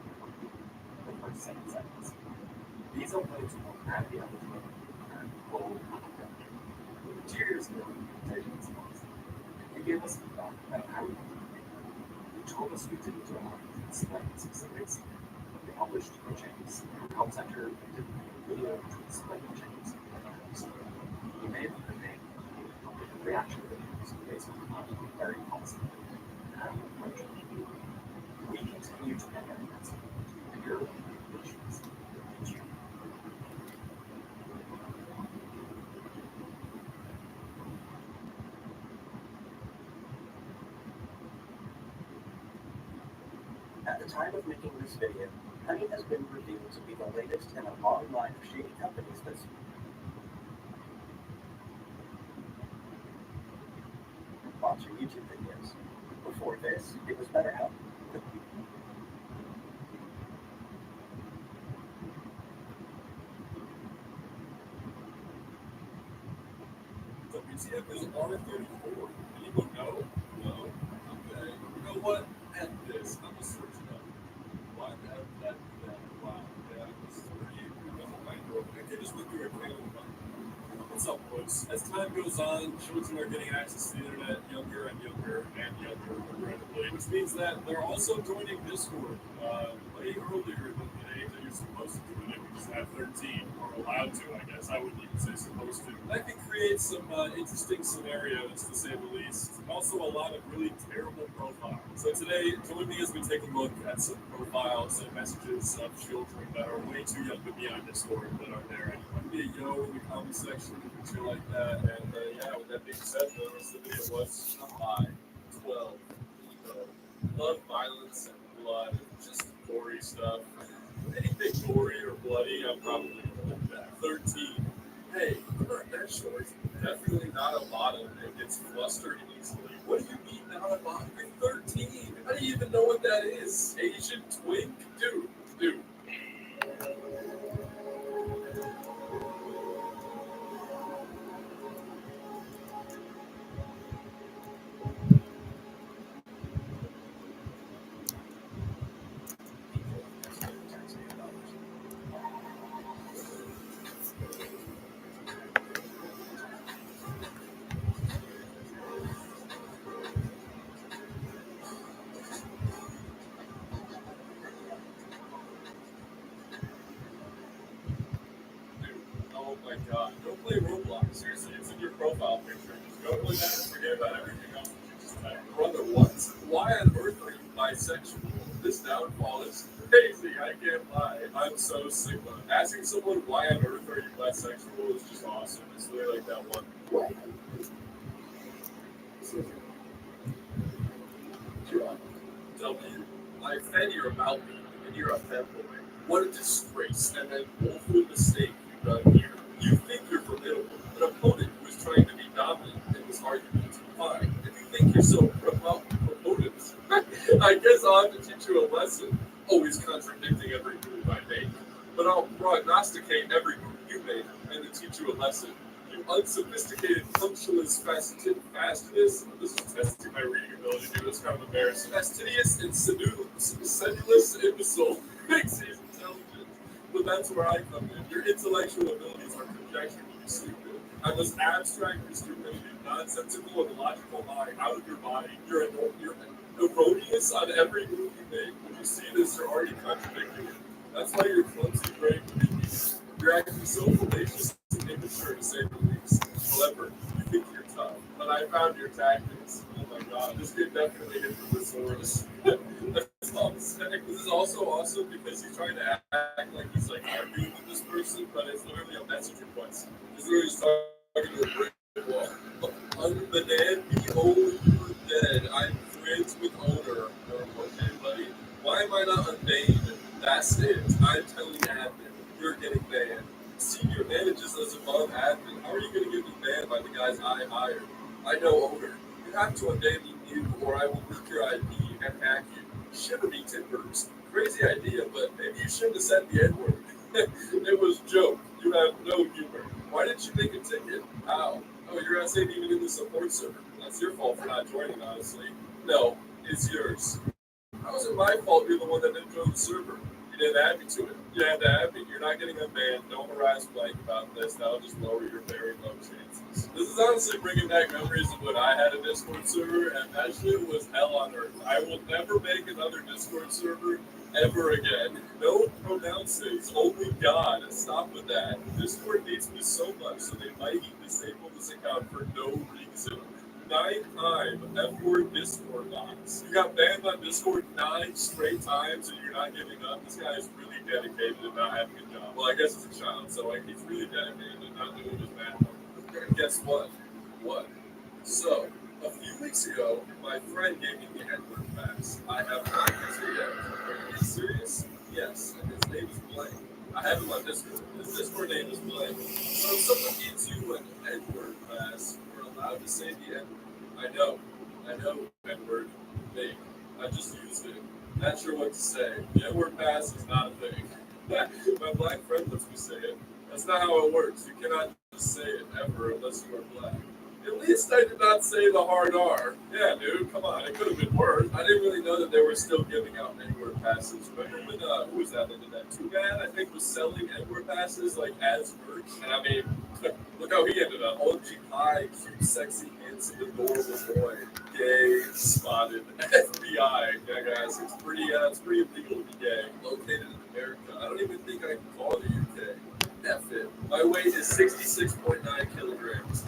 the first 7 seconds. These uploads will add the upload and full content. Cheers, you gave us feedback about how we can do it. You told us we didn't do enough to explain specifics. We published the changes. Help Center did a video to explain the changes. We made the name reaction videos based on content very positive. And we continue to make efforts to hear issues. At the time of making this video, Honey has been revealed to be the latest in a long line of shady companies that's sponsor YouTube videos. Before this, it was BetterHelp. WTF is R34. Anyone know? No? Okay. You know what? At this, I'm gonna search it up. Why that? Why? What's up, boys? As time goes on, children are getting access to the internet younger and younger and younger, regrettably, which means that they're also joining Discord way earlier than the age that you're supposed to do it. If you just have 13, or allowed to, I guess. I wouldn't even say supposed to. That can create some interesting scenarios, to say the least. Also, a lot of really terrible profiles. So today, join me as we take a look at some profiles and messages of children that are way too young to be on Discord that are there anyway. Be a yo in the comment section and shit like that. And yeah, with that being said, the rest of the video was high, 12, love violence and blood, just gory stuff. Anything gory or bloody, I'm probably going to look at. 13. Hey, I'm not that short. Definitely not a lot of it. Gets flustered easily. What do you mean not a lot? You're 13. How do you even know what that is? Asian twink? Dude. Oh my god. Don't play Roblox. Seriously, it's in your profile picture. Just go play that and forget about everything else that you just typed. Brother, what? Why on earth are you bisexual? This downfall is crazy. I can't lie. I'm so sick of it. Asking someone why on earth are you bisexual is just awesome. It's literally like that one. W. I fed you about me, and you're a femboy. What a disgrace, and an awful mistake you've done here. You think you're formidable, an opponent who is trying to be dominant in this argument. Fine. If you think you're so promoted, I guess I'll have to teach you a lesson. Always contradicting every move I make. But I'll prognosticate every move you make, and then teach you a lesson. You unsophisticated, punctilious, fastidious. This is testing my reading ability, dude. It's kind of embarrassing. Fastidious and sedulous imbecile makes you intelligent. But that's where I come in. Your intellectual abilities are conjecture when you stupid. I must abstract your stupidity, nonsensical and illogical mind out of your body. You're erroneous on every move you make. When you see this, you're already contradicting it. That's why you're clumsy, brain, you're acting so fallacious and immature, to say the least. However, you think you're tough, but I found your tactics. Oh my god, this kid definitely hit the thesaurus. That's all I'm saying. This is also awesome because he's trying to act like he's like arguing with this person, but it's literally a message request. He's literally just talking to a brick wall. Unbanana, behold, you're dead. I'm friends with owner. Okay, buddy. Why am I not unbanned? That's it. I'm telling admin. You're getting banned. Senior manages as above admin. How are you going to get me banned by the guys I hired? I know owner. You have to unban me new, or I will leak your IP and hack you. Shiver me timbers. Crazy idea, but maybe you shouldn't have said the N-word. It was a joke. You have no humor. Why didn't you make a ticket? How? Oh, you're not saying even in the support server. That's your fault for not joining, honestly. No, it's yours. How is it my fault you're the one that didn't join the server? You didn't add me to it. You had to add me. You're not getting unbanned. Don't harass Blake about this. That'll just lower your very low chances. This is honestly bringing back memories of when I had a Discord server, and that shit was hell on earth. I will never make another Discord server ever again. No pronouncers, only God. Stop with that. Discord needs me so much, so they might even disable this account for no reason. 9-time F-word Discord box. You got banned on Discord 9 straight times and you're not giving up. This guy is really dedicated to not having a job. Well, I guess it's a child, so like he's really dedicated to not doing his math. And guess what? What? So, a few weeks ago, my friend gave me the N-word pass. I have not used it yet. Are you serious? Yes, and his name is Blake. I have him on Discord. His Discord name is Blake. So if someone gives you an N-word pass, allowed to say the N-word. I know, N-word, me. I just used it. Not sure what to say. The N-word pass is not a thing. My black friend lets me say it. That's not how it works. You cannot just say it ever unless you are black. At least I did not say the hard R. Yeah, dude, come on. It could have been worse. I didn't really know that they were still giving out N-word passes. Remember when, who was that? They did that. Too Bad, I think, was selling N-word passes, like, as merch. And I mean, look how he ended up. OG Pie, cute, sexy, handsome, adorable boy. Gay, spotted, FBI. Yeah, guys, it's pretty illegal to be gay. Located in America. I don't even think I can call it the UK. F it. My weight is 66.9 kilograms.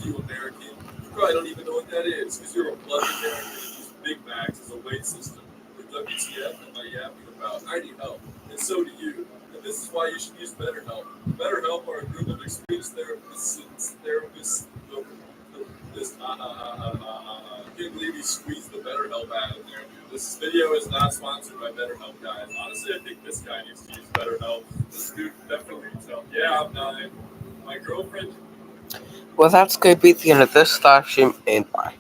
You American, you probably don't even know what that is because you're a blood American and use Big Macs as a weight system. With WTF am I yapping about? I need help, and so do you. And this is why you should use BetterHelp. BetterHelp are a group of experienced therapists. I can't believe you squeezed the BetterHelp ad in there, dude. This video is not sponsored by BetterHelp, guys. Honestly, I think this guy needs to use BetterHelp. This dude definitely needs help. Yeah, I'm 9. My girlfriend. Well, that's going to be the end of this live stream, and bye.